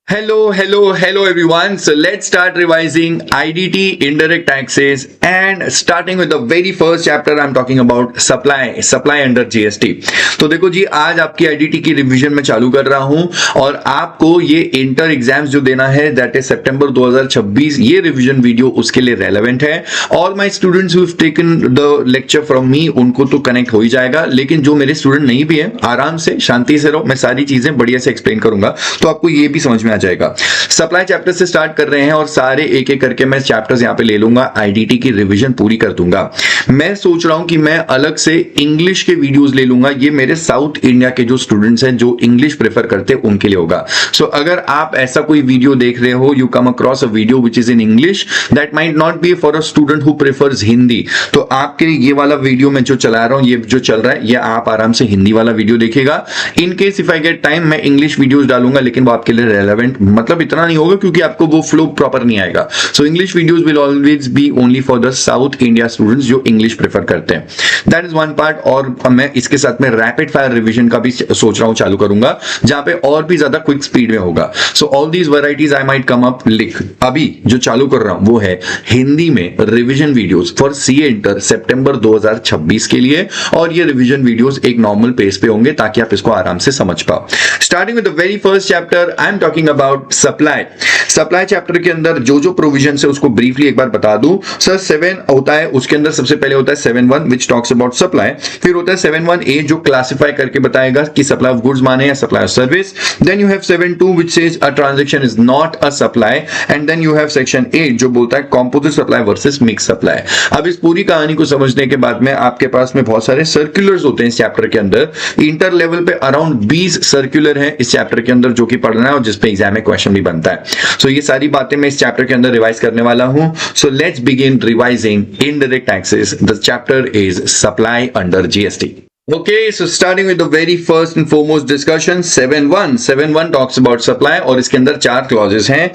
Hello everyone. So let's start revising IDT, indirect taxes, and starting with the very first chapter I'm talking about supply under GST. तो देखो जी, आज आपकी IDT की revision में चालू कर रहा हूं और आपको ये इंटर एग्जाम्स जो देना है दैट इज सितंबर 2026, ये रिवीजन वीडियो उसके लिए रेलेवेंट है. All my students who have taken the lecture from me, उनको तो कनेक्ट हो ही जाएगा, लेकिन जो मेरे स्टूडेंट नहीं भी है, आराम से शांति से रहो, मैं सारी चीजें बढ़िया से एक्सप्लेन करूंगा तो आपको ये भी समझ में आ जाएगा. सप्लाई चैप्टर से स्टार्ट कर रहे हैं और सारे एक एक करके मैं चैप्टर्स यहां पे ले लूंगा, आईडीटी की रिवीजन पूरी कर दूंगा. मैं सोच रहा हूं कि मैं अलग से इंग्लिश के वीडियोस ले लूंगा, ये मेरे साउथ इंडिया के जो स्टूडेंट्स हैं जो इंग्लिश प्रेफर करते हैं उनके लिए होगा. सो अगर आप ऐसा कोई वीडियो देख रहे हो, you come across a video which is in English, that might not be for a student who prefers Hindi, तो आपके लिए ये वाला वीडियो मैं जो चला रहा हूं, ये जो चल रहा है, ये आप आराम से हिंदी वाला वीडियो देखिएगा. In case if I get time मैं इंग्लिश वीडियोस डालूंगा, लेकिन वो आपके लिए रेलेवेंट मतलब इतना नहीं होगा क्योंकि आपको वो फ्लो प्रॉपर नहीं आएगा. So English videos will always be only for the south India students जो इंग्लिश प्रेफर करते हैं. That is one part. और मैं इसके साथ में रैपिड फायर रिवीजन का भी सोच रहा हूं चालू करूंगा, जहां पे और भी ज्यादा क्विक स्पीड में होगा. So all these varieties I might come up. लिख अभी जो चालू कर रहा हूं वो है हिंदी में revision videos for CA inter सितंबर 2026 के लिए, और ये रिवीजन वीडियोस एक नॉर्मल पेस पे होंगे ताकि आप इसको आराम से समझ पाओ. Starting with the very first chapter I am talking about supply chapter के अंदर जो जो प्रोविजन है उसको ब्रीफली एक बार बता दूं. सर 7 होता है, उसके अंदर सबसे पहले होता है 7.1 व्हिच टॉक्स अबाउट सप्लाई. फिर होता है 7.1a जो क्लासिफाई करके बताएगा कि सप्लाई ऑफ गुड्स माने या supply of service. Then you have 7.2 which says a transaction is not a supply, and then you have section 8 जो बोलता है composite supply versus mix supply. अब इस पूरी कहानी को समझने के बाद में आपके पास में बहुत सारे सर्कुलर्स होते हैं इस चैप्टर के अंदर. इंटर लेवल पे अराउंड 20 सर्कुलर है इस चैप्टर के अंदर जो कि पढ़ना है और जिसपे एग्जाम में क्वेश्चन भी बनता है. सो ये सारी बातें मैं इस चैप्टर के अंदर रिवाइज करने वाला हूं. So let's begin revising indirect taxes. The chapter is supply under GST. Okay, so starting with the very first and foremost discussion, 7.1 talks about supply और इसके अंदर 4 clauses हैं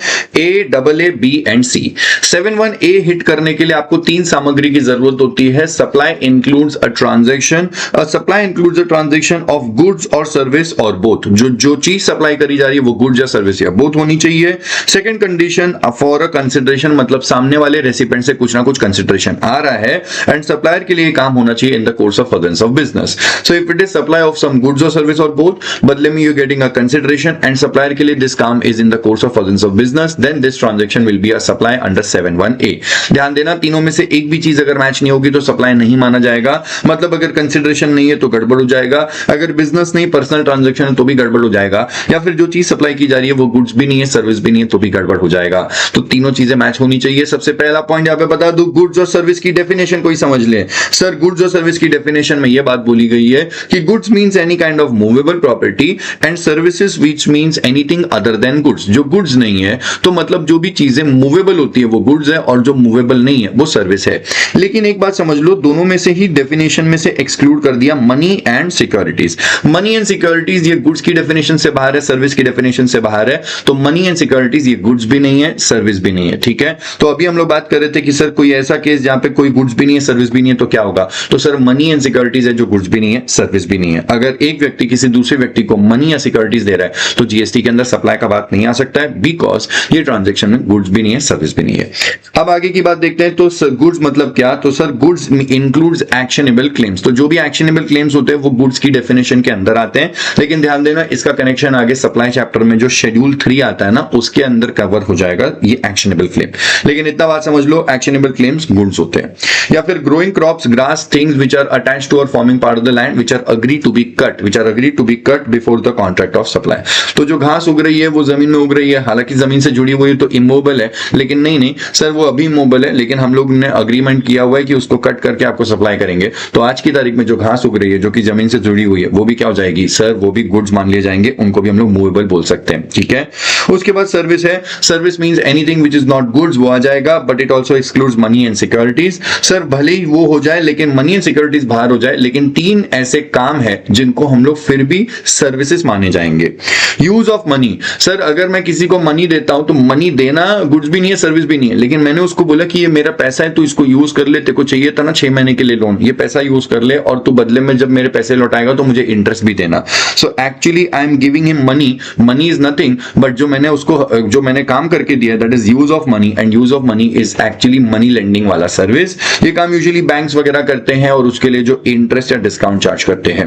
A, AA, B and C. 7.1a hit करने के लिए आपको 3 सामग्री की जरूरत होती है. Supply includes a transaction. Supply includes a transaction of goods or service or both. जो चीज सप्लाई करी जा रही है वो गुड्स या सर्विस या बोथ होनी चाहिए. Second condition for a consideration, मतलब सामने वाले रेसिपेंट से कुछ ना कुछ कंसिडरेशन आ रहा है, एंड सप्लायर के लिए काम होना चाहिए इन the course of furtherance of business. So if it is supply of some goods or service or both, बदले में you're getting a consideration, and supplier के लिए this काम is in the course of furtherance of business, then this transaction will be a supply under 7.1a. ध्यान देना, तीनों में से एक भी चीज अगर मैच नहीं होगी तो सप्लाई नहीं माना जाएगा. मतलब अगर कंसिडरेशन नहीं है तो गड़बड़ हो जाएगा, अगर बिजनेस नहीं पर्सनल ट्रांजेक्शन है तो भी गड़बड़ हो जाएगा, या फिर जो चीज सप्लाई की जा रही है वो गुड्स भी नहीं है सर्विस भी नहीं है तो भी गड़बड़ हो जाएगा. तो तीनों चीजें मैच होनी चाहिए. सबसे पहला पॉइंट यहाँ पे बता दूं, गुड्स और सर्विस की डेफिनेशन कोई समझ ले. सर गुड्स और सर्विस की डेफिनेशन में यह बात बोली गई है कि goods means any kind of movable property and services which means anything other than goods. जो गुड्स नहीं है तो मतलब जो भी चीजें मूवेबल होती है वो गुड्स है, और जो मूवेबल नहीं है वो सर्विस है. लेकिन एक बात समझ लो, दोनों में से ही डेफिनेशन में से एक्सक्लूड कर दिया money and securities. Money and securities ये गुड्स की डेफिनेशन से बाहर है, सर्विस की डेफिनेशन से बाहर है. तो मनी एंड सिक्योरिटीज ये गुड्स भी नहीं है सर्विस भी नहीं है. ठीक है, तो अभी हम लोग बात कर रहे थे कि सर कोई ऐसा केस जहां पे कोई गुड्स भी नहीं है सर्विस भी नहीं है तो क्या होगा. तो सर मनी एंड सिक्योरिटीज है जो गुड्स भी नहीं है सर्विस भी नहीं है. अगर एक व्यक्ति किसी दूसरे व्यक्ति को मनी या सिक्योरिटीज दे रहा है तो जीएसटी के अंदर सप्लाई का बात नहीं आ सकता है, बिकॉज ये ट्रांजैक्शन में गुड्स भी नहीं है सर्विस भी नहीं है. अब आगे की बात देखते हैं. तो गुड्स मतलब क्या. तो sir goods includes actionable claims. तो जो भी एक्शनेबल क्लेम्स होते हैं वो गुड्स की डेफिनेशन के अंदर आते हैं, लेकिन ध्यान देना इसका कनेक्शन आगे सप्लाई चैप्टर में जो शेड्यूल 3 आता है ना उसके अंदर कवर हो जाएगा ये एक्शनेबल क्लेम. लेकिन इतना बात समझ लो, एक्शनेबल क्लेम्स गुड्स होते हैं. या फिर growing crops, grass, things which are attached to or forming part of the land which are agree to be cut before the contract of supply. तो जो घास उग रही है वो जमीन में उग रही है, हालांकि जमीन से जुड़ी हुई है तो इमोबल है, लेकिन नहीं सर वो अभी इमोबल है, लेकिन हम लोग ने अग्रीमेंट किया हुआ है कि उसको कट करके आपको सप्लाई करेंगे. तो आज की तारीख में जो घास उग रही है जो कि जमीन से जुड़ी हुई है वो भी क्या हो जाएगी सर, वो भी गुड्स मान लिए जाएंगे, उनको भी हम लोग मूवेबल बोल सकते हैं. ठीक है, उसके बाद सर्विस है. Service means anything which is not goods, वो आ जाएगा, but it also excludes money and securities. Sir भले ही वो हो जाए लेकिन मनी एंड सिक्योरिटीज बाहर हो जाए, लेकिन 3 ऐसे काम है जिनको हम लोग फिर भी सर्विसेज माने जाएंगे. Use of money. सर अगर मैं किसी को मनी देता हूं तो मनी देना गुड्स भी नहीं है सर्विस भी नहीं है, लेकिन मैंने उसको बोला कि ये मेरा पैसा है, तू इसको यूज कर ले, तेरे को चाहिए था ना 6 महीने के लिए लोन, ये पैसा यूज कर ले और तू बदले में जब मेरे पैसे लौटाएगा तो मुझे इंटरेस्ट भी देना. So actually I am giving him money. Money is nothing, but जो मैंने उसको जो मैंने काम करके दिया that is use of money, and use of money is actually money lending वाला सर्विस। ये काम यूजुअली बैंक्स वगैरह करते हैं और उसके लिए जो इंटरेस्ट या डिस्काउंट चार्ज करते हैं।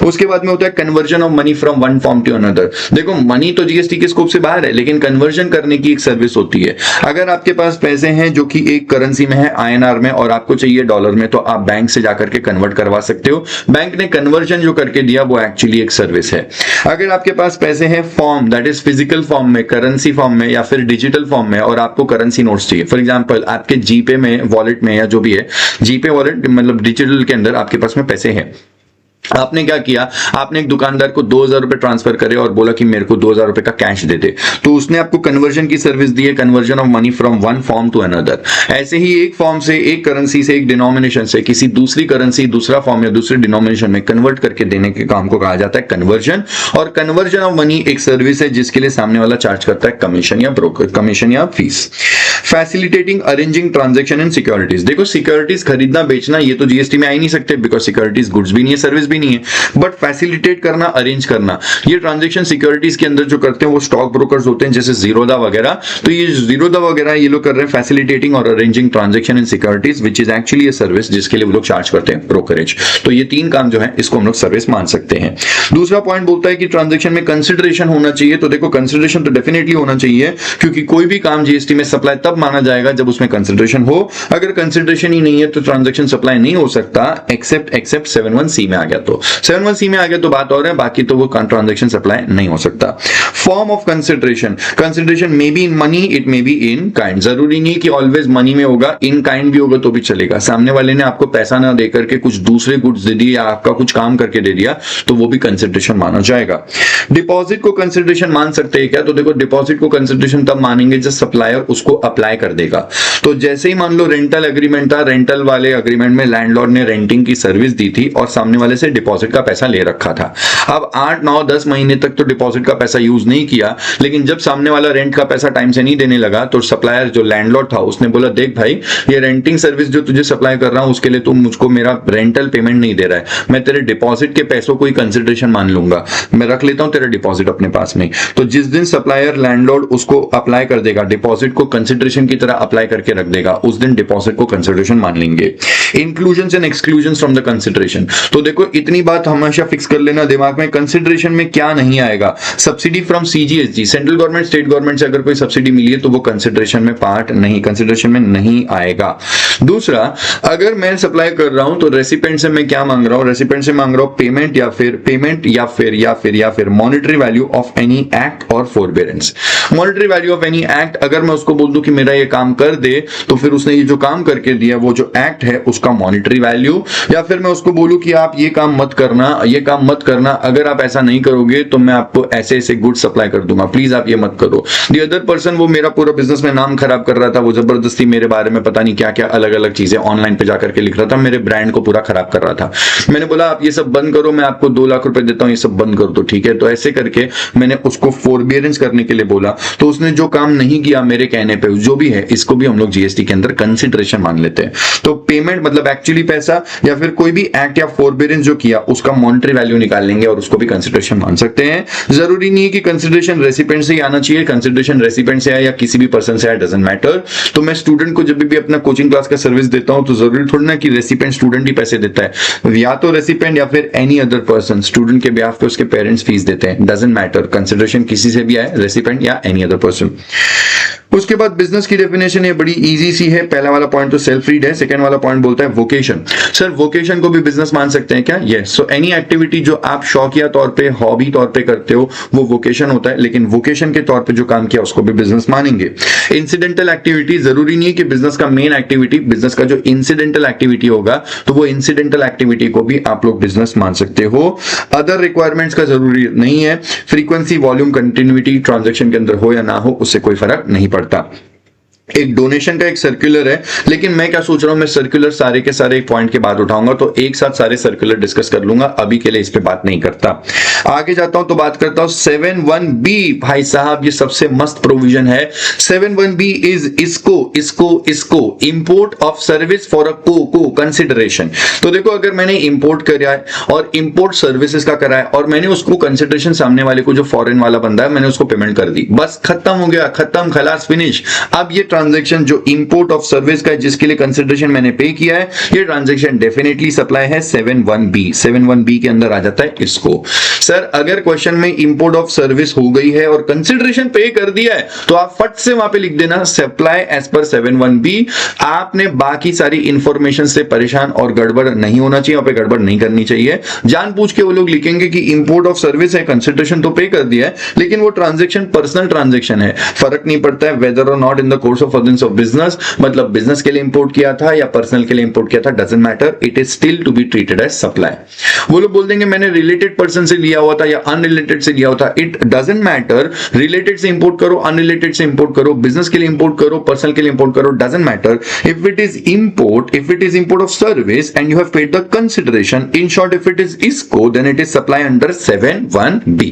उसके बाद में होता है conversion of money from one form to another. देखो मनी तो जीएसटी के स्कोप से बाहर है, लेकिन कन्वर्जन करने की एक सर्विस होती है। अगर आपके पास पैसे हैं जो कि एक करेंसी में है INR में और आपको चाहिए डॉलर में, तो आप बैंक से जाकर के कन्वर्ट करवा सकते हो। बैंक ने कन्वर्जन जो करके दिया वो एक्चुअली एक सर्विस है। अगर आपके पास पैसे हैं form that is physical form में, करेंसी फॉर्म में या फिर डिजिटल फॉर्म में, और आपको करेंसी नोट्स चाहिए, फॉर एग्जांपल आपके जीपे में, वॉलेट में या जो भी है, जीपे वॉलेट मतलब डिजिटल के अंदर आपके पास में पैसे हैं, आपने क्या किया, आपने एक दुकानदार को 2000 रुपए ट्रांसफर करे और बोला कि मेरे को 2000 रुपए का कैश दे दे, तो उसने आपको कन्वर्जन की सर्विस दी है, conversion of money from one form to another. ऐसे ही एक फॉर्म से, एक करेंसी से, एक डिनोमिनेशन से किसी दूसरी करेंसी, दूसरा फॉर्म या दूसरे डिनोमिनेशन में कन्वर्ट करके देने के काम को कहा जाता है कन्वर्जन। और कन्वर्जन ऑफ मनी एक सर्विस है जिसके लिए सामने वाला चार्ज करता है कमीशन या ब्रोकर, कमीशन या fees. Facilitating arranging transaction in securities. देखो सिक्योरिटीज खरीदना बेचना ये तो जीएसटी में आ ही नहीं सकते, बिकॉज सिक्योरिटीज गुड्स भी नहीं है, सर्विस भी नहीं है, बट फैसिलिटेट करना, अरेंज करना, ये ट्रांजैक्शन सिक्योरिटीज के अंदर जो करते हैं वो स्टॉक ब्रोकर्स होते हैं, जैसे जीरोधा वगैरह। तो ये जीरोधा वगैरह ये लोग कर रहे हैं फैसिलिटेटिंग और arranging transaction in securities, which is actually a service जिसके लिए वो लोग चार्ज करते हैं ब्रोकरेज। तो ये तीन काम जो है इसको हम लोग सर्विस मान सकते हैं। दूसरा पॉइंट बोलता है कि ट्रांजैक्शन में कंसिडरेशन होना चाहिए। तो देखो कंसिडरेशन तो डेफिनेटली होना चाहिए, क्योंकि कोई भी काम जीएसटी में सप्लाई तब माना जाएगा जब उसमें कंसिडरेशन हो। अगर कंसिडरेशन ही नहीं है तो ट्रांजैक्शन सप्लाई नहीं हो सकता, एक्सेप्ट 7(1)(c) में आ गया। तो 7(1)(c) में आ गया तो बात और है, बाकी तो वो ट्रांजैक्शन सप्लाई नहीं हो सकता। Form of consideration, consideration may be in money, it may be in kind. जरूरी नहीं कि ऑलवेज मनी में होगा, इन काइंड भी होगा तो भी चलेगा। सामने वाले ने आपको पैसा ना देकर के कुछ दूसरे गुड्स दे दिए या आपका कुछ काम करके दे दिया तो वो भी कंसिडरेशन माना जाएगा। डिपॉजिट को कंसिडरेशन मान सकते हैं क्या? तो देखो डिपॉजिट को कंसिडरेशन तब मानेंगे जब सप्लायर उसको अप्लाई कर देगा। तो जैसे ही मान लो रेंटल एग्रीमेंट था, रेंटल वाले एग्रीमेंट में लैंडलॉर्ड ने रेंटिंग की सर्विस दी थी और सामने वाले से डिपॉजिट का पैसा ले रखा था। अब 8, 9, 10 महीने तक तो डिपॉजिट का पैसा यूज नहीं किया, लेकिन जब सामने वाला रेंट का पैसा टाइम से नहीं देने लगा तो सप्लायर जो लैंडलॉर्ड था उसने बोला देख भाई ये रेंटिंग सर्विस जो तुझे सप्लाई कर रहा हूं उसके लिए तुम मुझको मेरा रेंटल पेमेंट नहीं दे रहा है, मैं तेरे डिपॉजिट के पैसों को ही कंसिडरेशन मान लूंगा, मैं रख लेता हूं तेरा डिपॉजिट अपने पास में। तो जिस दिन सप्लायर लैंडलॉर्ड उसको अप्लाई कर देगा, डिपॉजिट को कंसिडरेशन की तरह अप्लाई करके रख देगा, उस दिन डिपॉजिट को कंसिडरेशन मान लेंगे। Inclusions and exclusions from the consideration. तो देखो इतनी बात हमेशा फिक्स कर लेना दिमाग में, कंसिडरेशन में क्या नहीं आएगा। Subsidy from CGST, central government state government से अगर कोई सब्सिडी मिली है तो वो कंसिडरेशन में पार्ट नहीं, कंसिडरेशन में नहीं आएगा। दूसरा, अगर मैं सप्लाई कर रहा हूं तो रेसिपेंट से मैं क्या मांग रहा हूं? रेसिपेंट से मांग रहा हूं पेमेंट या फिर monetary value of any act or forbearance. Monetary value of any act, अगर मैं उसको बोल दूं कि मेरा ये काम कर दे तो फिर उसने ये जो काम करके दिया वो जो एक्ट है उसका मॉनेटरी वैल्यू, या फिर मैं उसको बोलूं कि आप ये काम मत करना, अगर आप ऐसा नहीं करोगे तो मैं आपको ऐसे ऐसे गुड सप्लाई कर दूंगा, प्लीज आप ये मत करो। द अदर पर्सन, वो मेरा पूरा बिजनेस में नाम खराब कर रहा था, वो जबरदस्ती मेरे बारे में पता नहीं क्या क्या अलग अलग चीजें ऑनलाइन पे जाकर के लिख रहा था, मेरे ब्रांड को पूरा खराब कर रहा था। मैंने बोला आप ये सब बंद करो, मैं आपको 2 लाख रुपए देता हूं, ये सब बंद कर दो, ठीक है? तो ऐसे करके मैंने उसको फोरबियरेंस करने के लिए बोला, तो उसने जो काम नहीं किया मेरे कहने पे, जो भी है इसको भी हम लोग जीएसटी के अंदर कंसिडरेशन मान लेते हैं। तो पेमेंट मतलब एक्चुअली पैसा, या फिर कोई भी एक्ट या फोरबियरेंस जो किया उसका मॉनेटरी वैल्यू निकाल लेंगे और उसको भी कंसिडरेशन मान सकते हैं। जरूरी नहीं है कि कंसिडरेशन रेसिपेंट से ही आना चाहिए, कंसिडरेशन रेसिपेंट से आया या किसी भी पर्सन से आया, डजंट मैटर। तो मैं स्टूडेंट को जब भी अपना कोचिंग क्लास का सर्विस देता हूं तो जरूरी थोड़ी ना कि रेसिपेंट स्टूडेंट ही पैसे देता है, या तो रेसिपेंट या फिर एनी अदर पर्सन, स्टूडेंट के बिहाफ पे उसके पेरेंट्स फीस देते हैं, डजंट मैटर, कंसिडरेशन किसी से भी आए, रेसिपेंट या एनी अदर पर्सन। उसके बाद बिजनेस की डेफिनेशन ये बड़ी इजी सी है। पहला वाला पॉइंट तो सेल्फ रीड है, सेकंड वाला पॉइंट बोलता है वोकेशन। सर वोकेशन को भी बिजनेस मान सकते हैं क्या? यस। सो एनी एक्टिविटी जो आप शौकिया तौर पे, हॉबी तौर पे करते हो वो वोकेशन होता है, लेकिन वोकेशन के तौर पे जो काम किया उसको भी बिजनेस मानेंगे। इंसिडेंटल एक्टिविटी, जरूरी नहीं है कि बिजनेस का मेन एक्टिविटी, बिजनेस का जो इंसिडेंटल एक्टिविटी होगा तो वो इंसिडेंटल एक्टिविटी को भी आप लोग बिजनेस मान सकते हो। अदर रिक्वायरमेंट्स का जरूरी नहीं है, फ्रीक्वेंसी, वॉल्यूम, कंटिन्यूटी ट्रांजैक्शन के अंदर हो या ना हो उससे कोई फर्क नहीं पड़ता। एक डोनेशन का एक सर्कुलर है, लेकिन मैं क्या सोच रहा हूं, मैं सर्कुलर सारे के सारे एक पॉइंट के बाद उठाऊंगा, तो एक साथ सारे सर्कुलर डिस्कस कर लूंगा, अभी के लिए इस पे बात नहीं करता। आगे जाता हूं तो बात करता हूं 7(1)(b। भाई साहब ये सबसे मस्त प्रोविजन है। 7(1)(b इज इसको import of service for a को कंसिडरेशन। तो देखो, अगर मैंने इंपोर्ट करा है और इंपोर्ट सर्विसेज का करा है और मैंने उसको कंसिडरेशन सामने वाले को, जो फॉरेन वाला बंदा है, मैंने उसको पेमेंट कर दी, बस खत्म हो गया, खत्म, खलास, फिनिश। अब ये ट्रांजैक्शन जो इंपोर्ट ऑफ सर्विस का है, जिसके लिए कंसिडरेशन मैंने पे किया है, ये ट्रांजैक्शन डेफिनेटली सप्लाई है 7(1)(b। 7(1)(b के अंदर आ जाता है इसको। सर अगर क्वेश्चन में इंपोर्ट ऑफ सर्विस हो गई है और कंसिडरेशन पे कर दिया है, तो आप फट से वहां पे लिख देना सप्लाई एज पर 7(1)(b। आपने बाकी सारी इंफॉर्मेशन से परेशान और गड़बड़ नहीं होना चाहिए, वहां पे गड़बड़ नहीं करनी चाहिए। जानबूझ के वो लोग लिखेंगे कि इंपोर्ट ऑफ सर्विस है, कंसिडरेशन तो पे कर दिया है, लेकिन वो ट्रांजैक्शन पर्सनल ट्रांजैक्शन है, फर्क नहीं पड़ता है वेदर और not in the course of furtherance of business, मतलब बिजनेस के लिए इंपोर्ट किया था या पर्सनल के लिए इंपोर्ट किया था, doesn't matter, it is still to be treated as supply. वो लोग बोल देंगे मैंने रिलेटेड पर्सन से लिया हुआ था या अनरिलेटेड से लिया हुआ था, इट डजंट मैटर, रिलेटेड से इंपोर्ट करो, अनरिलेटेड से इंपोर्ट करो, बिजनेस के लिए इंपोर्ट करो, पर्सनल के लिए इंपोर्ट करो, doesn't matter. If it is import of service and you have paid the consideration, in short if it is इसको, then it is supply under 7(1)(b।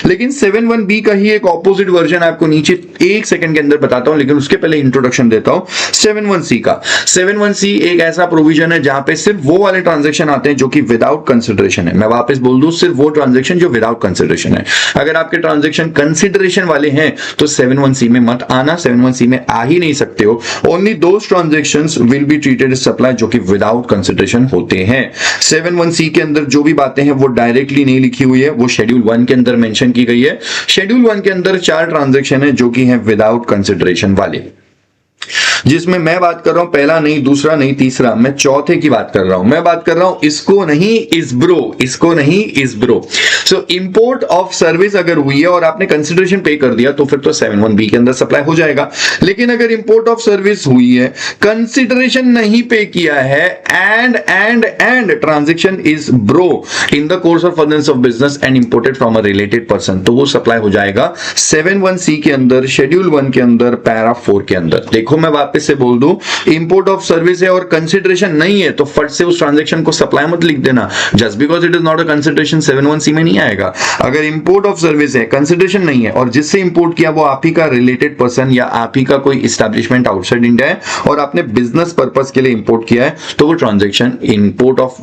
लेकिन 7(1)(b का ही एक ऑपोजिट वर्जन आपको नीचे एक सेकंड के अंदर बताता हूं, लेकिन उसके पहले इंट्रोडक्शन देता हूं 7(1)(c का। 7(1)(c) एक ऐसा प्रोविजन है जहां पे सिर्फ वो वाले ट्रांजैक्शन आते हैं जो कि विदाउट कंसिडरेशन है। मैं वापस बोल दूं, सिर्फ वो ट्रांजैक्शन जो विदाउट कंसिडरेशन है। अगर आपके ट्रांजैक्शन कंसिडरेशन वाले हैं तो 7(1)(c) में मत आना, 7(1)(c) में आ ही नहीं सकते हो। Only those transactions will be treated as supply जो कि विदाउट कंसिडरेशन होते हैं। 7(1)(c) के अंदर जो भी बातें हैं वो डायरेक्टली नहीं लिखी हुई है, वो शेड्यूल 1 के अंदर मेंशन की गई है। शेड्यूल 1 के अंदर 4 ट्रांजैक्शन है जो कि हैं विदाउट कंसिडरेशन वाले, जिसमें मैं बात कर रहा हूं पहला नहीं, दूसरा नहीं, तीसरा, मैं चौथे की बात कर रहा हूं। मैं बात कर रहा हूं इसको नहीं इस bro. So import of service अगर हुई है और आपने कंसिडरेशन पे कर दिया तो फिर तो 7(1)(b के अंदर सप्लाई हो जाएगा। लेकिन अगर इंपोर्ट ऑफ सर्विस हुई है, कंसिडरेशन नहीं पे किया है, and transaction is bro in the course of furtherance of business and imported from a related person, तो वो सप्लाई हो जाएगा 7(1)(c) के अंदर, शेड्यूल 1 के अंदर, पैरा 4 के अंदर। देखो मैं वापस से बोल दूं, इंपोर्ट ऑफ सर्विस है और कंसिडरेशन नहीं है तो फट से उस ट्रांजैक्शन को सप्लाई मत लिख देना। Just because it is not a consideration 7(1)(c) में नहीं आएगा। अगर इंपोर्ट ऑफ सर्विस है, कंसिडरेशन नहीं है और जिससे इंपोर्ट किया वो आप ही का रिलेटेड पर्सन या आप ही का कोई एस्टैब्लिशमेंट आउटसाइड इंडिया है और आपने बिजनेस पर्पस के लिए इंपोर्ट किया है, तो वो transaction import of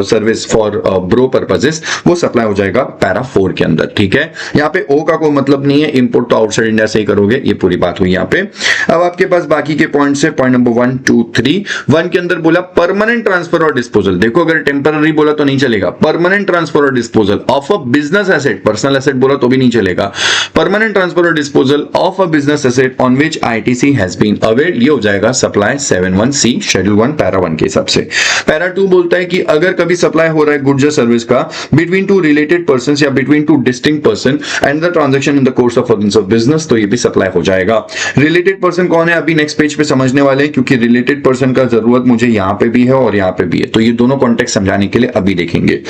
service for bro purposes वो सप्लाई हो जाएगा पैरा 4 के अंदर। ठीक है, यहाँ पे ओ का कोई मतलब नहीं है, इंपोर्ट तो आउटसाइड इंडिया से ही करोगे, ये पूरी बात हुई यहाँ पे। अब आपके पास बाकी के पॉइंट से पॉइंट नंबर 1, 2, 3। 1 के अंदर बोला परमानेंट ट्रांसफर और डिस्पोजल। देखो अगर टेम्पररी बोला तो नहीं चलेगा, परमानेंट ट्रांसफर और disposal of a business asset, personal asset बोला तो भी नहीं चलेगा। परमानेंट ट्रांसफर और disposal of a business asset on which ITC has been availed, ये हो जाएगा सप्लाई 7(1)(c) शेड्यूल 1 पैरा 1 के हिसाब से। पैरा 2 बोलता है कि अगर कभी सप्लाई हो रहा है गुड्स या सर्विस का बिटवीन टू रिलेटेड पर्संस या between two distinct person and the transaction in the course of furtherance of business, तो ये भी सप्लाई हो जाएगा। रिलेटेड पर्सन कौन है अभी नेक्स्ट पेज पे समझने वाले हैं, क्योंकि रिलेटेड पर्सन का जरूरत मुझे यहां पे भी है और यहां पे भी है, तो ये दोनों कॉन्टेक्स्ट समझाने के लिए अभी देखेंगे।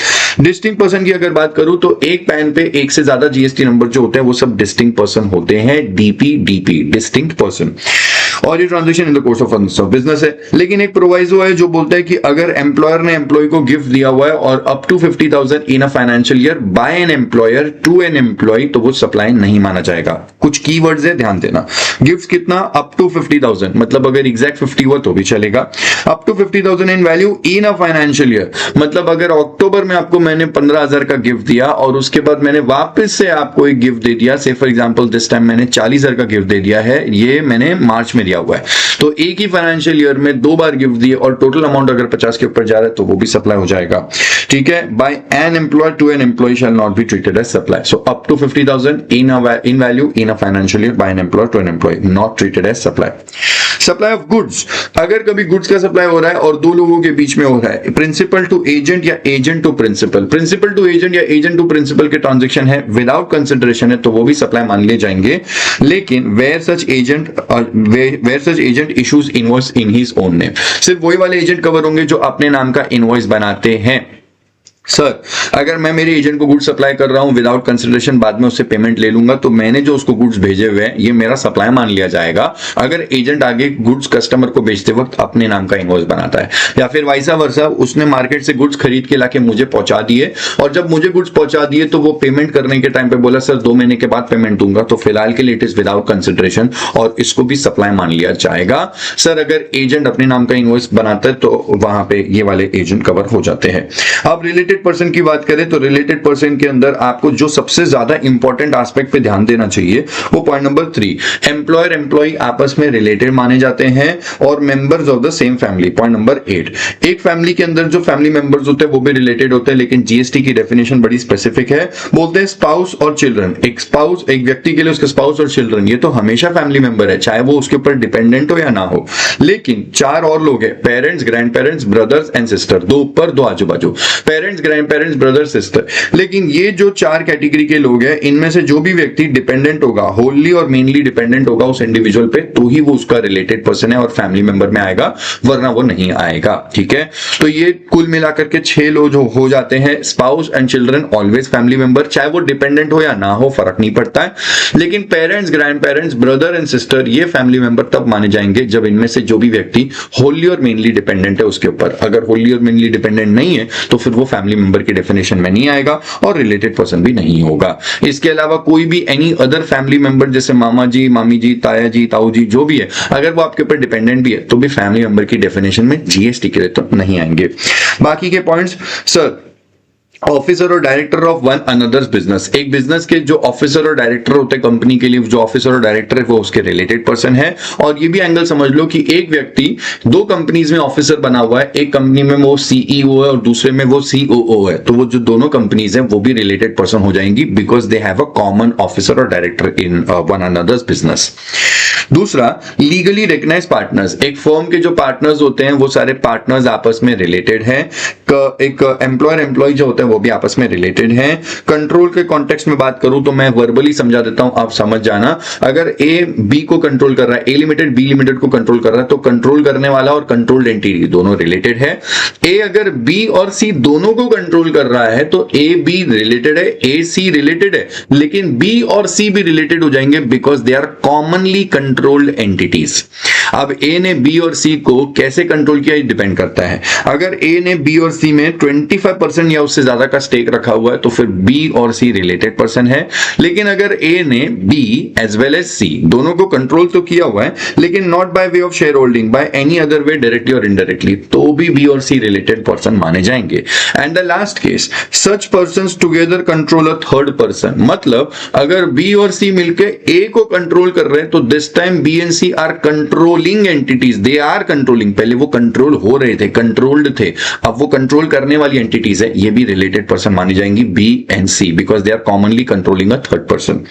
डिस्टिंक्ट पर्सन की अगर बात करूं तो एक पैन पे एक से ज्यादा जीएसटी नंबर जो होते हैं वो सब डिस्टिंक्ट पर्सन होते हैं, डीपी डिस्टिंक्ट पर्सन, और ये transaction in the course of furtherance of business है। लेकिन एक प्रोवाइजो है जो बोलता है कि अगर एम्प्लॉयर ने एम्प्लॉय को गिफ्ट दिया हुआ है और up to 50,000 in a financial year by an employer to an employee, तो वो सप्लाई नहीं माना जाएगा। कुछ कीवर्ड्स है, ध्यान देना। गिफ्ट कितना? अप टू 50,000, मतलब अगर एग्जैक्ट 50 हुआ तो भी चलेगा। Up to 50,000 in value in a financial year, मतलब अगर अक्टूबर में आपको मैंने 15,000 का गिफ्ट दिया और उसके बाद मैंने वापस से आपको एक गिफ्ट दे दिया, से फॉर एग्जांपल दिस टाइम मैंने 40,000 का गिफ्ट दे दिया है, ये मैंने मार्च में दिया हुआ है, तो एक ही फाइनेंशियल ईयर में 2 बार गिफ्ट दिए और टोटल अमाउंट अगर 50 के ऊपर जा रहा है तो वो भी सप्लाई हो जाएगा। ठीक है, by an employee to an employee shall not be treated as supply. So up to 50,000 in value in a financial year by an employee to an employee, not treated as supply. Supply of goods, अगर कभी goods का supply हो रहा है और दो लोगों के बीच में हो रहा है, प्रिंसिपल टू एजेंट या agent to principal, principal to agent या एजेंट टू प्रिंसिपल के ट्रांजैक्शन है, विदाउट कंसिडरेशन है, तो वो भी सप्लाई मान लिए जाएंगे। लेकिन where such agent issues invoice in his own name, सिर्फ वही वाले एजेंट कवर होंगे जो अपने नाम का इनवॉइस बनाते हैं। सर अगर मैं मेरे एजेंट को गुड्स सप्लाई कर रहा हूं विदाउट कंसिडरेशन, बाद में उससे पेमेंट ले लूंगा, तो मैंने जो उसको गुड्स भेजे हुए हैं ये मेरा सप्लाई मान लिया जाएगा अगर एजेंट आगे गुड्स कस्टमर को बेचते वक्त अपने नाम का इनवॉइस बनाता है। या फिर वाइसा वर्सा, उसने मार्केट से गुड्स खरीद के लाके मुझे पहुंचा दिए और जब मुझे गुड्स पहुंचा दिए तो वो पेमेंट करने के टाइम पे बोला सर 2 महीने के बाद पेमेंट दूंगा, तो फिलहाल के लिए इट इज विदाउट कंसिडरेशन और इसको भी सप्लाई मान लिया जाएगा। सर अगर एजेंट अपने नाम का इनवॉइस बनाता है तो वहां पे ये वाले एजेंट कवर हो जाते हैं। अब रिलेटेड पर्सन की बात करें तो रिलेटेड पर्सन के अंदर आपको जो सबसे ज्यादा इंपॉर्टेंट एस्पेक्ट पे ध्यान देना चाहिए वो पॉइंट नंबर 3, एम्प्लॉयर एम्प्लॉय आपस में रिलेटेड माने जाते हैं और members of the same family. Point number 8, एक फैमिली के अंदर जो फैमिली मेंबर्स होते हैं वो भी रिलेटेड होते हैं, लेकिन जीएसटी की डेफिनेशन बड़ी स्पेसिफिक है। बोलते हैं स्पाउस और चिल्ड्रन, एक स्पाउस एक व्यक्ति के लिए उसके स्पाउस और चिल्ड्रन ये तो हमेशा फैमिली मेंबर है, चाहे वो उसके ऊपर डिपेंडेंट हो या ना हो। लेकिन 4 और लोग हैं, parents, grand parents, brothers and sister, 2 ऊपर 2 आजू बाजू, parents, grand parents, brother, sister. लेकिन ये जो 4 कैटेगरी के लोग हैं इनमें से जो भी व्यक्ति डिपेंडेंट होगा, होली और मेनली डिपेंडेंट होगा उस इंडिविजुअल पे, तो ही वो उसका रिलेटेड पर्सन है और फैमिली मेंबर में आएगा, वरना वो नहीं आएगा। ठीक है, तो ये कुल मिलाकर के 6 लोग जो हो जाते हैं। Spouse and children always family member, चाहे वो डिपेंडेंट हो या ना हो फर्क नहीं पड़ता है। लेकिन parents, grand parents, brother and sister ये फैमिली मेंबर तब माने जाएंगे जब इनमें से जो भी व्यक्ति होली और मेनली डिपेंडेंट है उसके ऊपर। अगर होली और मेनली डिपेंडेंट नहीं है तो फिर वो फैमिली मेंबर की डेफिनेशन में नहीं आएगा और रिलेटेड पर्सन भी नहीं होगा। इसके अलावा कोई भी एनी अदर फैमिली मेंबर जैसे मामा जी, मामी जी, ताया जी, ताऊ जी जो भी है, अगर वो आपके ऊपर डिपेंडेंट भी है तो भी फैमिली मेंबर की डेफिनेशन में जीएसटी के लिए तो नहीं आएंगे। बाकी के points, sir officer or director of one another's business, एक बिजनेस के जो ऑफिसर और डायरेक्टर होते हैं कंपनी के लिए, जो ऑफिसर और डायरेक्टर है वो उसके रिलेटेड पर्सन है। और ये भी एंगल समझ लो कि एक व्यक्ति 2 कंपनीज में ऑफिसर बना हुआ है, एक कंपनी में वो सीईओ है और दूसरे में वो सीओओ है, तो वो जो दोनों कंपनीज है वो भी रिलेटेड पर्सन हो जाएंगी because they have a common officer or director in one another's business. दूसरा, लीगली रिकग्नाइज्ड पार्टनर्स, एक फर्म के जो पार्टनर्स होते हैं वो सारे पार्टनर्स आपस में रिलेटेड हैं। एक एम्प्लॉयर एम्प्लॉय जो होता है वो भी आपस में रिलेटेड हैं। कंट्रोल के कॉन्टेक्स्ट में बात करूं तो मैं वर्बली समझा देता हूं, आप समझ जाना। अगर ए बी को कंट्रोल कर रहा है, ए लिमिटेड बी लिमिटेड को कंट्रोल कर रहा है, तो कंट्रोल करने वाला और कंट्रोल्ड एंटिटी दोनों रिलेटेड है। ए अगर बी और सी दोनों को कंट्रोल कर रहा है तो ए बी रिलेटेड है, ए सी रिलेटेड है, लेकिन बी और सी भी रिलेटेड हो जाएंगे because they are commonly controlled entities. अब ए ने बी और सी को कैसे कंट्रोल किया, डिपेंड करता है। अगर ए ने बी और सी में 25% या उससे ज्यादा का स्टेक रखा हुआ है तो फिर बी और सी रिलेटेड पर्सन है। लेकिन अगर ए ने बी एज वेल एज सी दोनों को कंट्रोल तो किया हुआ है लेकिन not by way of share holding, by any other way directly और इनडायरेक्टली, तो भी बी और सी रिलेटेड पर्सन माने जाएंगे। And the last case, such persons together control a third person, मतलब अगर बी और सी मिलके ए को कंट्रोल कर रहे हैं तो this time B and C are controlling entities, they are controlling. पहले वो कंट्रोल हो रहे थे, कंट्रोल्ड थे, अब वो कंट्रोल करने वाली एंटिटीज है, ये भी रिलेटेड पर्सन मानी जाएंगी B and C because they are commonly controlling a third person.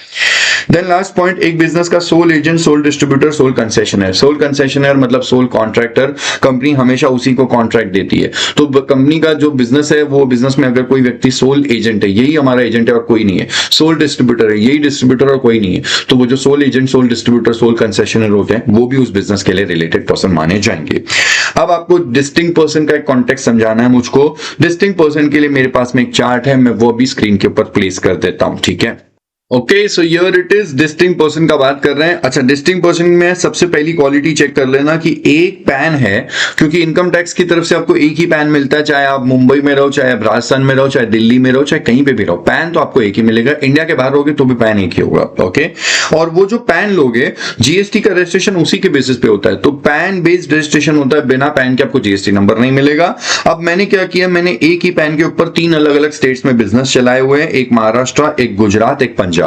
Then last point, एक बिजनेस का sole agent, sole distributor, sole concessionaire. Sole concessionaire मतलब सोल कॉन्ट्रैक्टर, कंपनी हमेशा उसी को कॉन्ट्रैक्ट देती है। तो कंपनी का जो बिजनेस है वो बिजनेस में अगर कोई व्यक्ति सोल एजेंट है, यही हमारा एजेंट है और कोई नहीं है, सोल डिस्ट्रीब्यूटर है, यही डिस्ट्रीब्यूटर और कोई नहीं है, तो वो जो sole agent, sole distributor, sole concessionaire होते हैं वो भी उस बिजनेस के लिए रिलेटेड पर्सन माने जाएंगे। अब आपको डिस्टिंक्ट पर्सन का एक कॉन्टेक्स्ट समझाना है मुझको। डिस्टिंक्ट पर्सन के लिए मेरे पास में एक चार्ट है, मैं वो भी स्क्रीन के ऊपर प्लेस कर देता हूं, ठीक है। Okay, so here it is, distinct person का बात कर रहे हैं। अच्छा, डिस्टिंक्ट पर्सन में सबसे पहली क्वालिटी चेक कर लेना कि एक पैन है, क्योंकि इनकम टैक्स की तरफ से आपको एक ही पैन मिलता है, चाहे आप मुंबई में रहो, चाहे आप राजस्थान में रहो, चाहे दिल्ली में रहो, चाहे कहीं पे भी रहो, पैन तो आपको एक ही मिलेगा। इंडिया के बाहर रहोगे तो भी पैन एक ही होगा। ओके, और वो जो पैन लोगे, जीएसटी का रजिस्ट्रेशन उसी के बेसिस पे होता है, तो पैन बेस्ड रजिस्ट्रेशन होता है, बिना पैन के आपको जीएसटी नंबर नहीं मिलेगा। अब मैंने क्या किया, मैंने एक ही पैन के ऊपर 3 अलग अलग स्टेट्स में बिजनेस चलाए हुए हैं, एक महाराष्ट्र, एक गुजरात, एक पंजाब।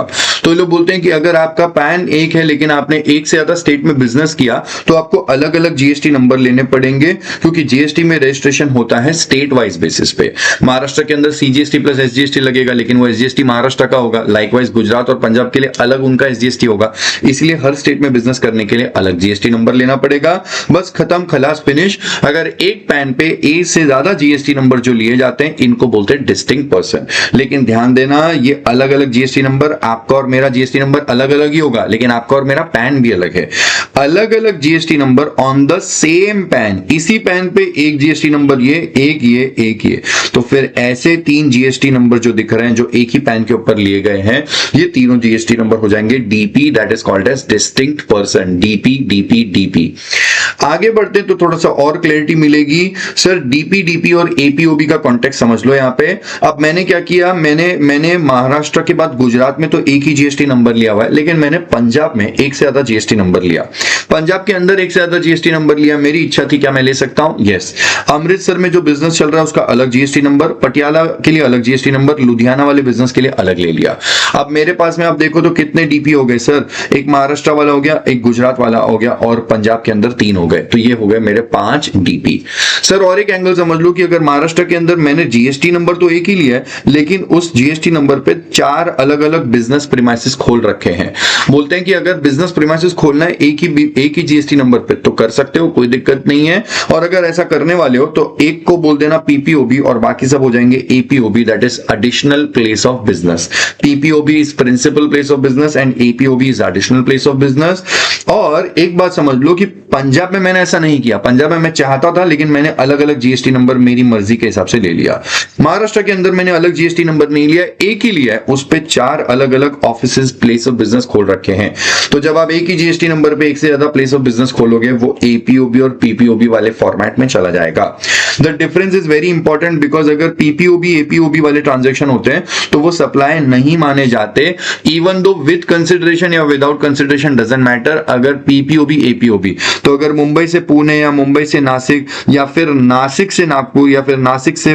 तो लोग बोलते हैं कि अगर आपका पैन एक है लेकिन आपने एक से ज्यादा स्टेट में बिजनेस किया तो आपको अलग अलग जीएसटी नंबर लेने पड़ेंगे, क्योंकि जीएसटी में रजिस्ट्रेशन होता है स्टेट वाइज बेसिस पे। महाराष्ट्र के अंदर सीजीएसटी प्लस एसजीएसटी लगेगा, लेकिन वो एसजीएसटी महाराष्ट्र का होगा। लाइकवाइज गुजरात और पंजाब के लिए अलग उनका एसजीएसटी होगा, इसलिए हर स्टेट में बिजनेस करने के लिए अलग जीएसटी नंबर लेना पड़ेगा। बस खत्म, खलास, फिनिश। अगर एक पैन पे एक से ज्यादा जीएसटी नंबर जो लिए जाते हैं इनको बोलते हैं डिस्टिंक्ट पर्सन। लेकिन ध्यान देना, ये अलग अलग जीएसटी नंबर नंबर, आपका और मेरा जीएसटी नंबर अलग अलग ही होगा, लेकिन आपका और मेरा पैन भी अलग है। अलग अलग GST number on the same pan, इसी पैन पे एक जीएसटी नंबर ये, एक ये, तो फिर ऐसे 3 जीएसटी नंबर जो दिख रहे हैं जो एक ही पैन के ऊपर लिए गए हैं, ये तीनों जीएसटी नंबर हो जाएंगे DP, that is called as distinct person. DP DP DP. आगे बढ़ते तो थोड़ा सा और क्लैरिटी मिलेगी। सर डीपी डीपी और एपीओबी का कॉन्टेक्स्ट समझ लो यहाँ पे। अब मैंने क्या किया, मैंने महाराष्ट्र के बाद गुजरात में तो एक ही जीएसटी नंबर लिया हुआ है, लेकिन मैंने पंजाब में एक से ज्यादा जीएसटी नंबर लिया। पंजाब के अंदर एक से ज्यादा जीएसटी नंबर लिया, मेरी इच्छा थी क्या मैं ले सकता हूं? यस। अमृतसर में जो बिजनेस चल रहा है उसका अलग जीएसटी नंबर, पटियाला के लिए अलग जीएसटी नंबर, लुधियाना वाले बिजनेस के लिए अलग ले लिया। अब मेरे पास में आप देखो तो कितने डीपी हो गए सर, एक महाराष्ट्र वाला हो गया, एक गुजरात वाला हो गया और पंजाब के अंदर 3 हो गए, तो ये हो गए मेरे 5 डीपी। सर और एक एंगल समझ लो कि अगर महाराष्ट्र के अंदर मैंने जीएसटी नंबर तो एक ही लिया है, लेकिन उस जीएसटी नंबर पे 4 अलग अलग बिजनेस प्रीमाइसेस खोल रखे हैं। बोलते हैं कि अगर बिजनेस प्रीमाइसेस खोलना है एक ही जीएसटी नंबर पे तो कर सकते हो, कोई दिक्कत नहीं है। और अगर ऐसा करने वाले हो तो एक को बोल देना पीपीओबी और बाकी सब हो जाएंगे APOB, that is additional place of business. PPOB is principal place of business and APOB is additional place of business. और एक बात समझ लो कि पंजाब में मैंने ऐसा नहीं किया, पंजाब में मैं चाहता था लेकिन मैंने अलग अलग जीएसटी नंबर मेरी मर्जी के हिसाब से ले लिया। महाराष्ट्र के अंदर मैंने अलग जीएसटी नंबर नहीं लिया, एक ही लिया है, उस पे 4 अलग अलग ऑफिसेज प्लेस ऑफ बिजनेस खोल रखे हैं। तो जब आप एक ही जीएसटी नंबर पे एक से ज्यादा प्लेस ऑफ बिजनेस खोलोगे वो एपीओबी और पीपीओबी वाले फॉर्मेट में चला जाएगा। The difference is very important because अगर पीपीओबी एपीओबी वाले ट्रांजैक्शन होते हैं तो वो सप्लाई नहीं माने जाते, इवन दो विद कंसिडरेशन या विदाउट कंसिडरेशन डजंट मैटर। अगर पीपीओबी एपीओबी, तो अगर मुंबई से पुणे या मुंबई से नासिक या फिर नासिक से नागपुर या फिर नासिक से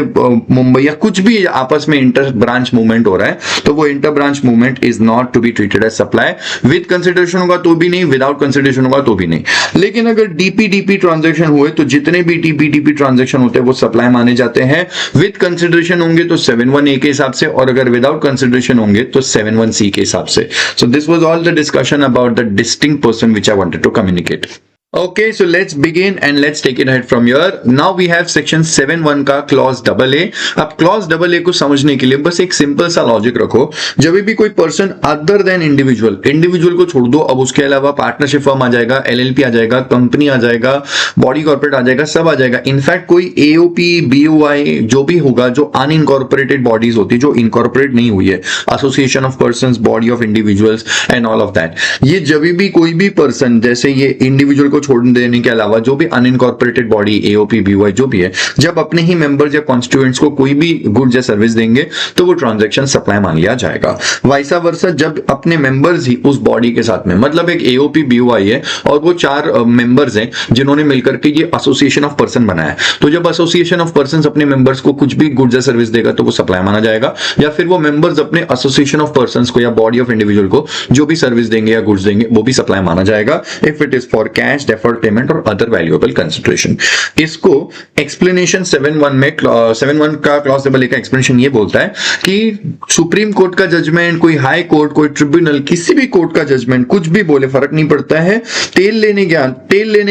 मुंबई या कुछ भी आपस में इंटर ब्रांच मूवमेंट हो रहा है तो वो inter branch movement is not to be treated as supply. With consideration होगा तो भी नहीं, विदाउट कंसिडरेशन होगा तो भी नहीं। लेकिन अगर डीपी डीपी ट्रांजैक्शन हुए तो जितने भी डीपी डीपी ट्रांजैक्शन होते हैं वो सप्लाई माने जाते हैं। विद कंसिडरेशन होंगे तो 7(1)(a) के हिसाब से, और अगर विदाउट कंसिडरेशन होंगे तो 7(1)(c) के हिसाब से। So this was all the discussion about the distinct person which I wanted to communicate. Okay, so let's begin and let's take it ahead from here. Now we have section 7(1) का clause AA। अब clause AA को समझने के लिए बस एक simple सा logic रखो। जब भी कोई पर्सन अदर देन इंडिविजुअल को छोड़ दो, अब उसके अलावा पार्टनरशिप फर्म आ जाएगा, एलएलपी आ जाएगा, कंपनी आ जाएगा, बॉडी कॉर्पोरेट आ जाएगा, सब आ जाएगा। इनफैक्ट कोई एओपी बीओआई जो भी होगा, जो अनइनकॉर्पोरेटेड बॉडीज होती है, जो इनकॉर्पोरेट नहीं हुई है, association of persons, body of individuals and all of that, ये जब भी कोई भी पर्सन, जैसे ये इंडिविजुअल को छोड़ देने के अलावा जो भी अनइनकॉर्पोरेटेड बॉडी एओपी बीओआई जो भी है, जब अपने ही मेंबर्स या कॉन्स्टिट्यूएंट्स को कोई भी गुड्स या सर्विस देंगे तो वो ट्रांजैक्शन सप्लाई मान लिया जाएगा। वाइसा वर्सा, जब अपने मेंबर्स ही उस बॉडी के साथ में, मतलब एक एओपी बीओआई है और वो 4 मेंबर्स हैं जिन्होंने मिलकर के ये एसोसिएशन ऑफ पर्सन बनाया, तो जब एसोसिएशन ऑफ पर्संस अपने मेंबर्स को कुछ भी गुड्स या सर्विस देगा तो वो सप्लाई माना जाएगा। या फिर वो मेंबर्स अपने एसोसिएशन ऑफ पर्संस को या बॉडी ऑफ इंडिविजुअल को जो भी सर्विस देंगे या गुड्स देंगे वो भी सप्लाई माना जाएगा, if it is for cash, deferred payment और अदर वैल्यूएबल कंसिडरेशन। इसको एक्सप्लेनेशन 7(1) में 7(1) का क्लॉज AA का एक्सप्लेनेशन ये बोलता है कि सुप्रीम कोर्ट का जजमेंट, कोई हाई कोर्ट, कोई ट्रिब्यूनल, किसी भी कोर्ट का जजमेंट कुछ भी बोले फर्क नहीं पड़ता है। तेल लेने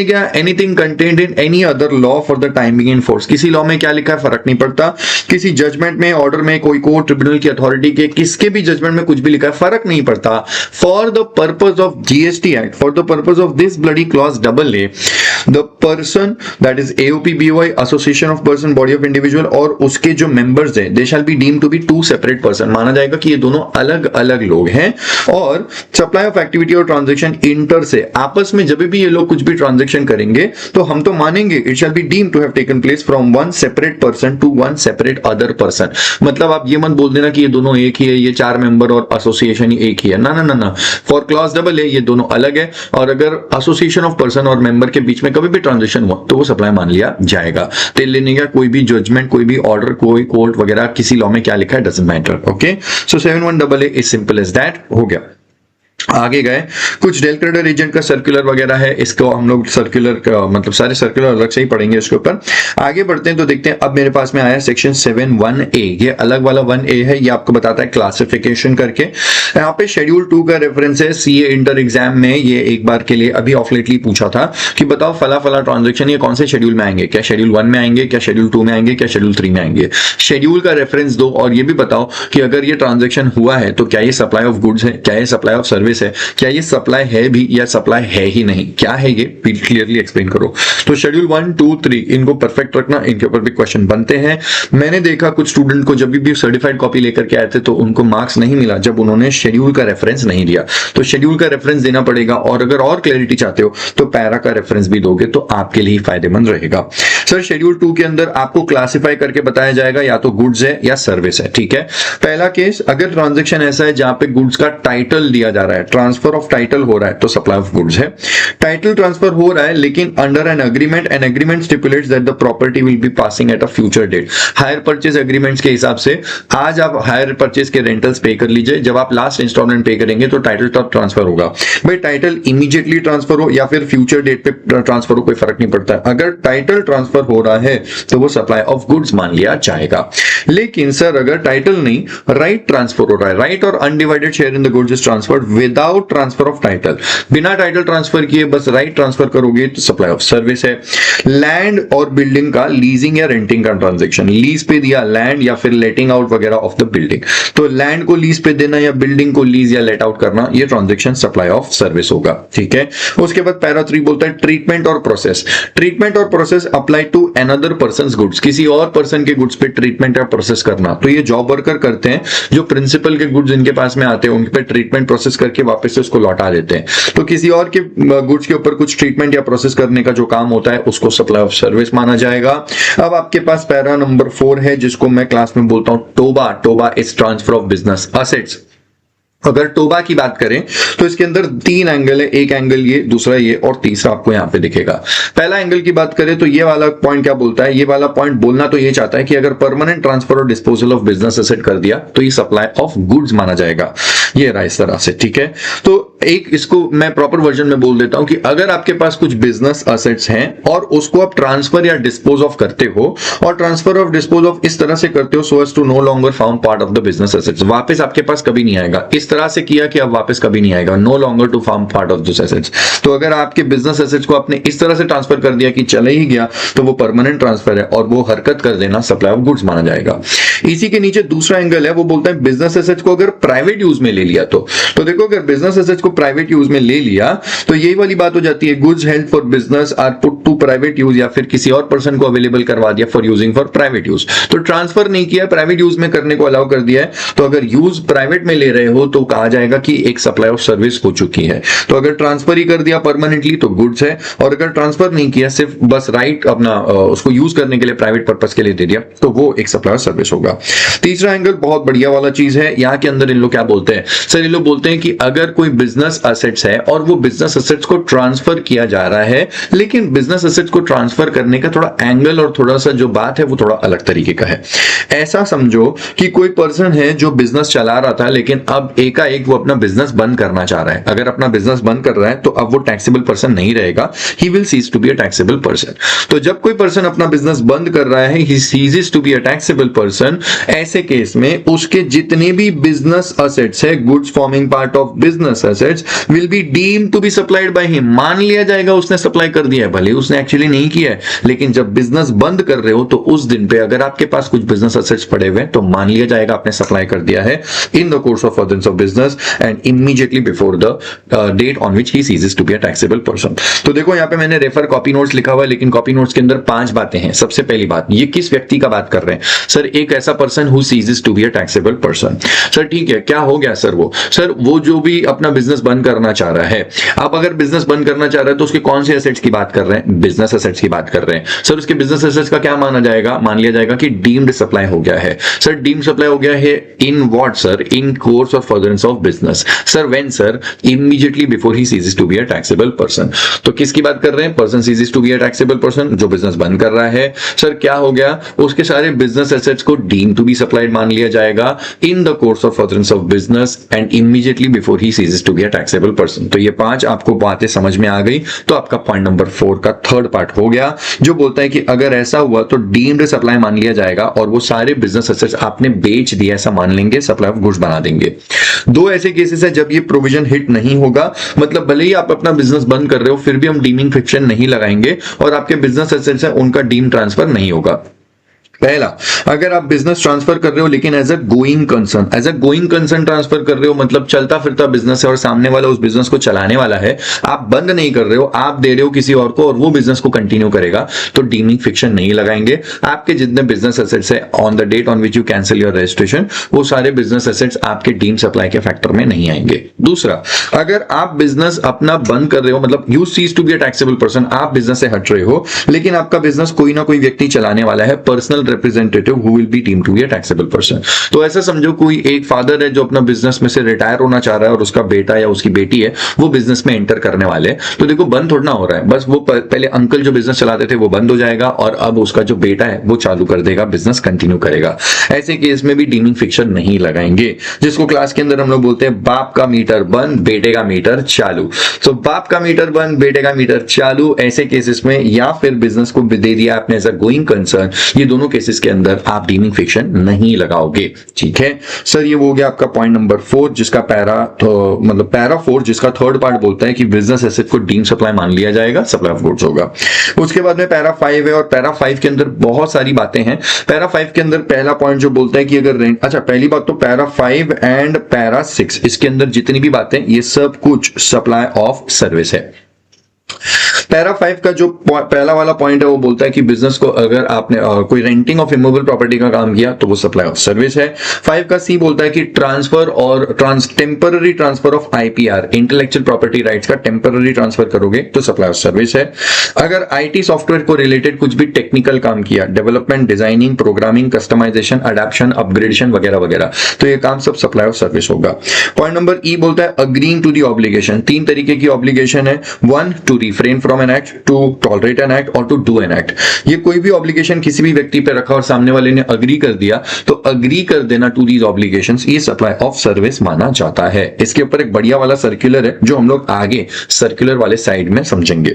गया anything contained in any other law for the time being in force, किसी लॉ में क्या लिखा है फर्क नहीं पड़ता, किसी जजमेंट में, ऑर्डर में, कोई कोर्ट, ट्रिब्यूनल की अथॉरिटी के किसके भी जजमेंट में कुछ भी लिखा है फर्क नहीं पड़ता। For the purpose of GST act, for the purpose of this bloody clause AA, the person that is AOP BOI, association of person, body of individual और उसके जो members हैं, they shall be deemed to be 2 separate person, माना जाएगा कि ये दोनों अलग अलग लोग हैं। और supply of activity और transaction inter से, आपस में जब भी ये लोग कुछ भी transaction करेंगे तो हम तो मानेंगे it shall be deemed to have taken place from one separate person to one separate other person। मतलब आप ये मत बोल देना कि ये दोनों एक ही है, ये 4 मेंबर और एसोसिएशन ही एक ही है, ना ना ना ना। फॉर क्लॉज AA ये दोनों अलग है, और अगर एसोसिएशन ऑफ पर्सन और मेंबर के बीच में कभी भी ट्रांजैक्शन हुआ तो वो सप्लाई मान लिया जाएगा। तेल लेने का कोई भी जजमेंट, कोई भी ऑर्डर, कोई कोर्ट वगैरह, किसी लॉ में क्या लिखा है doesn't matter. Okay, so 7(1) AA is simple as that, हो गया। आगे गए, कुछ डेल क्रेडिट एजेंट का सर्कुलर वगैरह है, इसको हम लोग सर्कुलर मतलब सारे सर्कुलर अलग से ही पढ़ेंगे इसके ऊपर। आगे बढ़ते हैं तो देखते हैं, अब मेरे पास में आया सेक्शन 7(1)(a, ये अलग वाला 1A है, ये आपको बताता है क्लासिफिकेशन करके। यहाँ पे शेड्यूल 2 का रेफरेंस है, सीए इंटर एग्जाम में ये एक बार के लिए अभी ऑफ लेटली पूछा था कि बताओ फला फला ट्रांजेक्शन ये कौन से शेड्यूल में आएंगे, क्या शेड्यूल 1 में आएंगे, क्या शेड्यूल 2 में आएंगे, क्या शेड्यूल 3 में आएंगे। शेड्यूल का रेफरेंस दो और ये भी बताओ कि अगर ये ट्रांजेक्शन हुआ है तो क्या ये सप्लाई ऑफ गुड्स है, क्या ये सप्लाई ऑफ सर्विस है, क्या ये सप्लाई है भी या सप्लाई है ही नहीं, क्या है ये क्लियरली एक्सप्लेन करो। तो शेड्यूल 1, 2, 3 इनको परफेक्ट रखना, इनके ऊपर भी क्वेश्चन बनते हैं। मैंने देखा कुछ स्टूडेंट को जब भी सर्टिफाइड कॉपी लेकर के आए थे तो उनको मार्क्स नहीं मिला जब उन्होंने शेड्यूल का रेफरेंस नहीं दिया, तो शेड्यूल का रेफरेंस देना पड़ेगा। और अगर और क्लैरिटी चाहते हो तो पैरा का रेफरेंस भी दोगे तो आपके लिए फायदेमंद रहेगा। सर शेड्यूल 2 के अंदर आपको क्लासिफाई करके बताया जाएगा या तो गुड्स है या सर्विस है, ठीक है। पहला केस, अगर ट्रांजैक्शन ऐसा है जहां पे गुड्स का टाइटल दिया जा रहा है, ट्रांसफर ऑफ टाइटल हो रहा है, तो सप्लाई ऑफ गुड्स है। टाइटल ट्रांसफर हो रहा है लेकिन under an agreement stipulates that the property will be passing at a future date. Hire purchase agreements के हिसाब से आज आप हायर परचेज के रेंटल्स पे कर लीजिए, जब आप लास्ट इंस्टॉलमेंट पे करेंगे तो टाइटल तब ट्रांसफर होगा। भाई टाइटल इमीडिएटली ट्रांसफर हो या फिर फ्यूचर डेट पे ट्रांसफर हो, कोई फर्क नहीं पड़ता। अगर टाइटल ट्रांसफर हो रहा है तो वो सप्लाई ऑफ गुड्स मान लिया जाएगा। लेकिन सर अगर टाइटल नहीं, राइट ट्रांसफर हो रहा है, राइट और undivided share in the goods is transferred without transfer of title, बिना टाइटल ट्रांसफर किए बस राइट ट्रांसफर करोगे तो सप्लाई ऑफ सर्विस है। लैंड और बिल्डिंग का लीजिंग या रेंटिंग का ट्रांजैक्शन, लीज पे दिया लैंड या फिर लेटिंग आउट वगैरह ऑफ द बिल्डिंग, तो लैंड को लीज पे देना या बिल्डिंग को लीज या लेट आउट करना, ये ट्रांजैक्शन सप्लाई ऑफ सर्विस होगा, ठीक है। उसके बाद पैरा 3 बोलता है ट्रीटमेंट और प्रोसेस। ट्रीटमेंट और process apply to another person's goods, किसी और पर्सन के गुड्स पे ट्रीटमेंट या प्रोसेस करना, तो ये जॉब वर्कर करते हैं, जो प्रिंसिपल के गुड्स इनके पास में आते हैं उन पे ट्रीटमेंट प्रोसेस करके वापस से उसको लौटा देते हैं। तो किसी और के गुड्स के ऊपर कुछ ट्रीटमेंट या प्रोसेस करने का जो काम होता है उसको सप्लाई ऑफ सर्विस माना जाएगा। अब आपके पास पैरा नंबर 4 है जिसको मैं क्लास में बोलता हूं Toba. Toba is transfer of business assets. अगर टोबा की बात करें तो इसके अंदर 3 एंगल है, एक एंगल ये, दूसरा ये और तीसरा आपको यहां पे दिखेगा। पहला एंगल की बात करें तो ये वाला पॉइंट क्या बोलता है, ये वाला पॉइंट बोलना तो ये चाहता है कि अगर परमानेंट ट्रांसफर और डिस्पोजल ऑफ बिजनेस एसेट कर दिया तो ये सप्लाई ऑफ गुड्स माना जाएगा। ये रहा इस तरह से, ठीक है। तो एक इसको मैं प्रॉपर वर्जन में बोल देता हूं कि अगर आपके पास कुछ बिजनेस एसेट्स हैं और उसको आप ट्रांसफर या डिस्पोज ऑफ करते हो, और ट्रांसफर ऑफ डिस्पोज ऑफ इस तरह से करते हो so as to no longer found part of the business assets, वापस आपके पास कभी नहीं आएगा। इस तरह से किया कि अब वापस कभी नहीं आएगा, no longer to form part of this assets. तो अगर आपके बिजनेस एसेट्स को आपने इस तरह से ट्रांसफर कर दिया कि चले ही गया तो वो परमानेंट ट्रांसफर है और वो हरकत कर देना सप्लाई ऑफ गुड्स माना जाएगा। इसी के नीचे दूसरा एंगल है, वो बोलता है बिजनेस एसेट्स को अगर प्राइवेट यूज में ले लिया तो देखो अगर बिजनेस एसेट्स को प्राइवेट यूज में ले लिया तो यही वाली बात हो जाती है, goods held for business are put to private use, या फिर किसी और पर्सन को अवेलेबल करवा दिया for using for private use. तो ट्रांसफर नहीं किया, प्राइवेट यूज में करने को अलाउ कर दिया है, तो अगर यूज प्राइवेट में ले रहे हो तो कहा जाएगा कि एक सप्लाई ऑफ सर्विस हो चुकी है। तो अगर ट्रांसफर ही कर दिया परमानेंटली तो गुड्स है, और अगर ट्रांसफर नहीं किया, सिर्फ बस राइट अपना उसको यूज करने के लिए प्राइवेट पर्पस के लिए दे दिया, तो वो एक सप्लाई ऑफ सर्विस होगा। तीसरा एंगल बहुत बढ़िया वाला चीज है, यहां के अंदर इन लोग क्या बोलते हैं, सर इन लोग बोलते हैं कि अगर कोई बिजनेस एसेट्स है और वो बिजनेस एसेट्स को ट्रांसफर किया जा रहा है, लेकिन बिजनेस एसेट्स को ट्रांसफर करने का थोड़ा एंगल और थोड़ा सा जो बात है वो थोड़ा अलग तरीके का है। ऐसा समझो कि कोई पर्सन है जो बिजनेस चला रहा था लेकिन अब एकाएक वो अपना बिजनेस बंद करना चाह रहा है। अगर अपना बिजनेस बंद कर रहा है तो अब वो टैक्सेबल पर्सन नहीं रहेगा, he will cease to be a taxable person. तो जब कोई पर्सन अपना बिजनेस बंद कर रहा है, he ceases to be a taxable person, ऐसे केस में उसके जितने भी बिजनेस एसेट्स है, goods forming part of business assets, will be deemed to be supplied by him. मान लिया जाएगा उसने सप्लाई कर दिया है, भले उसने एक्चुअली नहीं किया है, लेकिन जब बिजनेस बंद कर रहे हो तो उस दिन पे अगर आपके पास कुछ बिजनेस एसेट्स पड़े हुए हैं तो मान लिया जाएगा आपने सप्लाई कर दिया है in the course of furtherance of business and immediately before the date on which he ceases to be a taxable person. तो देखो यहाँ पे मैंने रेफर कॉपी नोट्स लिखा हुआ है, लेकिन कॉपी नोट्स के अंदर 5 बातें हैं। सबसे पहली बात, ये किस व्यक्ति का बात कर रहे हैं, सर एक ऐसा person who ceases to be a taxable person. Sir ठीक है, क्या हो गया सर, वो जो भी अपना बिजनेस बंद करना चाह रहा है, आप अगर बिजनेस बंद करना चाह रहे हैं तो उसके कौन से एसेट्स की बात कर रहे हैं, बिजनेस एसेट्स की बात कर रहे हैं। सर उसके बिजनेस एसेट्स का क्या माना जाएगा, मान लिया जाएगा कि डीम्ड सप्लाई हो गया है। सर डीम्ड सप्लाई हो गया है in what sir, in course of furtherance furtherance of business. Sir, when sir? Immediately before he ceases to be a taxable person. तो किसकी बात कर रहे हैं? Person ceases to be a taxable person, जो बिजनेस बंद कर रहा है. सर क्या हो गया? उसके सारे बिजनेस एसेट्स को deemed to be supplied मान लिया जाएगा in the course of furtherance of business and immediately before he ceases to be a taxable person. तो ये 5 आपको बातें समझ में आ गई. तो आपका पॉइंट नंबर 4 का थर्ड पार्ट हो गया, जो बोलता है कि अगर ऐसा हुआ तो डीम्ड सप्लाई मान लिया जाएगा और वो सारे बिजनेस एसेट्स आपने बेच दिया ऐसा मान लेंगे, सप्लाई ऑफ गुड्स बना देंगे. 2 ऐसे केसेस है जब ये प्रोविजन हिट नहीं होगा, मतलब भले ही आप अपना बिजनेस बंद कर रहे हो फिर भी हम डीमिंग फिक्शन नहीं लगाएंगे और आपके बिजनेस एसेट्स है उनका डीम ट्रांसफर नहीं होगा. पहला, अगर आप बिजनेस ट्रांसफर कर रहे हो लेकिन as a going concern transfer कर रहे हो, मतलब चलता फिरता बिजनेस है और सामने वाला उस बिजनेस को चलाने वाला है, आप बंद नहीं कर रहे हो, आप दे रहे हो किसी और को और वो बिजनेस को कंटिन्यू करेगा, तो डीमिंग फिक्शन नहीं लगाएंगे. आपके जितने बिजनेस एसेट्स है on the date on which you cancel your registration, वो सारे बिजनेस एसेट्स आपके डीम सप्लाई के फैक्टर में नहीं आएंगे. दूसरा, अगर आप बिजनेस अपना बंद कर रहे हो, मतलब you cease to be a taxable person, आप बिजनेस से हट रहे हो लेकिन आपका बिजनेस कोई ना कोई व्यक्ति चलाने वाला है, personal representative who will be deemed to be a taxable person. तो ऐसा समझो कोई एक फादर है जो अपना बिजनेस में से रिटायर होना चाह रहा है और उसका बेटा या उसकी बेटी है वो बिजनेस में एंटर करने वाले, तो देखो बंद थोड़ा ना हो रहा है, बस वो पहले अंकल जो बिजनेस चलाते थे वो बंद हो जाएगा और अब उसका जो बेटा है वो चालू कर देगा, बिजनेस कंटिन्यू करेगा. ऐसे केस में भी डीमिंग फिक्शन नहीं लगाएंगे, जिसको क्लास के अंदर हम लोग बोलते हैं बाप का मीटर बंद बेटे का मीटर चालू. तो बाप का मीटर बंद बेटे का मीटर चालू, ऐसे केसेस में, या फिर बिजनेस को दे दिया आपने एज अ गोइंग कंसर्न, ये दोनों केसेस के अंदर आप डीमिंग फिक्शन नहीं लगाओगे. ठीक है सर, ये हो गया आपका पॉइंट नंबर 4 जिसका पैरा 4 जिसका थर्ड पार्ट बोलता है कि बिजनेस एसेट को डीम सप्लाई मान लिया जाएगा, सप्लाई ऑफ गुड्स होगा. उसके बाद में पैरा 5 है और पैरा 5 के अंदर बहुत सारी बातें हैं. पैरा 5 के अंदर पहला पॉइंट जो बोलता है कि अगर रेंट, अच्छा पहली बात तो पैरा 5 एंड पैरा 6 इसके अंदर जितनी भी बातें ये सब कुछ सप्लाई ऑफ सर्विस है. पैरा 5 का जो पहला वाला पॉइंट है वो बोलता है कि बिजनेस को अगर आपने कोई रेंटिंग ऑफ इमूवेबल प्रॉपर्टी का काम किया तो वो सप्लाई ऑफ सर्विस है. 5 का सी बोलता है कि ट्रांसफर और temporary transfer of IPR, intellectual property rights का टेम्पररी ट्रांसफर करोगे तो सप्लाई ऑफ सर्विस है. अगर आईटी सॉफ्टवेयर को रिलेटेड कुछ भी टेक्निकल काम किया, development, designing, programming, customization, adaptation, upgradation वगैरह वगैरह, तो ये काम सब सप्लाई ऑफ सर्विस होगा. पॉइंट नंबर ई बोलता है अग्रीइंग टू दी ऑब्लिगेशन. 3 तरीके की ऑब्लिगेशन है. 1 to refrain from an act, to tolerate an act और टू डू एन एक्ट. ये कोई भी ऑब्लिगेशन किसी भी व्यक्ति पे रखा और सामने वाले ने अग्री कर दिया तो अग्री कर देना टू दीज ऑब्लिगेशंस, ये सप्लाई ऑफ सर्विस माना जाता है. इसके ऊपर एक बढ़िया वाला सर्कुलर है जो हम लोग आगे सर्कुलर वाले साइड में समझेंगे.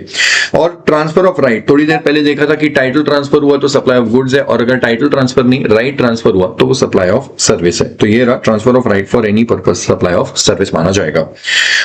और ट्रांसफर ऑफ राइट, थोड़ी देर पहले देखा था कि टाइटल ट्रांसफर हुआ तो सप्लाई ऑफ गुड्स है और अगर टाइटल ट्रांसफर नहीं राइट ट्रांसफर हुआ तो वो सप्लाई ऑफ सर्विस है. तो ये रहा transfer of right for any purpose, supply of service माना जाएगा.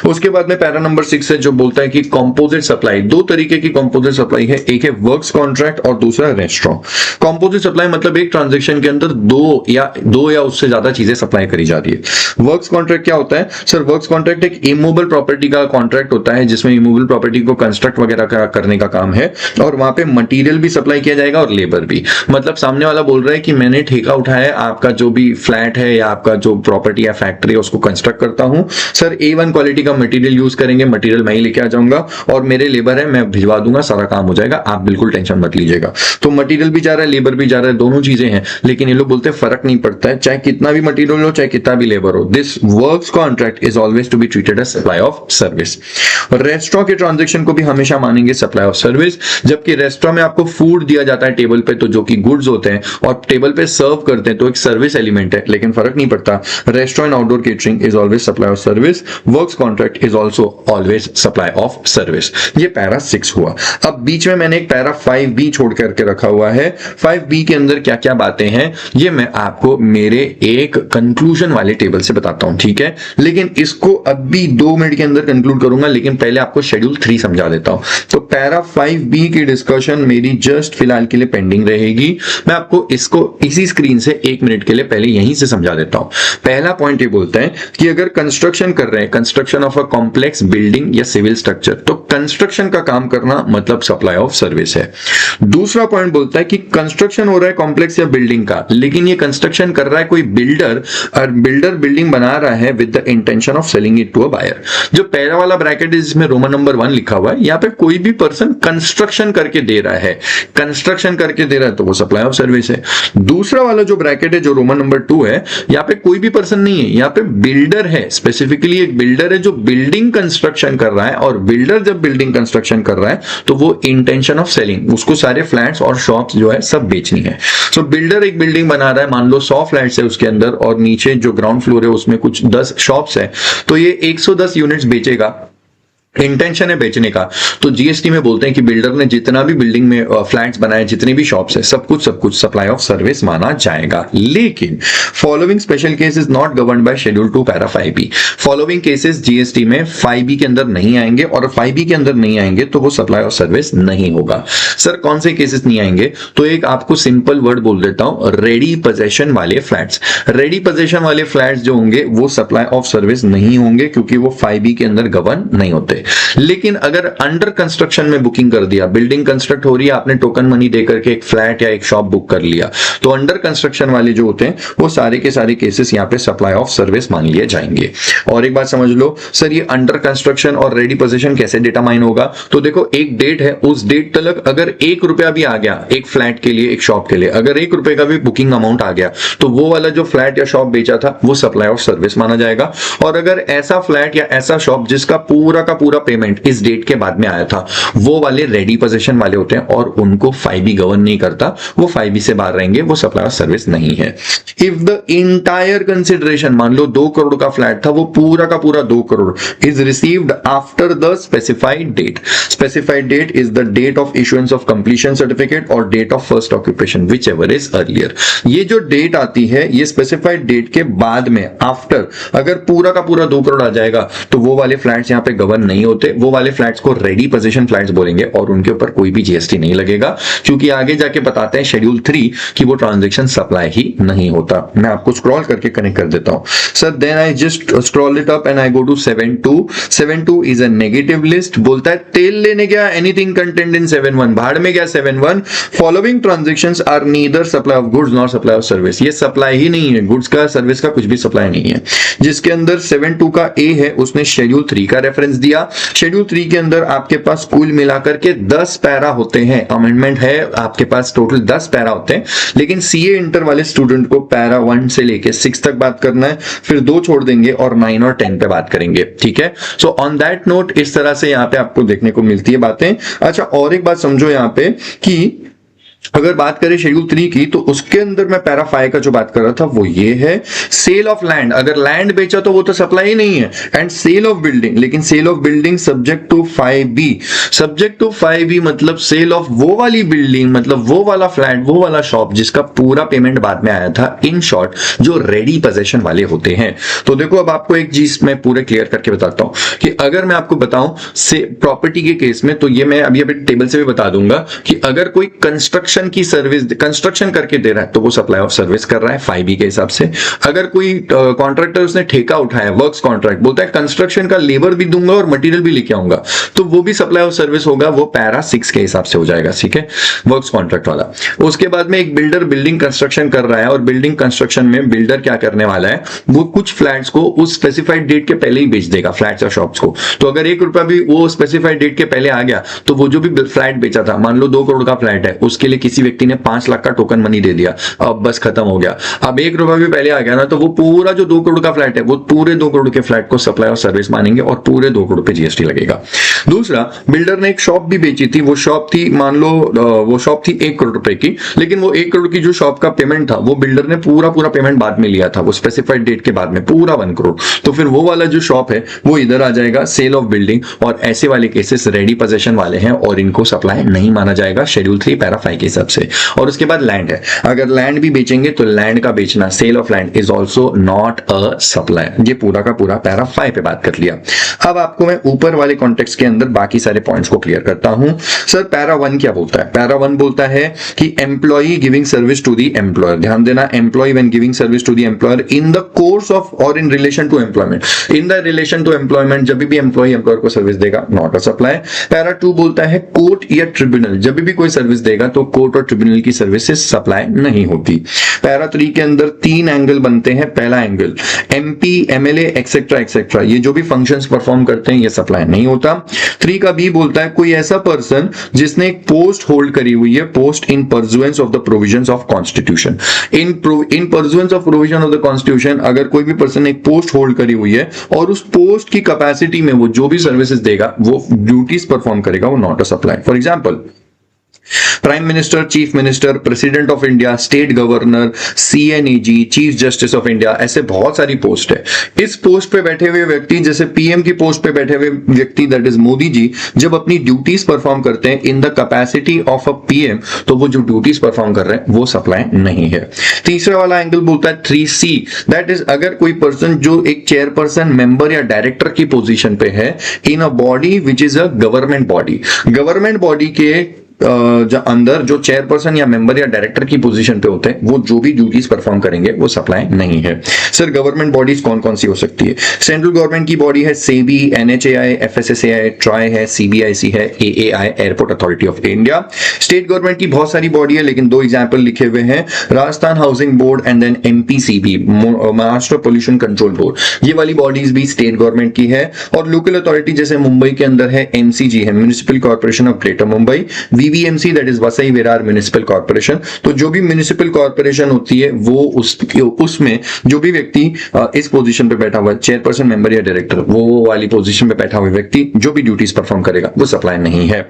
उसके बाद में पैरा नंबर 6 है जो बोलता है कि कंपोजिट सप्लाई. 2 तरीके की कंपोजिट सप्लाई है, एक है वर्क्स कॉन्ट्रैक्ट और दूसरा रेस्टोरेंट. कंपोजिट सप्लाई मतलब एक ट्रांजैक्शन के अंदर दो या उससे ज्यादा चीजें सप्लाई करी जाती है. वर्क्स कॉन्ट्रैक्ट क्या होता है सर? वर्क्स कॉन्ट्रैक्ट एक इमूवेबल प्रॉपर्टी का कॉन्ट्रैक्ट होता है जिसमें इमूवेबल प्रॉपर्टी को कंस्ट्रक्ट वगैरह करने का काम है और वहां पे मटेरियल भी सप्लाई किया जाएगा और लेबर भी. मतलब सामने वाला बोल रहा है कि मैंने ठेका उठाया, आपका जो भी फ्लैट है या आपका जो प्रॉपर्टी या फैक्ट्री है उसको कंस्ट्रक्ट करता हूं सर, A1 क्वालिटी का मटेरियल यूज करेंगे, मटेरियल मैं ही लेके आ जाऊंगा और मेरे लेबर है मैं भिजवा दूंगा, सारा काम हो जाएगा, आप बिल्कुल टेंशन मत लीजिएगा. तो मटेरियल भी जा रहा है, लेबर भी जा रहा है, दोनों चीजें हैं, लेकिन ये लोग बोलते हैं फर्क नहीं पड़ता है, चाहे कितना भी मटेरियल हो चाहे कितना भी लेबर हो, this works contract is always to be treated as supply of service. Restaurant के ट्रांजैक्शन को भी हमेशा मानेंगे सप्लाई ऑफ सर्विस. जबकि रेस्टोरेंट में आपको फूड दिया जाता है टेबल पे, तो जो कि गुड्स होते हैं और टेबल पे सर्व करते हैं तो एक सर्विस एलिमेंट है, लेकिन फर्क नहीं पड़ता. Restaurant outdoor catering is always supply of service, works contract is also always supply of service. ये पैरा 6 हुआ. अब बीच में मैंने एक पैरा 5B छोड़ करके रखा हुआ है. 5B के अंदर क्या क्या बातें हैं ये मैं आपको मेरे एक कंक्लूजन वाले टेबल से बताता हूं, ठीक है? लेकिन इसको अभी 2 मिनट के अंदर कंक्लूड करूंगा, लेकिन पहले आपको शेड्यूल 3 समझा देता हूं. तो पैरा 5B की डिस्कशन मेरी जस्ट फिलहाल के लिए पेंडिंग रहेगी. मैं आपको इसको इसी स्क्रीन से 1 मिनट के लिए पहले यहीं से समझा देता हूं. पहला पॉइंट ये बोलता है कि अगर कंस्ट्रक्शन कर रहे हैं, construction of a complex building या सिविल स्ट्रक्चर, तो कंस्ट्रक्शन का काम काम करना मतलब सप्लाई ऑफ सर्विस है। दूसरा पॉइंट बोलता है कि कंस्ट्रक्शन हो रहा है कॉम्प्लेक्स या बिल्डिंग का, लेकिन ये कंस्ट्रक्शन कर रहा है कोई बिल्डर, और बिल्डर बिल्डिंग बना रहा है with the intention of selling it to a buyer. जो पहला वाला ब्रैकेट है जिसमें रोमन नंबर 1 लिखा हुआ है, यहाँ पे कोई भी पर्सन कंस्ट्रक्शन करके दे रहा है, कंस्ट्रक्शन करके दे रहा है तो वो सप्लाई ऑफ सर्विस है। दूसरा वाला जो ब्रैकेट है जो रोमन नंबर 2 है, यहाँ पे कोई भी पर्सन नहीं है, यहाँ पे बिल्डर है, स्पेसिफिकली एक बिल्डर है जो बिल्डिंग कंस्ट्रक्शन कर रहा है, और बिल्डर जब बिल्डिंग कंस्ट्रक्शन कर रहा है तो वो इंटेंशन ऑफ सेलिंग, उसको सारे फ्लैट्स और शॉप्स जो है सब बेचनी है। सो बिल्डर एक बिल्डिंग बना रहा है, मान लो 100 फ्लैट्स है उसके अंदर, और नीचे जो ग्राउंड फ्लोर है उसमें कुछ 10 शॉप्स है, तो ये 110 यूनिट्स बेचेगा, इंटेंशन है बेचने का। तो जीएसटी में बोलते हैं कि बिल्डर ने जितना भी बिल्डिंग में फ्लैट्स बनाए, जितनी भी शॉप्स है, सब कुछ सप्लाई ऑफ सर्विस माना जाएगा। लेकिन following special case is not governed bye schedule 2 para 5B। Following cases GST में 5B के अंदर नहीं आएंगे, और 5B के अंदर नहीं आएंगे तो वो सप्लाई ऑफ सर्विस नहीं होगा। सर कौन से केसेस नहीं आएंगे? तो एक आपको सिंपल वर्ड बोल देता हूं, रेडी पोजेशन वाले फ्लैट्स। रेडी पोजेशन वाले फ्लैट्स जो होंगे वो सप्लाई ऑफ सर्विस नहीं होंगे, क्योंकि वो 5B के अंदर गवर्न नहीं होते। लेकिन अगर अंडर कंस्ट्रक्शन में बुकिंग कर दिया, बिल्डिंग कंस्ट्रक्ट हो रही है, आपने टोकन मनी देकर के एक फ्लैट या एक शॉप बुक कर लिया, तो अंडर कंस्ट्रक्शन वाले जो होते हैं वो सारे के सारे केसेस यहाँ पे सप्लाई ऑफ सर्विस मान लिए जाएंगे। और एक बात समझ लो, सर ये अंडर कंस्ट्रक्शन और रेडी पोजीशन कैसे डिटरमाइन होगा? तो देखो एक डेट है, उस डेट तक अगर 1 रुपया भी आ गया एक फ्लैट के लिए, एक शॉप के लिए, अगर 1 रुपए का भी बुकिंग अमाउंट आ गया, तो वो वाला जो फ्लैट या शॉप बेचा था वो सप्लाई ऑफ सर्विस माना जाएगा। और अगर ऐसा फ्लैट या ऐसा शॉप जिसका पूरा का पूरा पेमेंट इस डेट के बाद में आया था, वो वाले रेडी पोजीशन वाले होते हैं और उनको 5B गवर्न नहीं करता, वो 5B से बाहर रहेंगे, वो सप्लाई ऑफ सर्विस नहीं है। इफ द इंटायर कंसिडरेशन, मान लो 2 करोड़ का फ्लैट था, वो पूरा का पूरा 2 crore is received after the specified date. Specified date is the date of issuance of completion certificate or date of first occupation, whichever is earlier. ये जो डेट आती है, ये स्पेसिफाइड डेट के बाद में, आफ्टर, अगर पूरा का पूरा 2 करोड़ आ जाएगा तो वो वाले फ्लैट्स यहाँ पे गवर्न नहीं होते, वो वाले फ्लैट्स को रेडी पोजीशन फ्लैट्स बोलेंगे और उनके ऊपर कोई भी जीएसटी नहीं लगेगा, क्योंकि आगे जाके बताते हैं शेड्यूल 3 कि वो ट्रांजैक्शन सप्लाई ही नहीं होता। मैं आपको स्क्रॉल करके कनेक्ट कर देता हूं। Sir then I just scroll it up and I go to 7.2। 7.2 is a negative list. बोलता है तेल लेने गया, एनीथिंग कंटेंट इन 7.1, भाड़ में गया 7.1। Following transactions are neither supply of goods nor supply of service. ये सप्लाई ही नहीं है, गुड्स का सर्विस का कुछ भी सप्लाई नहीं है। जिसके अंदर 7.2 का ए है उसने शेड्यूल 3 का रेफरेंस दिया। शेड्यूल 3 के अंदर आपके पास कुल मिलाकर के 10 पैरा होते हैं। अमेंडमेंट है आपके पास, टोटल 10 पैरा होते हैं, लेकिन सीए इंटर वाले स्टूडेंट को पैरा 1 से लेके 6 तक बात करना है, फिर 2 छोड़ देंगे और 9 और 10 पे बात करेंगे। ठीक है, सो ऑन दैट नोट इस तरह से यहां पे आपको देखने को मिलती है बातें। अच्छा, और एक बात समझो यहां पे कि अगर बात करें शेड्यूल 3 की, तो उसके अंदर मैं पैरा 5 का जो बात कर रहा था वो ये है, सेल ऑफ लैंड। अगर लैंड बेचा तो वो तो सप्लाई ही नहीं है। एंड सेल ऑफ बिल्डिंग, लेकिन sale of building subject to 5B। Subject to 5B मतलब सेल ऑफ वो वाली बिल्डिंग, मतलब वो वाला फ्लैट, वो वाला शॉप जिसका पूरा पेमेंट बाद में आया था। इन शॉर्ट जो रेडी पोजीशन वाले होते हैं। तो देखो अब आपको एक चीज मैं पूरे क्लियर करके बताता हूं कि अगर मैं आपको बताऊं से प्रॉपर्टी के केस में, तो ये मैं अभी टेबल से भी बता दूंगा कि अगर कोई कंस्ट्रक्शन की सर्विस, कंस्ट्रक्शन करके दे रहा है तो वो सप्लाई ऑफ सर्विस कर रहा है 5B के हिसाब से। अगर कोई कॉन्ट्रैक्टर उसने ठेका उठाया, वर्क्स कॉन्ट्रैक्ट, बोलता है कंस्ट्रक्शन का लेबर भी दूंगा और मटेरियल भी लेके आऊंगा, तो वो भी सप्लाई ऑफ सर्विस होगा, वो पैरा 6 के हिसाब से हो जाएगा। ठीक है, वर्क्स कॉन्ट्रैक्ट वाला। उसके बाद में एक बिल्डर बिल्डिंग कंस्ट्रक्शन कर रहा है, और बिल्डिंग कंस्ट्रक्शन में बिल्डर क्या करने वाला है, वो कुछ फ्लैट्स को उस स्पेसिफाइड डेट के पहले ही बेच देगा, फ्लैट्स और शॉप्स को। तो अगर 1 रुपया भी वो स्पेसिफाइड डेट के पहले आ गया, तो वो जो भी फ्लैट बेचा था, मान लो 2 करोड़ का फ्लैट है, उसके लिए किसी व्यक्ति ने 5 लाख का टोकन मनी दे दिया, अब बस खत्म हो गया। अब 1 रुपया भी पहले आ गया ना, तो वो पूरा जो 2 करोड़ का फ्लैट है, वो पूरे 2 करोड़ के फ्लैट को सप्लाई और सर्विस मानेंगे और पूरे 2 करोड़ पे जीएसटी लगेगा। दूसरा, बिल्डर ने एक शॉप भी बेची थी, वो शॉप थी, मान लो वो शॉप थी 1 करोड़ रुपए की, लेकिन वो 1 करोड़ की जो शॉप का पेमेंट था, वो बिल्डर ने पूरा पेमेंट बाद में लिया था, वो स्पेसिफाइड डेट के बाद में पूरा 1 करोड़। तो फिर वो वाला जो शॉप है वो इधर आ जाएगा, सेल ऑफ बिल्डिंग। और ऐसे वाले केसेस रेडी पोजीशन वाले हैं और इनको सप्लाई नहीं माना जाएगा शेड्यूल 3 पैरा 5 के हिसाब से। और उसके बाद लैंड है, अगर लैंड भी बेचेंगे तो लैंड का बेचना, sale of land is also not a supply. ये पूरा का पूरा पैरा 5 पे बात कर लिया। अब आपको मैं ऊपर वाले कॉन्टेक्स्ट के अंदर बाकी सारे पॉइंट्स को क्लियर करता हूं। सर पैरा 1 क्या बोलता है? पैरा 1 बोलता है कि employee giving service to the employer, ध्यान देना, employee when giving service to the employer in the course of or in relation to employment, in the relation to employment, जब भी एम्प्लॉय एम्प्लॉयर को सर्विस देगा, not a supply. Para 2 बोलता है court या tribunal, जब भी कोई सर्विस देगा तो कोर्ट और ट्रिब्यूनल की सर्विसेज सप्लाई नहीं होती। पैरा 3 के अंदर 3 एंगल बनते हैं। पहला angle MP, MLA etcetera etcetera, ये जो भी फंक्शंस परफॉर्म करते हैं ये सप्लाई नहीं होता। 3 का बी बोलता है कोई ऐसा पर्सन जिसने एक पोस्ट होल्ड करी हुई है, post in pursuance of the provisions of constitution, in pursuance of provision of the constitution, अगर कोई भी पर्सन एक पोस्ट होल्ड करी हुई है और उस पोस्ट की कैपेसिटी में वो जो भी सर्विसेज देगा, वो ड्यूटीज परफॉर्म करेगा, वो not a supply. For example prime minister, chief minister, president of India, state governor, C and AG, chief justice of India, ऐसे बहुत सारी पोस्ट है। इस पोस्ट पे बैठे हुए व्यक्ति, जैसे पीएम की पोस्ट पे बैठे हुए व्यक्ति दैट इज मोदी जी, जब अपनी ड्यूटीज परफॉर्म करते हैं इन the capacity of a PM, तो वो जो ड्यूटीज परफॉर्म कर रहे हैं वो सप्लाई नहीं है। तीसरा वाला एंगल बोलता है 3C, दैट इज अगर कोई पर्सन जो एक चेयरपर्सन, मेंबर या डायरेक्टर की पोजीशन पे है in a body which is a government body, government body के अंदर जो चेयरपर्सन या मेंबर या डायरेक्टर की पोजीशन पे होते हैं, वो जो भी ड्यूटीज परफॉर्म करेंगे वो सप्लाई नहीं है। सर गवर्नमेंट बॉडीज कौन कौन सी हो सकती है? सेंट्रल गवर्नमेंट की बॉडी है सेबी, एनएचएआई, एफएसएसएआई, ट्राई है, सीबीआईसी है, AAI, airport authority of India. State government की बहुत सारी बॉडी है, लेकिन 2 एग्जाम्पल लिखे हुए हैं, Rajasthan housing board and then MPCB, Maharashtra pollution control board, ये वाली बॉडीज भी स्टेट गवर्नमेंट की है। और लोकल अथॉरिटी जैसे मुंबई के अंदर है एमसीजी है, municipal corporation of greater Mumbai, VVMC that is Vasai Virar municipal corporation. तो जो भी म्युनिसिपल कॉर्पोरेशन होती है वो उसमें जो भी व्यक्ति इस पोजीशन पे बैठा हुआ है, चेयरपर्सन, मेंबर या डायरेक्टर, वो वाली पोजीशन पे बैठा हुआ व्यक्ति जो भी ड्यूटीज परफॉर्म करेगा वो सप्लाई नहीं है।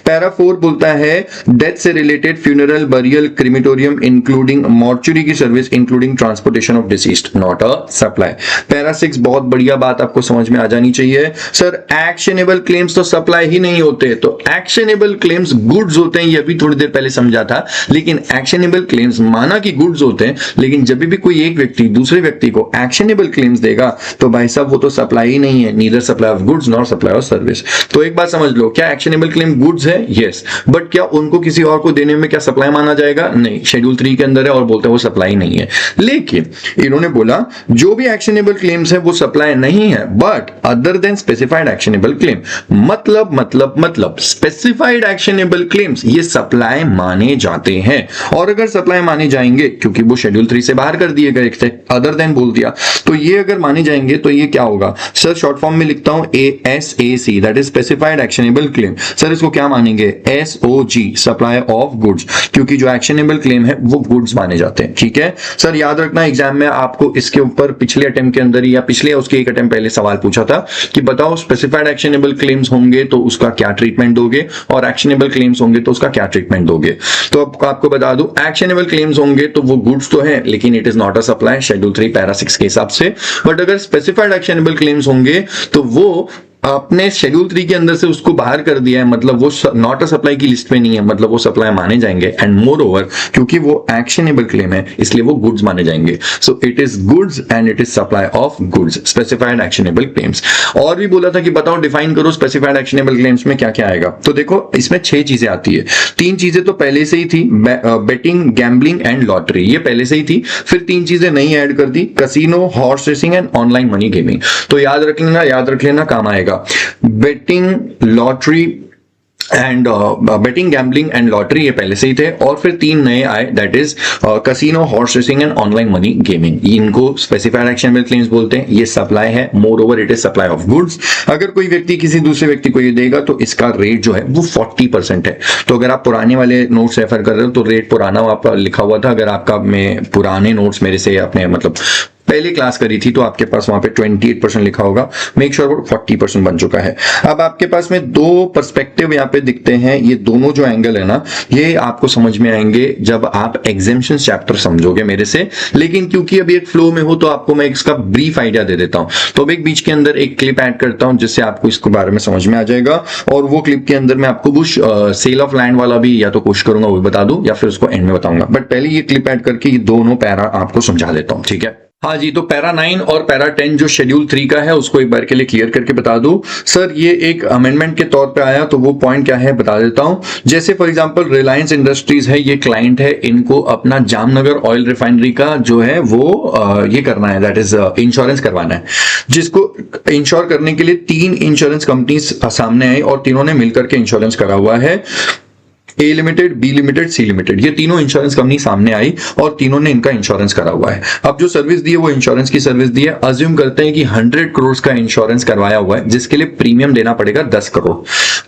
पैरा 4 बोलता है डेथ से related funeral, burial, crematorium including mortuary की service including transportation of deceased, not a supply. Para 6 बहुत बढ़िया बात आपको समझ में आ जानी चाहिए। सर एक्शनेबल क्लेम्स तो सप्लाई ही नहीं होते, तो एक्शनेबल क्लेम्स गुड्स होते हैं, ये भी थोड़ी देर पहले समझा था, लेकिन एक्शनेबल क्लेम्स माना कि गुड्स होते हैं, लेकिन जब भी कोई एक व्यक्ति दूसरे व्यक्ति को एक्शनेबल क्लेम्स देगा तो भाई साहब वो तो सप्लाई ही नहीं है, neither supply of goods nor supply of service. तो एक बात समझ लो, क्या एक्शनेबल क्लेम गुड्स है? यस, बट क्या उनको किसी और को देने में क्या सप्लाई माना जाएगा? नहीं, शेड्यूल 3 के अंदर है और बोलते हैं वो सप्लाई नहीं है। लेकिन इन्होंने बोला जो भी एक्शनेबल क्लेम्स है वो सप्लाई नहीं है, but other than specified actionable claim, मतलब स्पेसिफाइड एक्शनेबल क्लेम्स ये सप्लाई माने जाते हैं। और अगर सप्लाई माने जाएंगे, क्योंकि वो शेड्यूल 3 से बाहर कर दिए गए थे, अदर देन बोल दिया, तो ये अगर माने जाएंगे तो ये क्या होगा? सर शॉर्ट फॉर्म में लिखता हूं ASAC, that is specified actionable claim. Sir इसको क्या मानेंगे? SOG, सप्लाई ऑफ गुड्स, क्योंकि जो एक्शनेबल क्लेम है वो गुड्स माने जाते हैं। ठीक है सर, याद रखना एग्जाम में आपको इसके ऊपर पिछले अटेम्प्ट के अंदर या पिछले उसके एक अटेम्प्ट पहले सवाल पूछा था कि बताओ स्पेसिफाइड एक्शनेबल क्लेम्स होंगे तो उसका क्या ट्रीटमेंट दोगे, और एक्शनेबल क्लेम्स होंगे तो उसका क्या ट्रीटमेंट दोगे। तो आपको बता दूं, एक्शनेबल क्लेम्स होंगे तो वो गुड्स तो है, लेकिन it is not a supply schedule 3 para 6 के हिसाब से। बट अगर स्पेसिफाइड एक्शनेबल क्लेम्स होंगे तो वो आपने शेड्यूल 3 के अंदर से उसको बाहर कर दिया है, मतलब वो नॉट अ सप्लाई की लिस्ट में नहीं है, मतलब वो सप्लाई माने जाएंगे। एंड मोर ओवर क्योंकि वो एक्शनेबल क्लेम है इसलिए वो गुड्स माने जाएंगे। So it is goods and it is supply of goods, specified actionable claims. और भी बोला था कि बताओ डिफाइन करो स्पेसिफाइड एक्शनेबल क्लेम्स में क्या क्या आएगा। तो देखो इसमें 6 चीजें आती है। 3 चीजें तो पहले से ही थी, बेटिंग, गैम्बलिंग एंड लॉटरी, ये पहले से ही थी। फिर 3 चीजें नई ऐड कर दी, casino, horse racing and online money gaming. तो याद रख लेना काम आएगा। Betting, lottery and betting, gambling and lottery ये पहले से ही थे, और फिर 3 नए आए, that is casino, horse racing and online money gaming. इनको स्पेसिफाइड एक्शनेबल क्लेम्स बोलते हैं। ये सप्लाई है, more over it is supply of goods. अगर कोई व्यक्ति किसी दूसरे व्यक्ति को ये देगा तो इसका रेट जो है वो 40% है। तो अगर आप पुराने वाले नोट्स रेफर कर रहे हो तो रेट पुराना आपका लिखा हुआ था। अगर आपका मैं पुराने नोट्स मेरे से अपने मतलब पहले क्लास करी थी तो आपके पास वहां पे 28% लिखा होगा, मेक श्योर 40% बन चुका है। अब आपके पास में दो पर्सपेक्टिव यहाँ पे दिखते हैं, ये दोनों जो एंगल है ना ये आपको समझ में आएंगे जब आप एग्जेम्पशन चैप्टर समझोगे मेरे से, लेकिन क्योंकि अभी एक फ्लो में हो तो आपको मैं इसका ब्रीफ आइडिया दे देता हूं। तो अब एक बीच के अंदर एक क्लिप ऐड करता हूं जिससे आपको इसके बारे में समझ में आ जाएगा, और वो क्लिप के अंदर मैं आपको कुछ सेल ऑफ लैंड वाला भी या तो कोशिश करूंगा वो बता दूं या फिर उसको एंड में बताऊंगा, बट पहले ये क्लिप ऐड करके ये दोनों पैरा आपको समझा देता हूं, ठीक है। हाँ जी, तो पैरा 9 और पैरा 10 जो शेड्यूल 3 का है उसको एक बार के लिए क्लियर करके बता दूं। सर ये एक अमेंडमेंट के तौर पे आया तो वो पॉइंट क्या है बता देता हूं। जैसे फॉर एग्जांपल रिलायंस इंडस्ट्रीज है, ये क्लाइंट है, इनको अपना जामनगर ऑयल रिफाइनरी का जो है वो ये करना है, दैट इज इंश्योरेंस करवाना है, जिसको इंश्योर करने के लिए 3 इंश्योरेंस कंपनीज सामने आई और तीनों ने मिलकर के इंश्योरेंस करा हुआ है। A limited, B limited, C limited, ये तीनों इंश्योरेंस कंपनी सामने आई और तीनों ने इनका इंश्योरेंस करा हुआ है। अब जो सर्विस दी है वो इंश्योरेंस की सर्विस दी है। अज्यूम करते हैं कि 100 करोड़ का इंश्योरेंस करवाया हुआ है जिसके लिए प्रीमियम देना पड़ेगा 10 करोड़।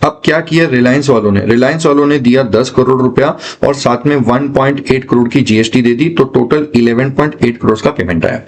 अब क्या किया रिलायंस वालों ने दिया 10 करोड़ रुपया और साथ में 1.8 करोड़ की जीएसटी दे दी, तो टोटल 11.8 करोड़ का पेमेंट आया।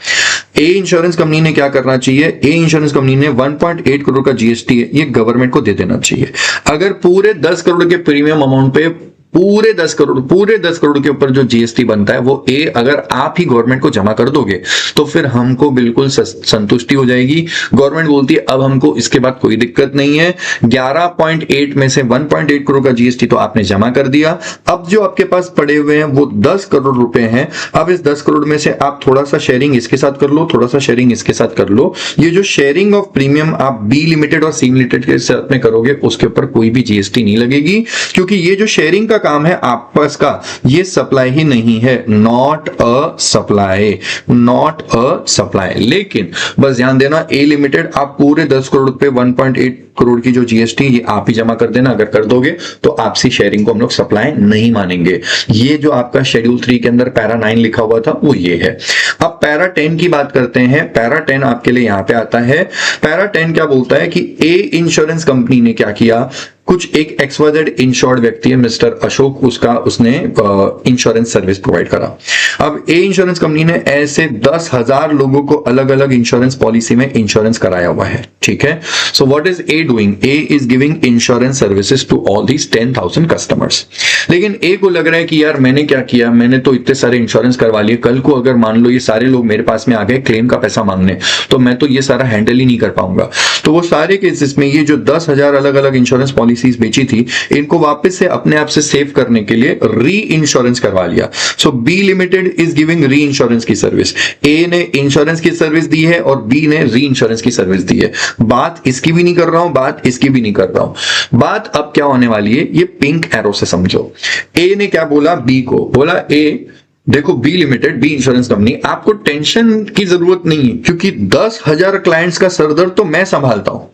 ए इंश्योरेंस कंपनी ने क्या करना चाहिए, ए इंश्योरेंस कंपनी ने 1.8 करोड़ का जीएसटी है ये गवर्नमेंट को दे देना चाहिए। अगर पूरे 10 करोड़ के प्रीमियम अमाउंट पे पूरे 10 करोड़ के ऊपर जो जीएसटी बनता है वो ए अगर आप ही गवर्नमेंट को जमा कर दोगे तो फिर हमको बिल्कुल संतुष्टि हो जाएगी। गवर्नमेंट बोलती है अब हमको इसके बाद कोई दिक्कत नहीं है, 11.8 में से 1.8 करोड़ का जीएसटी तो आपने जमा कर दिया, अब जो आपके पास पड़े हुए हैं वो 10 करोड़ रुपए हैं। अब इस 10 करोड़ में से आप थोड़ा सा शेयरिंग इसके साथ कर लो, थोड़ा सा शेयरिंग इसके साथ कर लो। ये जो शेयरिंग ऑफ प्रीमियम आप बी लिमिटेड और सी लिमिटेड के साथ में करोगे उसके ऊपर कोई भी जीएसटी नहीं लगेगी, क्योंकि ये जो शेयरिंग का काम है आपस का, ये सप्लाई ही नहीं है, नॉट अ सप्लाई। लेकिन बस ध्यान देना ए लिमिटेड आप पूरे 10 करोड़ पे 1.8 करोड़ की जो जीएसटी ये आप ही जमा कर देना, अगर कर दोगे तो आपसी शेयरिंग को हम लोग सप्लाई नहीं मानेंगे। ये जो आपका शेड्यूल 3 के अंदर पैरा 9 लिखा हुआ था वो ये है। अब पैरा 10 की बात करते हैं। पैरा 10 आपके लिए यहां पे आता है। पैरा 10 क्या बोलता है कि ए इंश्योरेंस कंपनी ने क्या किया, कुछ एक XYZ इंश्योर्ड व्यक्ति है मिस्टर अशोक, उसने इंश्योरेंस सर्विस प्रोवाइड करा। अब ए इंश्योरेंस कंपनी ने ऐसे 10,000 लोगों को अलग अलग इंश्योरेंस पॉलिसी में इंश्योरेंस कराया हुआ है, ठीक है। So what is A doing, A is giving insurance services to all these 10,000 customers. लेकिन ए को लग रहा है कि यार मैंने क्या किया, मैंने तो इतने सारे इंश्योरेंस करवा लिए, कल को अगर मान लो ये सारे लोग मेरे पास में आ गए क्लेम का पैसा मांगने तो मैं तो ये सारा हैंडल ही नहीं कर पाऊंगा। तो वो सारे केसेस में ये जो 10,000 अलग अलग इंश्योरेंस पॉलिसीज बेची थी इनको वापस से अपने आप से सेव करने के लिए री इंश्योरेंस करवा लिया। सो बी लिमिटेड इज गिविंग री इंश्योरेंस की सर्विस। ए ने इंश्योरेंस की सर्विस दी है और बी ने री इंश्योरेंस की सर्विस दी है। बात इसकी भी नहीं कर रहा हूं, बात इसकी भी नहीं कर रहा हूं। बात अब क्या होने वाली है ये पिंक एरो से समझो। ए ने क्या बोला, बी को बोला, ए देखो B limited, B insurance company, आपको टेंशन की जरूरत नहीं है क्योंकि 10,000 क्लाइंट्स का सरदर्द तो मैं संभालता हूं।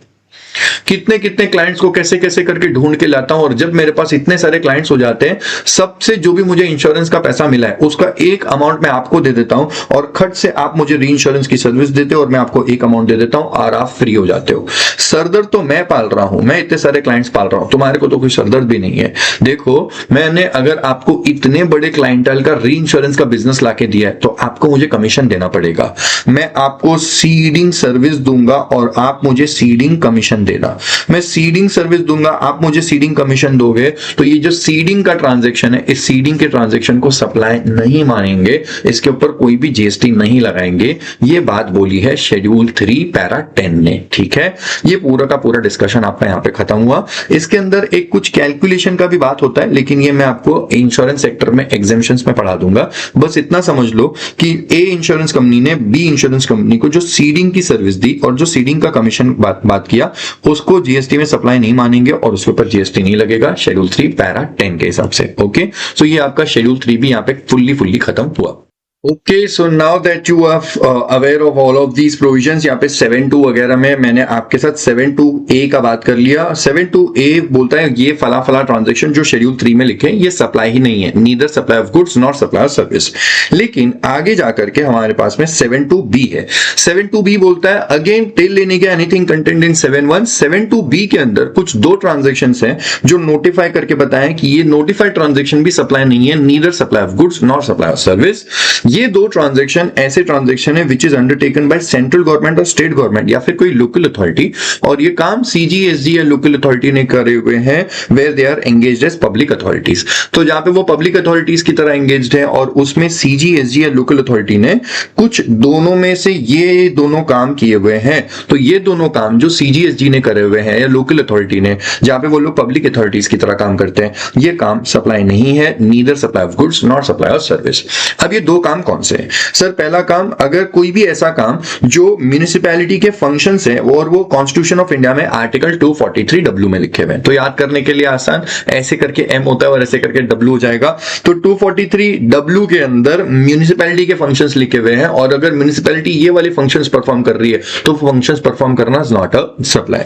कितने कितने क्लाइंट्स को कैसे कैसे करके ढूंढ के लाता हूं और जब मेरे पास इतने सारे क्लाइंट्स हो जाते हैं सबसे जो भी मुझे इंश्योरेंस का पैसा मिला है उसका एक अमाउंट मैं आपको दे देता हूं और खट से आप मुझे री इंश्योरेंस की सर्विस देते हो और मैं आपको एक अमाउंट दे देता हूं और आप फ्री हो जाते हो। सरदर्द तो मैं पाल रहा हूं, मैं इतने सारे क्लाइंट्स पाल रहा हूं, तुम्हारे को तो कोई सरदर्द भी नहीं है। देखो मैंने अगर आपको इतने बड़े क्लाइंटल का री इंश्योरेंस का बिजनेस लाके दिया है तो आपको मुझे कमीशन देना पड़ेगा। मैं आपको सीडिंग सर्विस दूंगा और आप मुझे सीडिंग कमीशन देना। मैं सीडिंग सर्विस दूंगा, आप मुझे सीडिंग कमीशन दोगे, तो ये जो सीडिंग का ट्रांजैक्शन है इस सीडिंग के ट्रांजैक्शन को सप्लाई नहीं मानेंगे, इसके ऊपर कोई भी जीएसटी नहीं लगाएंगे। ये बात बोली है शेड्यूल 3 पैरा 10 ने, ठीक है। ये पूरा का पूरा डिस्कशन आपका यहां पे खत्म हुआ। इसके अंदर एक कुछ कैलकुलेशन का भी बात होता है लेकिन ये मैं आपको इंश्योरेंस सेक्टर में एग्जेम्पशंस में पढ़ा दूंगा। बस इतना समझ लो कि ए इंश्योरेंस कंपनी ने बी इंश्योरेंस कंपनी को जो सीडिंग की सर्विस दी और जो सीडिंग का कमीशन बात किया उसको जीएसटी में सप्लाई नहीं मानेंगे और उसके ऊपर जीएसटी नहीं लगेगा शेड्यूल 3 पैरा 10 के हिसाब से। ओके, सो ये आपका शेड्यूल 3 भी यहाँ पे फुल्ली खत्म हुआ। Okay, so now that you are aware of all of these provisions, यहाँ पे 7.2 वगैरह में मैंने आपके साथ 7.2A का बात कर लिया। 7.2A बोलता है ये फला ट्रांजैक्शन जो शेड्यूल 3 में लिखे ये सप्लाई ही नहीं है, neither supply of goods not supply of service. लेकिन आगे जाकर के हमारे पास में 7.2B है। 7.2B बोलता है अगेन टिल लेने के एनीथिंग कंटेंट इन 7.1। 7.2B के अंदर कुछ दो ट्रांजेक्शन हैं जो नोटिफाई करके बताएं कि ये नोटिफाइड ट्रांजेक्शन भी सप्लाई नहीं है, neither supply of goods not supply of service. ये दो ट्रांजैक्शन ऐसे ट्रांजैक्शन है which is undertaken by central government और स्टेट गवर्नमेंट या फिर कोई लोकल अथॉरिटी, और ये काम सीजीएसडी या लोकल अथॉरिटी ने करे हुए हैं where they are engaged as public authorities. तो जहां पे वो पब्लिक अथॉरिटीज की तरह एंगेज्ड है और उसमें सीजीएसडी या लोकल अथॉरिटी ने कुछ दोनों में से ये दोनों काम किए हुए हैं। तो ये दोनों काम जो सीजीएसडी ने करे हुए हैं या लोकल अथॉरिटी ने, जहां पे वो लोग पब्लिक अथॉरिटीज की तरह काम करते हैं, ये काम सप्लाई नहीं है, neither supply of goods not supply of service. अब ये दो काम कौन से हैं सर? पहला काम, अगर कोई भी ऐसा काम जो म्युनिसिपैलिटी के फंक्शंस है और वो कॉन्स्टिट्यूशन ऑफ इंडिया में आर्टिकल 243W में लिखे हुए हैं, तो याद करने के लिए आसान, ऐसे करके M होता है और ऐसे करके W हो जाएगा। तो 243W के अंदर म्युनिसिपैलिटी के फंक्शंस लिखे हुए हैं, और अगर म्युनिसिपैलिटी ये वाले फंक्शंस परफॉर्म कर रही है तो फंक्शंस परफॉर्म करना is not a supply.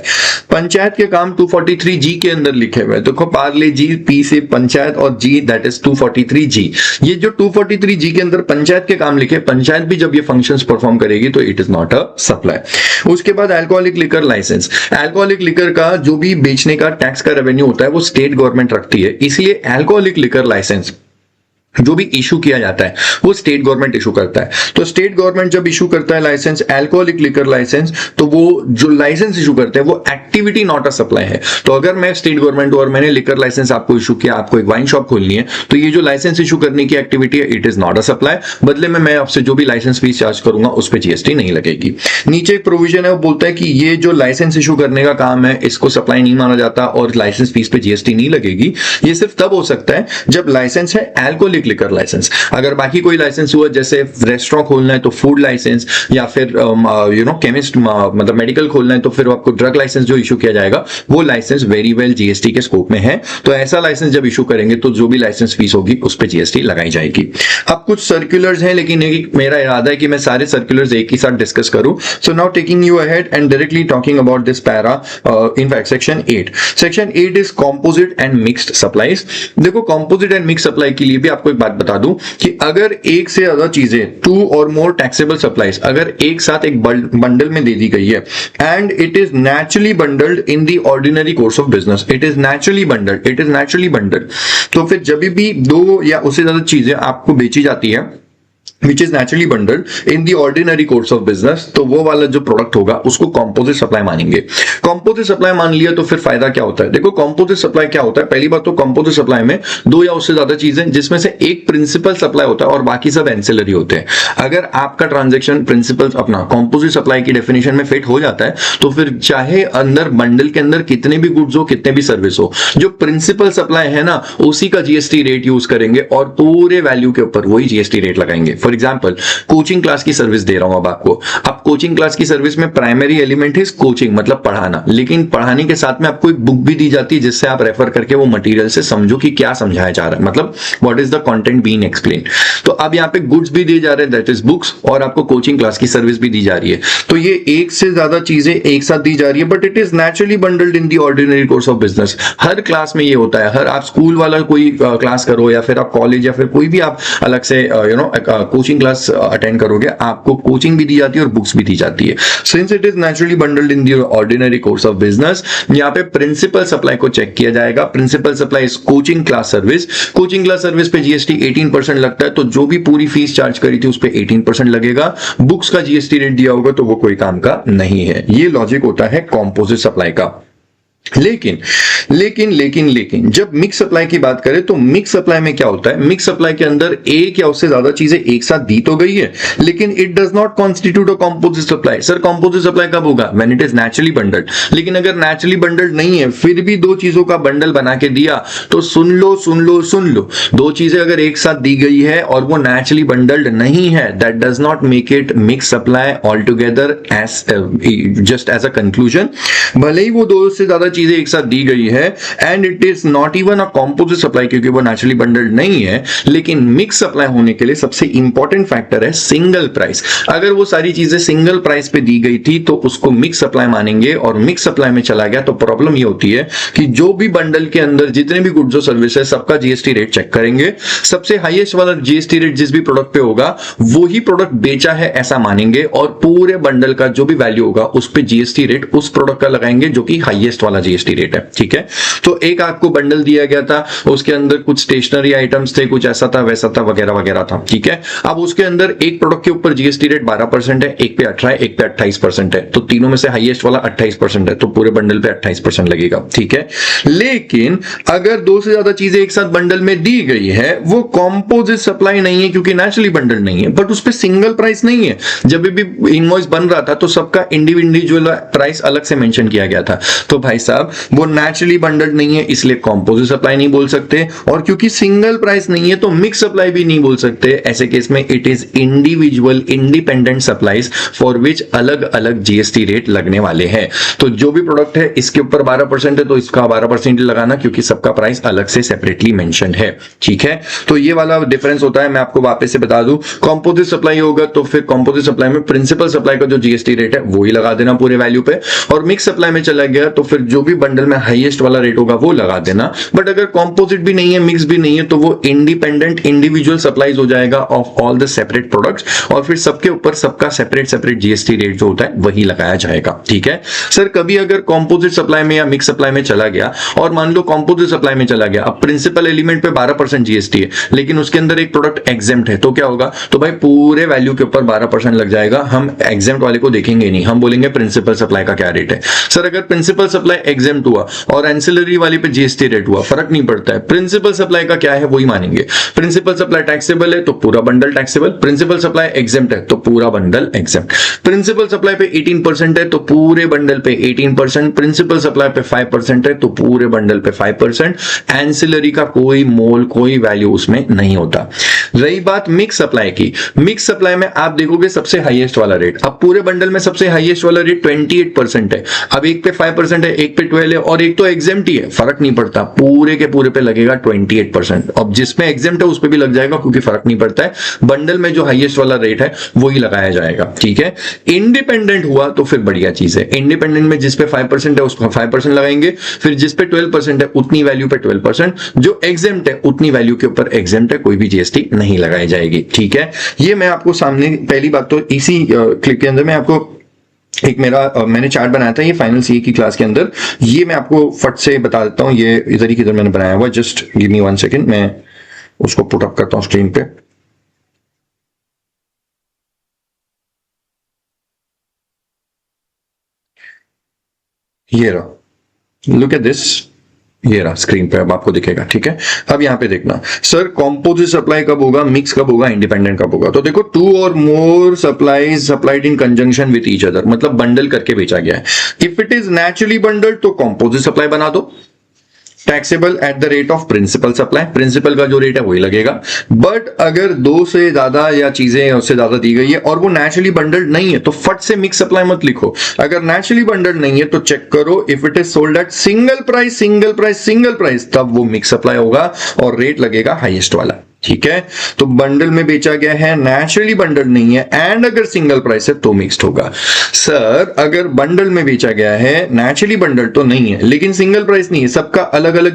Panchayat के काम 243G के अंदर लिखे हुए हैं। देखो पार्ले जी, P से पंचायत और G दैट इज 243G। ये जो 243G के अंदर पंचायत के काम लिखे, पंचायत भी जब ये फंक्शंस परफॉर्म करेगी तो it is not a supply. उसके बाद alcoholic liquor licence. Alcoholic liquor का जो भी बेचने का टैक्स का रेवेन्यू होता है वो स्टेट गवर्नमेंट रखती है, इसलिए अल्कोहलिक लिकर लाइसेंस जो भी इशू किया जाता है वो स्टेट गवर्नमेंट इशू करता है। तो स्टेट गवर्नमेंट जब इशू करता है लाइसेंस, अल्कोहलिक लिकर लाइसेंस, तो वो जो लाइसेंस इशू करते हैं वो एक्टिविटी नॉट अ सप्लाई है। तो अगर मैं स्टेट गवर्नमेंट हूं और मैंने लिकर लाइसेंस आपको इशू किया, आपको एक वाइन शॉप खोलनी है, तो ये जो लाइसेंस इशू करने की एक्टिविटी है it is not a supply. बदले में मैं आपसे जो भी लाइसेंस फीस चार्ज करूंगा उस पर जीएसटी नहीं लगेगी। नीचे एक प्रोविजन है, वो बोलता है कि ये जो लाइसेंस इशू करने का काम है इसको सप्लाई नहीं माना जाता और लाइसेंस फीस पे जीएसटी नहीं लगेगी। ये सिर्फ तब हो सकता है जब लाइसेंस है अल्कोहलिक लिकर लाइसेंस। अगर बाकी कोई लाइसेंस हुआ, जैसे रेस्टोरेंट खोलना है तो फूड लाइसेंस, या फिर केमिस्ट मतलब मेडिकल खोलना है तो फिर आपको ड्रग लाइसेंस जो इशू किया जाएगा वो लाइसेंस वेरी वेल जीएसटी के स्कोप में है। तो ऐसा लाइसेंस जब इशू करेंगे तो जो भी लाइसेंस फीस होगी उस पर जीएसटी लगाई जाएगी। अब कुछ सर्कुलर्स हैं, लेकिन मेरा इरादा है कि मैं सारे सर्कुलर्स एक ही साथ डिस्कस करूं। So now taking you ahead and directly talking about this para, in fact section 8। Section 8 is composite and mixed supplies. देखो कॉम्पोजिट एंड मिक्स्ड सप्लाई के लिए भी आपको एक बात बता दूं कि अगर एक से ज्यादा चीजें, 2 और मोर टैक्सेबल सप्लाईज, अगर एक साथ एक बंडल में दे दी गई है and it is naturally bundled in the ordinary course of business, it is naturally bundled, तो फिर जब भी 2 या उससे ज्यादा चीजें आपको बेची जाती है which is naturally bundled in the ordinary course of business, तो वो वाला जो प्रोडक्ट होगा उसको कॉम्पोजिट सप्लाई मानेंगे। कॉम्पोजिट सप्लाई मान लिया तो फिर फायदा क्या होता है? देखो कॉम्पोजिट सप्लाई क्या होता है, पहली बात तो कॉम्पोजिट सप्लाई में 2 या उससे ज्यादा चीजें जिसमें से एक प्रिंसिपल सप्लाई होता है और बाकी सब एंसिलरी होते हैं। अगर आपका ट्रांजेक्शन प्रिंसिपल अपना कॉम्पोजिट सप्लाई की डेफिनेशन में फिट हो जाता है तो फिर चाहे अंदर बंडल के अंदर कितने भी गुड्स हो, कितने भी सर्विस हो, जो प्रिंसिपल सप्लाई है ना उसी का जीएसटी रेट यूज करेंगे और पूरे वैल्यू के ऊपर वही जीएसटी रेट लगाएंगे। फॉर एग्जाम्पल कोचिंग क्लास की सर्विस दे रहा हूं अब आपको। अब कोचिंग क्लास की सर्विस में प्राइमरी एलिमेंट इज कोचिंग, मतलब पढ़ाना, लेकिन पढ़ाने के साथ में आपको एक बुक भी दी जाती है जिससे आप रेफर करके वो मटेरियल से समझो कि क्या समझाया जा रहा है, मतलब what is the content being explain. तो अब यहाँ पे गुड्स भी दिए जा रहे हैं दैट इज बुक्स, और आपको कोचिंग क्लास की सर्विस भी दी जा रही है। तो ये एक से ज्यादा चीजें एक साथ दी जा रही है, but it is naturally bundled in the ordinary course of business. Her class में ये होता है, हर आप स्कूल वाला कोई क्लास करो या फिर आप कॉलेज या फिर कोई भी आप अलग से कोचिंग क्लास अटेंड करोगे, आपको कोचिंग भी दी जाती है और बुक्स भी दी जाती है। Since it is naturally bundled in the ordinary course of business, यहाँ पे प्रिंसिपल सप्लाई को चेक किया जाएगा। Principal supply is coaching class service. Coaching class service पे जीएसटी 18% लगता है, तो जो भी पूरी फीस चार्ज करी थी उस पे 18% लगेगा। बुक्स का जीएसटी रेट दिया होगा तो वो कोई काम का नहीं है। ये लॉजिक होता है कॉम्पोजिट सप्लाई का। लेकिन जब मिक्स सप्लाई की बात करें तो मिक्स सप्लाई में क्या होता है? मिक्स सप्लाई के अंदर एक या उससे ज्यादा चीजें एक साथ दी तो गई है, लेकिन it does not constitute a composite supply. Sir composite supply कब होगा? When it is naturally bundled. लेकिन अगर नेचुरली बंडल्ड नहीं है फिर भी 2 चीजों का बंडल बना के दिया तो सुन लो 2 चीजें अगर एक साथ दी गई है और वो नेचुरली बंडल्ड नहीं है, that does not make it mix supply all together. As just as a conclusion, भले ही वो 2 से ज्यादा चीजें एक साथ दी गई है and it is not even a composite supply क्योंकि वो नेचुरली बंडल्ड नहीं है, लेकिन मिक्स सप्लाई होने के लिए सबसे इंपॉर्टेंट फैक्टर है सिंगल प्राइस। अगर वो सारी चीजें सिंगल प्राइस पे दी गई थी तो उसको मिक्स सप्लाई मानेंगे, और मिक्स सप्लाई में चला गया तो प्रॉब्लम ये होती है कि जो भी बंडल के अंदर जितने भी गुड्स और सर्विस है सबका जीएसटी रेट चेक करेंगे। सबसे हाईएस्ट वाला जीएसटी रेट जिस भी प्रोडक्ट पे होगा वो ही प्रोडक्ट बेचा है ऐसा मानेंगे, और पूरे बंडल का जो भी वैल्यू होगा उस पे जीएसटी रेट उस प्रोडक्ट का लगाएंगे जो कि हाईएस्ट वाला जीएसटी रेट है, ठीक है। तो एक आपको बंडल दिया गया था, उसके अंदर कुछ स्टेशनरी आइटम्स थे, कुछ ऐसा था वैसा था वगैरह वगैरह था, ठीक है। अब उसके अंदर एक प्रोडक्ट के ऊपर जीएसटी रेट 12% है, एक पे 18 है, एक पे 28% है, तो तीनों में से हाईएस्ट वाला 28% है, तो पूरे बंडल पे 28% लगेगा, ठीक है। लेकिन अगर दो से ज्यादा चीजें एक साथ बंडल में दी गई है, वो कॉम्पोजिट सप्लाई नहीं है क्योंकि नेचुरली बंडल नहीं है, बट उस पे सिंगल प्राइस नहीं है। जब भी इनवॉइस बन रहा था तो सबका इंडिविजुअल प्राइस अलग से मेंशन किया गया था, तो भाई साहब वो नेचुरली बंडल नहीं है, इसलिए कॉम्पोजिट सप्लाई नहीं बोल सकते, और क्योंकि सिंगल प्राइस नहीं है तो मिक्स सप्लाई भी नहीं बोल सकते। ऐसे केस में it is individual independent supplies for which अलग अलग जीएसटी रेट लगने वाले हैं। तो जो भी प्रोडक्ट है इसके ऊपर 12% है तो इसका 12% लगाना, क्योंकि सबका प्राइस अलग से सेपरेटली मेंशन है, ठीक है। तो ये वाला डिफरेंस होता है। मैं आपको वापस से बता दूं, कॉम्पोजिट सप्लाई होगा तो फिर कॉम्पोजिट सप्लाई में प्रिंसिपल सप्लाई का जो जीएसटी रेट है वो ही लगा देना पूरे वैल्यू पे, और मिक्स सप्लाई में चला गया तो फिर जो भी बंडल में हाईएस्ट वाला रेट होगा वो लगा देना। बट अगर कॉम्पोजिट भी नहीं है, मिक्स भी नहीं है, तो वो इंडिपेंडेंट इंडिविजुअल सप्लाईज हो जाएगा of all the separate products, और फिर सबके ऊपर सबका सेपरेट सेपरेट जीएसटी रेट जो होता है वही लगाया जाएगा, ठीक है। सर कभी अगर कॉम्पोजिट सप्लाई में या मिक्स सप्लाई में चला गया, और मान लो कॉम्पोजिट सप्लाई में चला गया, अब प्रिंसिपल एलिमेंट पे 12% जीएसटी है, लेकिन उसके अंदर एक प्रोडक्ट एग्जेम्प्ट है, तो क्या होगा, तो भाई पूरे वैल्यू के ऊपर 12% लग जाएगा। हम एग्जेम्प्ट वाले को देखेंगे नहीं, हम बोलेंगे प्रिंसिपल सप्लाई का क्या रेट है। सर अगर प्रिंसिपल सप्लाई एग्जेम्प्ट हुआ और एंसिलरी वाली पे जीएसटी रेट हुआ, फर्क नहीं पड़ता है, प्रिंसिपल सप्लाई का क्या है वही मानेंगे। प्रिंसिपल सप्लाई टैक्सेबल है तो पूरा bundle taxable, principal supply exempt है तो पूरा बंडल एग्जेम्प्ट, प्रिंसिपल सप्लाई पे 18% है तो पूरे बंडल पे 18%, प्रिंसिपल सप्लाई पे 5% है तो पूरे बंडल पे 5%, एंसिलरी का कोई मोल कोई वैल्यू उसमें नहीं होता। रही बात मिक्स सप्लाई की, मिक्स सप्लाई में आप देखोगे सबसे हाईएस्ट वाला रेट, अब पूरे बंडल में सबसे हाईएस्ट वाला रेट 28% है। अब एक पे 5% है, एक पे 12 है, और एक तो एग्जेम्प्ट ही है, फर्क नहीं पड़ता, पूरे के पूरे पे लगेगा 28%। अब जिसमें एग्जेम्प्ट है उस पे भी लग जाएगा क्योंकि फर्क नहीं पड़ता है, बंडल में जो हाईएस्ट वाला रेट है वही लगाया जाएगा, ठीक है। इंडिपेंडेंट हुआ तो फिर बढ़िया चीज है, इंडिपेंडेंट में जिस पे 5% है उसको 5% लगाएंगे, फिर जिस पे 12% है उतनी वैल्यू पे 12%, जो एग्जेम्प्ट है उतनी वैल्यू के ऊपर एग्जेम्प्ट है, कोई भी जीएसटी नहीं लगाई जाएगी, ठीक है। ये मैं आपको सामने पहली बात तो इसी क्लिप के अंदर मैं आपको एक मैंने चार्ट बनाया था ये फाइनल सीए की क्लास के अंदर, ये मैं आपको फट से बता देता हूं, ये इधर ही किधर मैंने बनाया हुआ, जस्ट गिव मी 1 सेकेंड, मैं उसको पुट अप करता हूं स्क्रीन पे। ये रहा, लुक एट दिस, ये रहा स्क्रीन पे, अब आपको दिखेगा, ठीक है। अब यहां पे देखना सर, कॉम्पोजिट सप्लाई कब होगा, मिक्स कब होगा, इंडिपेंडेंट कब होगा। तो देखो, 2 और more supplies supplied in conjunction with each other, मतलब बंडल करके बेचा गया है। If it is naturally bundled तो कॉम्पोजिट सप्लाई बना दो, taxable at the rate of principal supply, principal का जो रेट है वही लगेगा। बट अगर 2 से ज्यादा या चीजें उससे ज्यादा दी गई है और वो नेचुरली बंडल्ड नहीं है तो फट से मिक्स सप्लाई मत लिखो। अगर नेचुरली बंडल्ड नहीं है तो चेक करो, if it is sold at single price single price single price, तब वो मिक्स सप्लाई होगा और रेट लगेगा हाईएस्ट वाला, ठीक है। तो बंडल में बेचा गया है, नेचुरली बंडल नहीं है, एंड अगर सिंगल प्राइस है तो मिक्स्ड होगा। सर अगर बंडल में बेचा गया है, नेचुरली बंडल तो नहीं है लेकिन सिंगल प्राइस नहीं है, सबका अलग अलग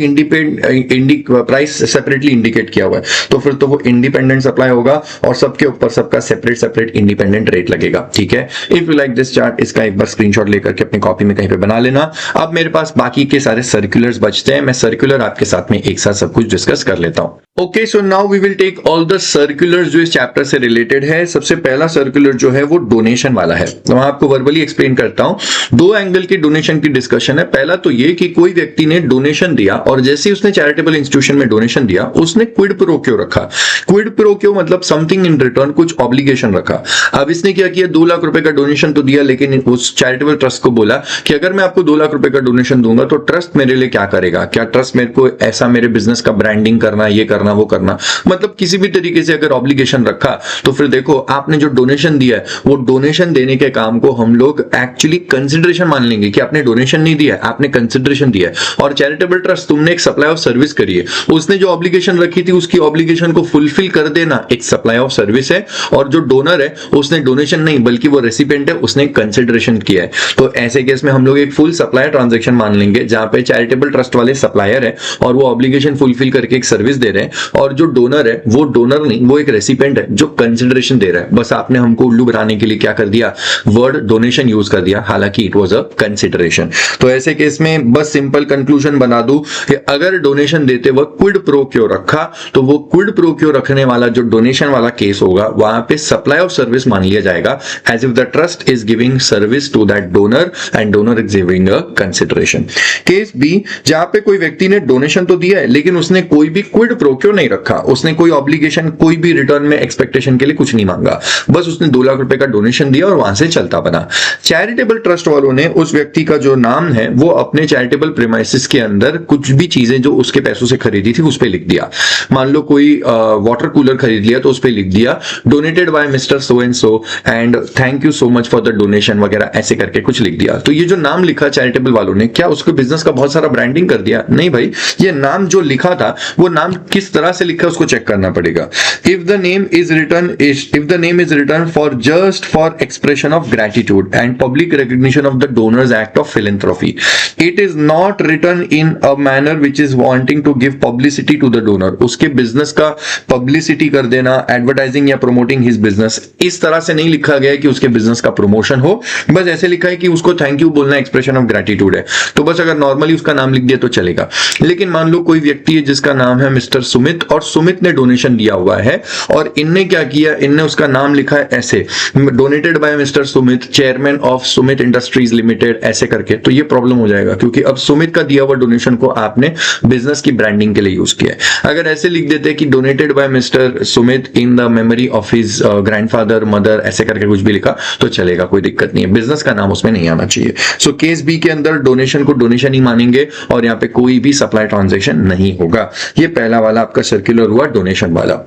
प्राइस सेपरेटली इंडिकेट किया हुआ है, तो फिर तो वो इंडिपेंडेंट सप्लाई होगा और सबके ऊपर सबका सेपरेट सेपरेट इंडिपेंडेंट रेट लगेगा, ठीक है। If you like this chart, इसका एक बार स्क्रीनशॉट लेकर के अपनी कॉपी में कहीं पे बना लेना। अब मेरे पास बाकी के सारे सर्कुलर्स बचते हैं, मैं सर्कुलर आपके साथ में एक साथ सब कुछ डिस्कस कर लेता हूं। Okay, so now we will take all the circulars जो इस चैप्टर से रिलेटेड है। सबसे पहला सर्कुलर जो है वो डोनेशन वाला है, तो मैं आपको वर्बली एक्सप्लेन करता हूं। 2 एंगल की डोनेशन की डिस्कशन है। पहला तो ये कि कोई व्यक्ति ने डोनेशन दिया और जैसे ही उसने चैरिटेबल इंस्टीट्यूशन में डोनेशन दिया, उसने क्विड प्रो क्यो रखा। क्विड प्रो क्यो मतलब समथिंग इन रिटर्न, कुछ ऑब्लिगेशन रखा। अब इसने क्या किया, 2 लाख रुपए का डोनेशन तो दिया, लेकिन उस चैरिटेबल ट्रस्ट को बोला कि अगर मैं आपको 2 लाख रुपए का डोनेशन दूंगा तो ट्रस्ट मेरे लिए क्या करेगा, क्या ट्रस्ट मेरे को ऐसा मेरे बिजनेस का ब्रांडिंग करना, ये करना वो करना, मतलब किसी भी तरीके से अगर ऑब्लिगेशन रखा तो फिर देखो आपने जो डोनेशन दिया है वो डोनेशन देने के काम को हम लोग एक्चुअली कंसिडरेशन मान लेंगे कि आपने डोनेशन नहीं दिया, आपने कंसिडरेशन दिया है। और चैरिटेबल ट्रस्ट, तुमने एक सप्लाई ऑफ सर्विस करी है, उसने जो ऑब्लिगेशन रखी थी उसकी ऑब्लिगेशन को फुलफिल कर देना एक सप्लाई ऑफ सर्विस है, और जो डोनर है उसने डोनेशन नहीं बल्कि वो रेसिपिएंट है, उसने कंसिडरेशन किया है। तो ऐसे केस में हम लोग एक फुल सप्लायर ट्रांजैक्शन मान लेंगे जहां पे चैरिटेबल ट्रस्ट वाले सप्लायर है और वो ऑब्लिगेशन फुलफिल करके एक सर्विस दे रहे हैं, और जो डोनर है वो डोनर नहीं, वो एक रेसिपेंट है जो कंसिडरेशन दे रहा है। बस आपने हमको उल्लू बनाने के लिए क्या कर दिया, वर्ड डोनेशन यूज कर दिया, हालांकि इट वाज अ कंसिडरेशन। तो ऐसे केस में बस सिंपल कंक्लूजन बना दूं कि अगर डोनेशन देते वक्त क्विड प्रो क्यो रखा तो वो क्विड प्रो क्यो रखने वाला जो डोनेशन वाला केस होगा वहां पे सप्लाई ऑफ सर्विस मान लिया जाएगा, as if the trust is giving service to that donor and donor is giving a consideration. Case B, जहां पे कोई व्यक्ति ने डोनेशन तो दिया है लेकिन उसने कोई भी क्विड प्रो क्यो नहीं रखा, उसने कोई ऑब्लिगेशन, कोई भी रिटर्न में एक्सपेक्टेशन के लिए कुछ नहीं मांगा, बस उसने 2 लाख रुपए का डोनेशन दिया और वहां से चलता बना। चैरिटेबल ट्रस्ट वालों ने उस व्यक्ति का जो नाम है वो अपने चैरिटेबल प्रीमाइसेस के अंदर कुछ भी चीजें जो उसके पैसों से खरीदी थी उस पे लिख दिया। मान लो कोई वाटर कूलर खरीद लिया तो उस पे लिख दिया donated bye mister so and so and thank you so much for the donation वगैरह, ऐसे करके कुछ लिख दिया। तो ये जो नाम लिखा चैरिटेबल वालों ने, क्या उसके बिजनेस का बहुत सारा ब्रांडिंग कर दिया? नहीं भाई, ये नाम जो लिखा था वो नाम किस तरह से लिखा उसको चेक करना पड़ेगा। If the name is return for just for expression of gratitude and public recognition of the donor's act of philanthropy, it is not return in a manner which is wanting to give publicity to the donor. उसके business का publicity कर देना, advertising या promoting his business, इस तरह से नहीं लिखा गया है कि उसके बिजनेस का प्रमोशन हो, बस ऐसे लिखा है कि उसको थैंक यू बोलना एक्सप्रेशन ऑफ ग्रेटिट्यूड है। तो बस अगर नॉर्मली उसका नाम लिख दिया तो चलेगा। लेकिन मान लो कोई व्यक्ति है जिसका नाम है मिस्टर सुमित और सुमित ने डोनेशन दिया हुआ है और इनने क्या किया, इनने उसका नाम लिखा है ऐसे, donated bye mister Sumit, chairman of Sumit industries limited, ऐसे करके। तो ये प्रॉब्लम हो जाएगा क्योंकि अब सुमित का दिया हुआ डोनेशन को आपने बिजनेस की ब्रांडिंग के लिए यूज किया है। अगर ऐसे लिख देते कि donated bye mister Sumit in the memory of his grandfather, mother, ऐसे करके कुछ भी लिखा तो चलेगा, कोई दिक्कत नहीं है, बिजनेस का नाम उसमें नहीं आना चाहिए। सो केस बी के अंदर डोनेशन को डोनेशन ही मानेंगे और यहाँ पे कोई भी सप्लाई ट्रांजैक्शन नहीं होगा। ये पहला वाला आपका सर्कुलर हुआ, डोनेशन वाला।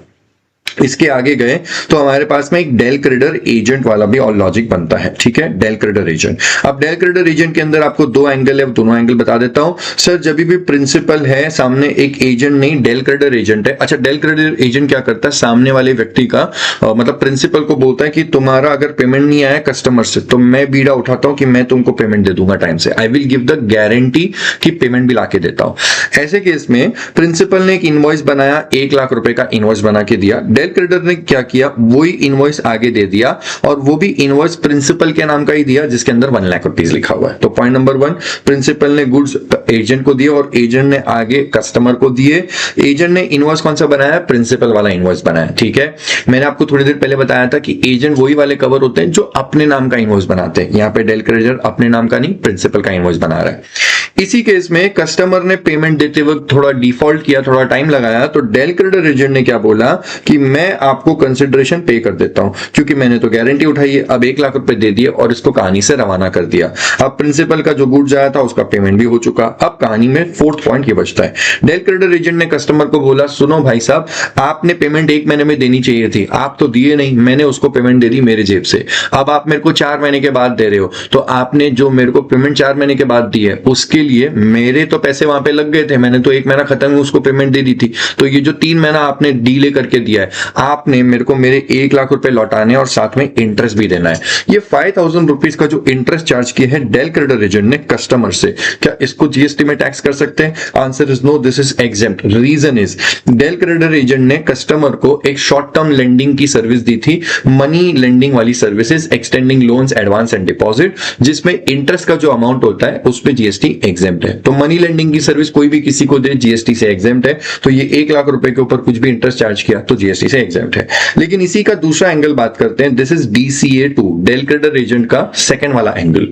इसके आगे गए तो हमारे पास में एक डेल क्रेडिटर एजेंट वाला भी और लॉजिक बनता है, ठीक है। डेल क्रेडिटर एजेंट, अब डेल क्रेडिटर एजेंट के अंदर आपको 2 एंगल है, दोनों एंगल बता देता हूं। सर जब भी प्रिंसिपल है सामने, एक एजेंट नहीं, डेल क्रेडिटर एजेंट है। अच्छा, डेल क्रेडिटर एजेंट क्या करता है, सामने वाले व्यक्ति का मतलब प्रिंसिपल को बोलता है कि तुम्हारा अगर पेमेंट नहीं आया कस्टमर से तो मैं बीड़ा उठाता हूं कि मैं तुमको पेमेंट दे दूंगा टाइम से, I will give the guarantee कि पेमेंट भी लाके देता हूं। ऐसे केस में प्रिंसिपल ने एक इनवॉइस बनाया, 1 लाख रुपए का इनवॉइस बना के दिया। डेल क्रेडिटर ने क्या किया, वही इनवॉइस आगे दे दिया और वो भी इनवॉइस प्रिंसिपल के नाम का ही दिया जिसके अंदर 1 लाख रुपीस लिखा हुआ है। तो पॉइंट नंबर 1, प्रिंसिपल ने गुड्स एजेंट को दिए और एजेंट ने आगे कस्टमर को दिए। एजेंट ने इनवॉइस कौन सा बनाया, प्रिंसिपल वाला इनवॉइस बनाया, ठीक है। मैंने आपको थोड़ी देर पहले बताया था कि एजेंट वही वाले कवर होते हैं जो अपने नाम का इनवॉइस बनाते हैं। यहां पे डेल क्रेडिटर अपने नाम का नहीं, प्रिंसिपल का इनवॉइस बना रहा है। इसी केस में कस्टमर ने पेमेंट देते वक्त थोड़ा डिफॉल्ट किया, थोड़ा टाइम लगाया, तो डेल क्रेडिटर एजेंट ने क्या बोला कि मैं आपको कंसिडरेशन पे कर देता हूं क्योंकि मैंने तो गारंटी उठाई है। अब 1 लाख रुपए दे दिए और इसको कहानी से रवाना कर दिया। अब प्रिंसिपल का जो गुड्स आया था उसका पेमेंट भी हो चुका। अब कहानी में 4th पॉइंट ये बचता है, डेल क्रेडिटर एजेंट ने कस्टमर को बोला सुनो भाई साहब, आपने पेमेंट 1 महीने में देनी चाहिए थी, आप तो दिए नहीं, मैंने उसको पेमेंट दे दी मेरे जेब से। अब आप मेरे को 4 महीने के बाद दे रहे हो, तो आपने जो मेरे को पेमेंट 4 महीने के बाद दी है उसके लिए मेरे तो पैसे वहां पे लग गए थे, मैंने तो 1 महीना खत्म हुआ उसको पेमेंट दे दी थी। तो ये जो 3 महीना आपने डीले करके दिया है, आपने मेरे को मेरे 1 लाख रुपए लौटाने और साथ में इंटरेस्ट भी देना है। ये 5000 रुपीज का जो इंटरेस्ट चार्ज किया है डेल क्रेडिटर एजेंट ने कस्टमर से, क्या इसको जीएसटी में टैक्स कर सकते हैं? Answer is no, this is exempt. Reason is del credere agent ने कस्टमर को एक शॉर्ट टर्म लेंडिंग की सर्विस दी थी, मनी लेंडिंग वाली services, extending loans, advance and deposit, जिसमें इंटरेस्ट का जो अमाउंट होता है उस पे जीएसटी एग्जेम्प्ट है। तो मनी लेंडिंग की सर्विस कोई भी किसी को दे, जीएसटी से एग्जेम्प्ट है। तो ये 1 लाख रुपए के ऊपर कुछ भी इंटरेस्ट चार्ज किया तो जीएसटी से एग्जेम्प्ट है। लेकिन इसी का दूसरा एंगल बात करते हैं, this is DCA2, del credere agent का सेकंड वाला एंगल।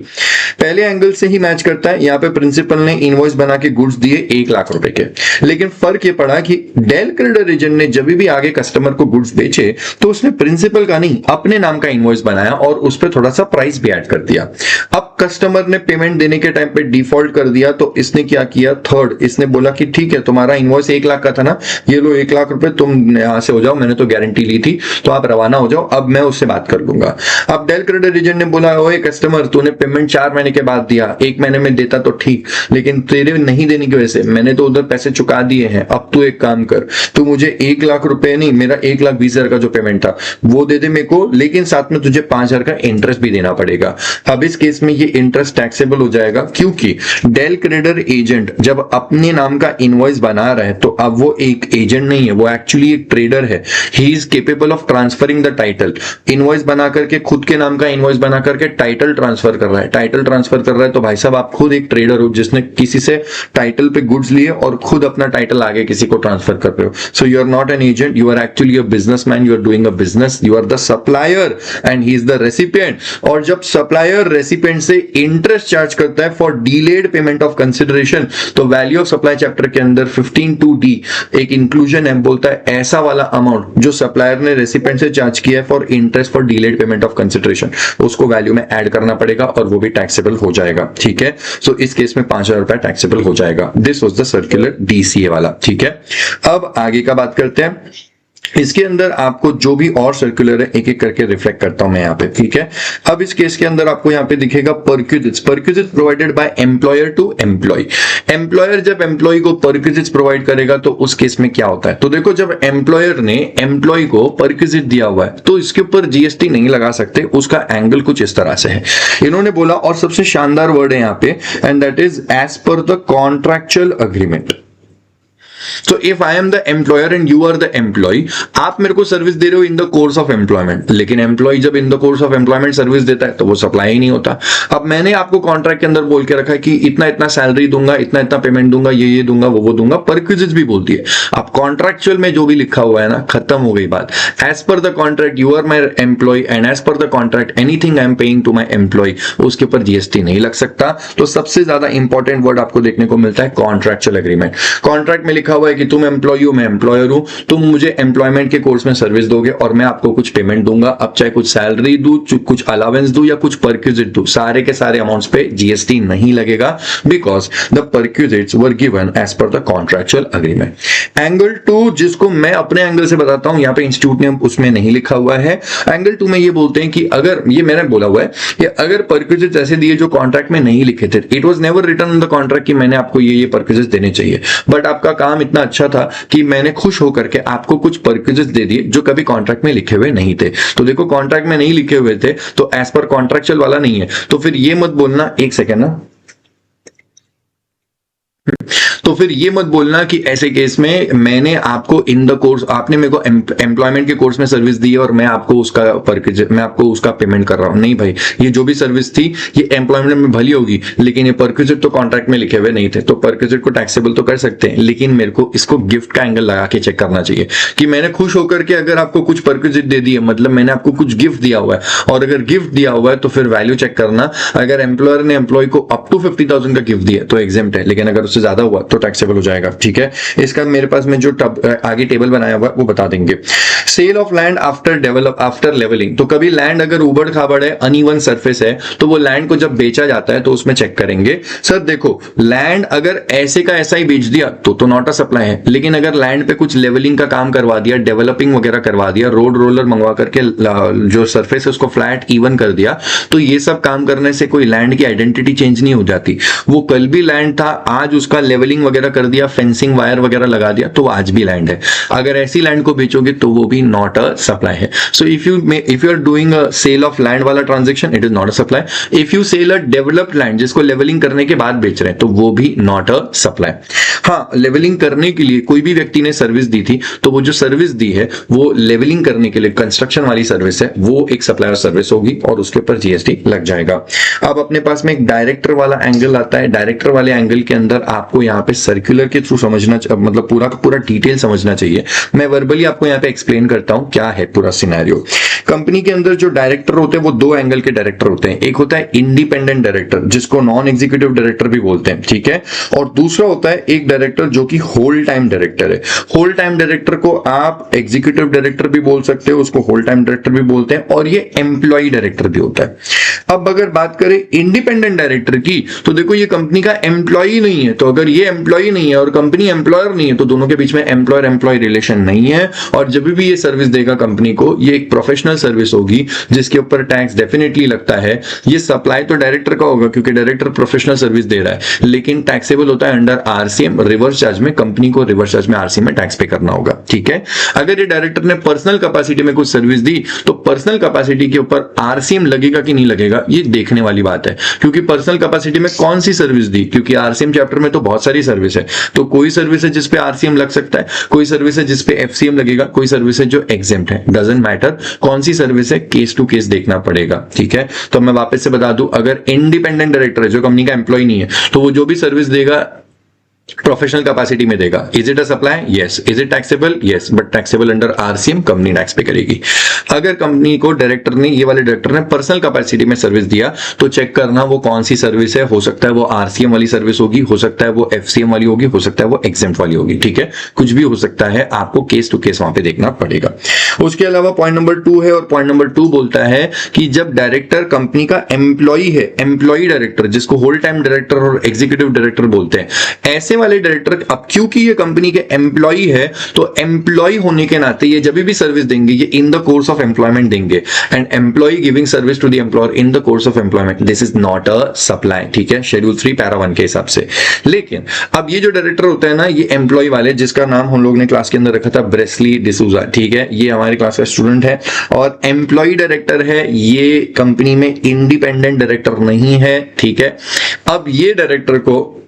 पहले एंगल से ही मैच करता है। यहां पे प्रिंसिपल ने इनवॉइस बना के गुड्स दिए 1 लाख रुपए के, लेकिन फर्क ये पड़ा कि डेल क्रेडिटर एजेंट ने जब भी आगे कस्टमर को गुड्स बेचे तो उसने प्रिंसिपल का नहीं अपने नाम का इनवॉइस बनाया और उस पर थोड़ा सा प्राइस भी ऐड कर दिया। अब कस्टमर ने पेमेंट देने के टाइम पे डिफॉल्ट कर दिया, तो इसने क्या किया, थर्ड, इसने बोला कि ठीक है तुम्हारा इनवॉइस 1 लाख का था ना, ये लो 1 लाख रुपए, तुम यहां से हो जाओ, मैंने तो गारंटी ली थी, तो आप रवाना हो जाओ, अब मैं उससे बात कर लूंगा। अब डेल क्रेडिटर एजेंट ने बोला ओए कस्टमर, तूने पेमेंट 4 महीने के बाद दिया, 1 महीने में देता तो ठीक, लेकिन तेरे नहीं देने की वजह से मैंने तो उधर पैसे चुका दिए हैं। अब तू एक काम कर, तू मुझे 1 लाख रुपए नहीं, मेरा 1,20,000 का जो पेमेंट था वो दे दे मेरे को, लेकिन साथ में तुझे 5,000 का इंटरेस्ट भी देना पड़ेगा। अब इस केस में ये इंटरेस्ट टैक्सेबल हो जाएगा क्योंकि डेल क्रेडिटर एजेंट जब अपने नाम का इनवॉइस बना रहा है तो अब वो एक एजेंट नहीं है, वो एक्चुअली एक ट्रेडर है। He is capable of transferring the title. Invoice बना करके, खुद के नाम का इनवॉइस बना करके टाइटल ट्रांसफर कर रहा है। टाइटल ट्रांसफर कर रहा है तो भाई साहब आप खुद एक ट्रेडर हो जिसने किसी से टाइटल पे गुड्स लिए और खुद अपना टाइटल आगे किसी को ट्रांसफर कर रहे हो। So you are not an agent, you are actually a businessman, you are doing a business, you are the supplier and he is the recipient. और जब सप्लायर रेसिपिएंट से इंटरेस्ट चार्ज करता है for delayed payment of consideration, तो value of supply chapter के अंदर 15(2)(d एक inclusion है, बोलता है ऐसा वाला अमाउंट जो सप्लायर ने रेसिपिएंट से चार्ज किया है for interest for delayed payment of consideration, उसको वैल्यू में ऐड करना पड़ेगा और वो भी टैक्सेबल हो जाएगा। ठीक है, सो इस केस में 5,000 रुपए टैक्सेबल हो जाएगा। This was the circular DCA वाला। ठीक है, अब आगे का बात करते हैं। इसके अंदर आपको जो भी और सर्कुलर है एक एक करके रिफ्लेक्ट करता हूं मैं यहाँ पे। ठीक है, अब इस केस के अंदर आपको यहाँ पे दिखेगा perquisites. Perquisites provided by employer to employee. Employer जब एम्प्लॉय को परक्विजिट्स प्रोवाइड करेगा तो उस केस में क्या होता है, तो देखो जब एम्प्लॉयर ने एम्प्लॉय को परक्विजिट दिया हुआ है तो इसके ऊपर जीएसटी नहीं लगा सकते। उसका एंगल कुछ इस तरह से है, इन्होंने बोला, और सबसे शानदार वर्ड है यहाँ पे, and that is as per the contractual agreement. तो if I am the employer and you are the employee, आप मेरे को सर्विस दे रहे हो in the course of employment, लेकिन एम्प्लॉय जब in the course of employment service देता है तो वो सप्लाई ही नहीं होता। अब मैंने आपको कॉन्ट्रैक्ट के अंदर बोल के रखा है कि इतना इतना सैलरी दूंगा, इतना इतना पेमेंट दूंगा, ये दूंगा, वो दूंगा, परक्विजिट्स भी बोलती है। अब कॉन्ट्रैक्चुअल में जो भी लिखा हुआ है ना, खत्म हो गई बात। As per the contract you are my employee and as per the contract anything I am paying to my employee, उसके ऊपर जीएसटी नहीं लग सकता। तो सबसे ज्यादा इंपॉर्टेंट वर्ड आपको देखने को मिलता है कॉन्ट्रैक्चुअल एग्रीमेंट। कॉन्ट्रैक्ट में लिखा हुआ है कि तुम एम्प्लॉय हो, मैं एम्प्लॉयर हूं, तुम मुझे एम्प्लॉयमेंट के कोर्स में सर्विस दोगे और मैं आपको कुछ पेमेंट दूंगा। अब चाहे कुछ सैलरी दूं, कुछ अलावेंस दूं या कुछ परक्विजिट दूं, सारे के सारे अमाउंट्स पे जीएसटी नहीं लगेगा, because the perquisites were given as per the contractual agreement. Angle 2 जिसको मैं अपने एंगल से बताता हूं, यहां पे इंस्टीट्यूट ने उसमें नहीं लिखा हुआ है। एंगल 2 में ये बोलते हैं कि अगर, ये मैंने बोला हुआ है कि अगर परक्विजिट्स ऐसे दिए जो कॉन्ट्रैक्ट में नहीं लिखे थे, it was never written in the contract कि मैंने आपको ये परक्विजिट्स देने चाहिए, बट आपका काम इतना अच्छा था कि मैंने खुश होकर के आपको कुछ परक्विजिट्स दे दिए जो कभी कॉन्ट्रैक्ट में लिखे हुए नहीं थे। तो देखो कॉन्ट्रैक्ट में नहीं लिखे हुए थे तो एज पर कॉन्ट्रैक्चुअल वाला नहीं है, तो फिर ये मत बोलना, एक सेकेंड ना, तो फिर ये मत बोलना कि ऐसे केस में मैंने आपको इन द कोर्स, आपने मेरे को एम्प्लॉयमेंट के कोर्स में सर्विस दी है और मैं आपको उसका मैं आपको उसका पेमेंट कर रहा हूं। नहीं भाई, ये जो भी सर्विस थी ये एम्प्लॉयमेंट में भली होगी, लेकिन ये परक्विजिट तो कॉन्ट्रैक्ट में लिखे हुए नहीं थे। तो परक्विजिट को टैक्सेबल तो कर सकते हैं, लेकिन मेरे को इसको गिफ्ट का एंगल लगा के चेक करना चाहिए कि मैंने खुश होकर के अगर आपको कुछ परक्विजिट दे दी है, मतलब मैंने आपको कुछ गिफ्ट दिया हुआ है, और अगर गिफ्ट दिया हुआ है तो फिर वैल्यू चेक करना। अगर एम्प्लॉयर ने एम्प्लॉय को अप टू 50,000 का गिफ्ट दिया तो एग्जेम्प्ट है, लेकिन अगर उससे ज्यादा हुआ तो टैक्सेबल हो जाएगा। ठीक है, इसका मेरे पास में जो आगे टेबल बनाया हुआ है वो बता देंगे। Sale of land after levelling, तो कभी लैंड अगर उबड़ खाबड़ है, अनइवन सरफेस है, तो वो लैंड को जब बेचा जाता है तो उसमें चेक करेंगे, सर देखो लैंड अगर ऐसे का ऐसा ही बेच दिया तो नॉट अ सप्लाई है, लेकिन अगर लैंड पे कुछ लेवलिंग का काम करवा दिया, डेवलपिंग वगैरह करवा दिया, रोड रोलर मंगवा करके जो सरफेस है उसको फ्लैट इवन कर दिया, तो ये सब काम करने से कोई लैंड की आइडेंटिटी चेंज नहीं हो जाती। वो कल भी लैंड था, आज उसका लेवलिंग वगैरह कर दिया, फेंसिंग वायर वगैरह लगा दिया, तो आज भी लैंड है। अगर ऐसी लैंड को बेचोगे तो वो भी नॉट अ सप्लाई है। So if you are doing a sale of land वाला transaction, it is not a supply. If you sell a developed land जिसको लेवलिंग करने के बाद बेच रहे हैं, तो वो भी नॉट अ सप्लाई। हाँ, लेवलिंग करने के लिए कोई भी व्यक्ति ने सर्विस दी थी, तो वो जो सर्विस दी है वो लेवलिंग करने के लिए कंस्ट्रक्शन वाली सर्विस है, वो एक सप्लायर सर्विस होगी और उसके ऊपर जीएसटी लग जाएगा। अब अपने पास में एक डायरेक्टर वाला एंगल आता है। डायरेक्टर वाले एंगल के अंदर आपको यहाँ पे सर्कुलर के थ्रू समझना, मतलब पूरा का पूरा डिटेल समझना चाहिए। मैं वर्बली आपको यहाँ पे एक्सप्लेन करता हूं क्या है पूरा सिनेरियो। कंपनी के अंदर जो डायरेक्टर होते हैं वो दो एंगल के डायरेक्टर होते हैं। एक होता है इंडिपेंडेंट डायरेक्टर जिसको नॉन एग्जीक्यूटिव डायरेक्टर भी बोलते हैं, ठीक है, और दूसरा होता है एक डायरेक्टर जो कि होल टाइम डायरेक्टर है। होल टाइम डायरेक्टर को आप एग्जीक्यूटिव डायरेक्टर भी बोल सकते हो, उसको होल टाइम डायरेक्टर भी बोलते हैं, और ये एम्प्लॉय डायरेक्टर भी होता है। अब अगर बात करें इंडिपेंडेंट डायरेक्टर की, तो देखो ये कंपनी का एम्प्लॉय नहीं है, तो अगर ये एम्प्लॉय नहीं है और कंपनी एम्प्लॉयर नहीं है, तो दोनों के बीच में एम्प्लॉयर एम्प्लॉय रिलेशन नहीं है, और जब भी ये सर्विस देगा कंपनी को, ये एक प्रोफेशनल सर्विस होगी जिसके ऊपर टैक्स डेफिनेटली लगता है। ये सप्लाई तो डायरेक्टर का होगा क्योंकि डायरेक्टर प्रोफेशनल सर्विस दे रहा है, लेकिन टैक्सेबल होता है अंडर आरसीएम। रिवर्स चार्ज में कंपनी को रिवर्स चार्ज में आरसीएम में टैक्स पे करना होगा, ठीक है। अगर ये डायरेक्टर ने पर्सनल कैपेसिटी में कुछ सर्विस दी तो पर्सनल कैपेसिटी के ऊपर आरसीएम लगेगा कि नहीं लगेगा ये देखने वाली बात है, क्योंकि पर्सनल कैपेसिटी में कौन सी सर्विस दी, क्योंकि आरसीएम चैप्टर में तो बहुत सारी सर्विस है, तो कोई सर्विस है जिसपे आरसीएम लग सकता है, कोई सर्विस है जिसपे एफसीएम लगेगा, कोई सर्विस है जो एग्जेम्प्ट है। डजंट मैटर कौन सी सर्विस है, केस टू केस देखना पड़ेगा, ठीक है। तो मैं वापस से बता दूं, अगर इंडिपेंडेंट डायरेक्टर है जो कंपनी का एम्प्लॉय नहीं है तो वो जो भी सर्विस देगा प्रोफेशनल कैपेसिटी में देगा। Is it a supply? Yes. Is it taxable? Yes, but taxable under RCM, company tax पे करेगी। अगर कंपनी को डायरेक्टर ने, ये वाले डायरेक्टर ने पर्सनल कैपेसिटी में सर्विस दिया तो चेक करना वो कौन सी सर्विस है। हो सकता है वो आरसीएम वाली सर्विस होगी, हो सकता है वो एफसीएम वाली होगी, हो सकता है वो एग्जेम्प्ट वाली होगी, ठीक है। कुछ भी हो सकता है, आपको केस टू केस वहां पे देखना पड़ेगा। उसके अलावा पॉइंट नंबर 2 है, और पॉइंट नंबर 2 बोलता है कि जब डायरेक्टर कंपनी का एम्प्लॉई है, एम्प्लॉई डायरेक्टर जिसको होल टाइम डायरेक्टर और एग्जीक्यूटिव डायरेक्टर बोलते हैं, ऐसे वाले डायरेक्टर, अब क्योंकि ये कंपनी के एम्प्लॉई है तो एम्प्लॉई होने के नाते ये जब भी सर्विस देंगे ये in the course of employment देंगे, and employee giving service to the employer in the course of employment, this is not a supply, ठीक है, शेड्यूल 3 पैरा 1 के हिसाब से। लेकिन अब ये जो डायरेक्टर होता है ना, ये एम्प्लॉय वाले, जिसका नाम हम लोग ने क्लास के अंदर रखा था ब्रेस्ली डिसूजा, ठीक है, ये हमारी क्लास का स्टूडेंट है और एम्प्लॉय डायरेक्टर है, ये कंपनी में इंडिपेंडेंट डायरेक्टर नहीं है, ठीक है। अब ये डायरेक्टर को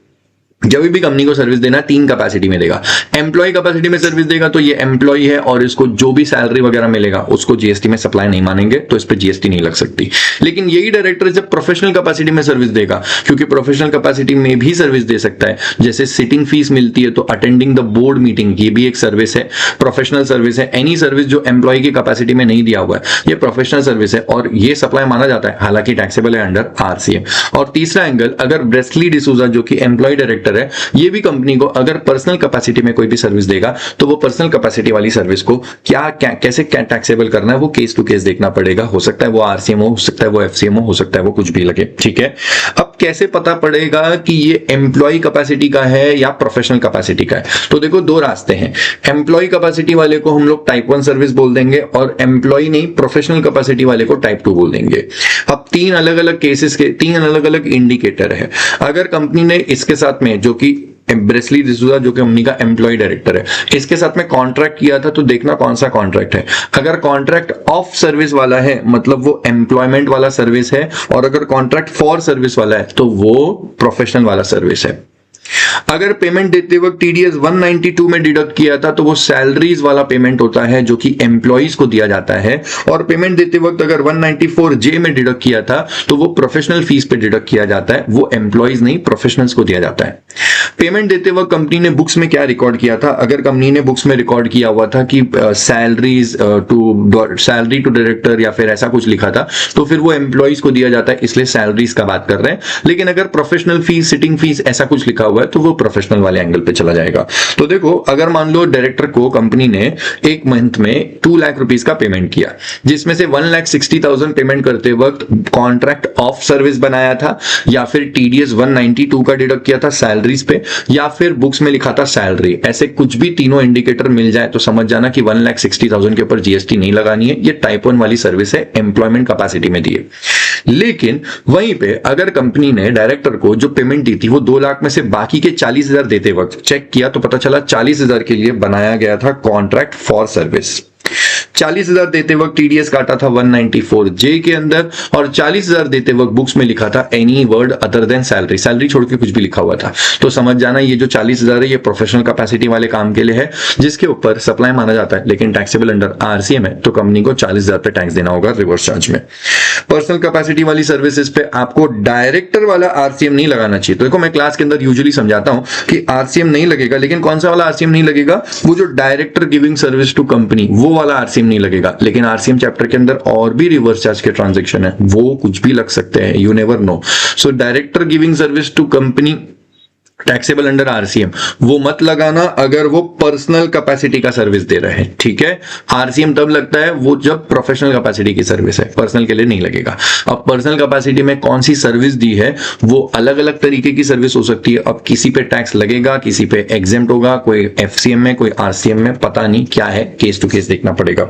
जब भी कंपनी को सर्विस देना 3 कैपेसिटी में देगा। एम्प्लॉय कैपेसिटी में सर्विस देगा तो ये एम्प्लॉय है और इसको जो भी सैलरी वगैरह मिलेगा उसको जीएसटी में सप्लाई नहीं मानेंगे, तो इस पे जीएसटी नहीं लग सकती। लेकिन यही डायरेक्टर जब प्रोफेशनल कैपेसिटी में सर्विस देगा, क्योंकि प्रोफेशनल कैपेसिटी में भी सर्विस दे सकता है, जैसे सिटिंग फीस मिलती है तो अटेंडिंग द बोर्ड मीटिंग, ये भी एक सर्विस है, प्रोफेशनल सर्विस है। एनी सर्विस जो एम्प्लॉय की कैपेसिटी में नहीं दिया हुआ है ये प्रोफेशनल सर्विस है और ये सप्लाई माना जाता है, हालांकि टैक्सेबल है अंडर आरसीएम। और तीसरा एंगल, अगर ब्रेस्ली डिसूजा जो कि एम्प्लॉय डायरेक्टर है, ये भी कंपनी को अगर पर्सनल कैपेसिटी में कोई भी सर्विस देगा तो वो पर्सनल कैपेसिटी वाली सर्विस को कैसे टैक्सेबल करना है वो केस टू केस देखना पड़ेगा। हो सकता है वो आरसीएम हो सकता है वो एफसीएम हो सकता है वो कुछ भी लगे, ठीक है। अब कैसे पता पड़ेगा कि ये एम्प्लॉय कैपेसिटी का है या प्रोफेशनल कैपेसिटी का है? तो देखो 2 रास्ते हैं। एम्प्लॉय कैपेसिटी वाले को हम लोग टाइप 1 सर्विस बोल देंगे और एम्प्लॉय नहीं प्रोफेशनल कैपेसिटी वाले को टाइप 2 बोल देंगे। अब 3 अलग अलग केसेस के 3 अलग अलग इंडिकेटर है। अगर कंपनी ने इसके साथ में, जो कि ब्रेस्ली डिसूजा जो कि कंपनी का एम्प्लॉय डायरेक्टर है, इसके साथ में कॉन्ट्रैक्ट किया था, तो देखना कौन सा कॉन्ट्रैक्ट है। अगर कॉन्ट्रैक्ट ऑफ सर्विस वाला है मतलब वो एम्प्लॉयमेंट वाला सर्विस है, और अगर कॉन्ट्रैक्ट फॉर सर्विस वाला है तो वो प्रोफेशनल वाला सर्विस है। अगर पेमेंट देते वक्त टीडीएस 192 में डिडक्ट किया था तो वो सैलरीज वाला पेमेंट होता है जो कि एम्प्लॉइज को दिया जाता है, और पेमेंट देते वक्त अगर 194J में डिडक्ट किया था तो वो प्रोफेशनल फीस पे डिडक्ट किया जाता है, वो एम्प्लॉइज नहीं प्रोफेशनल्स को दिया जाता है। पेमेंट देते वक्त कंपनी ने बुक्स में क्या रिकॉर्ड किया था? अगर कंपनी ने बुक्स में रिकॉर्ड किया हुआ था कि सैलरी टू डायरेक्टर या फिर ऐसा कुछ लिखा था तो फिर वो एम्प्लॉइज को दिया जाता है, इसलिए सैलरीज का बात कर रहे हैं। लेकिन अगर प्रोफेशनल फीस, सिटिंग फीस ऐसा कुछ लिखा हुआ है तो वो प्रोफेशनल वाले एंगल पे चला जाएगा। तो देखो, अगर मान लो डायरेक्टर को कंपनी ने एक मंथ में 2 लाख रुपीस का पेमेंट किया, जिसमें से 1,60,000 पेमेंट करते वक्त कॉन्ट्रैक्ट ऑफ सर्विस बनाया था, या फिर टीडीएस 192 का डिडक्ट किया था सैलरीज पे, या फिर बुक्स में लिखा था सैलरी, ऐसे कुछ भी तीनों इंडिकेटर मिल जाए तो समझ जाना कि 1,60,000 के ऊपर जीएसटी नहीं लगानी है, ये टाइप 1 वाली सर्विस है, एम्प्लॉयमेंट कैपेसिटी में दी है। लेकिन वहीं पे अगर कंपनी ने डायरेक्टर को जो पेमेंट दी थी वो 2 लाख में से बाकी के 40,000 देते वक्त चेक किया तो पता चला 40,000 के लिए बनाया गया था कॉन्ट्रैक्ट फॉर सर्विस। 40,000 देते वक्त टीडीएस काटा था 194J के अंदर, और 40,000 देते वक्त बुक्स में लिखा था any word other than salary, salary छोड़ के कुछ भी लिखा हुआ था। तो समझ जाना ये जो 40,000 है ये प्रोफेशनल कैपेसिटी वाले काम के लिए है, जिसके ऊपर सप्लाई माना जाता है, लेकिन टैक्सेबल अंडर आरसीएम है, तो कंपनी को 40,000 पे टैक्स देना होगा रिवर्स चार्ज में। पर्सनल कैपेसिटी वाली सर्विसेज पे आपको डायरेक्टर वाला आरसीएम नहीं लगाना चाहिए। तो देखो, मैं क्लास के अंदर यूजुअली समझाता हूं कि आरसीएम नहीं लगेगा, लेकिन कौन सा वाला आरसीएम नहीं लगेगा? वो जो director giving service to company, वो वाला आरसीएम नहीं लगेगा। लेकिन आरसीएम चैप्टर के अंदर और भी रिवर्स चार्ज के ट्रांजैक्शन है, वो कुछ भी लग सकते हैं, you never know. So director giving service to company taxable under RCM, वो मत लगाना अगर वो पर्सनल कैपेसिटी का सर्विस दे रहे हैं, ठीक है। आरसीएम तब लगता है वो जब प्रोफेशनल कैपेसिटी की सर्विस है, पर्सनल के लिए नहीं लगेगा। अब पर्सनल कैपेसिटी में कौन सी सर्विस दी है, वो अलग अलग तरीके की सर्विस हो सकती है। अब किसी पे टैक्स लगेगा, किसी पे एग्जेम्प्ट होगा, कोई एफसीएम में, कोई आरसीएम में, पता नहीं क्या है, केस टू केस देखना पड़ेगा।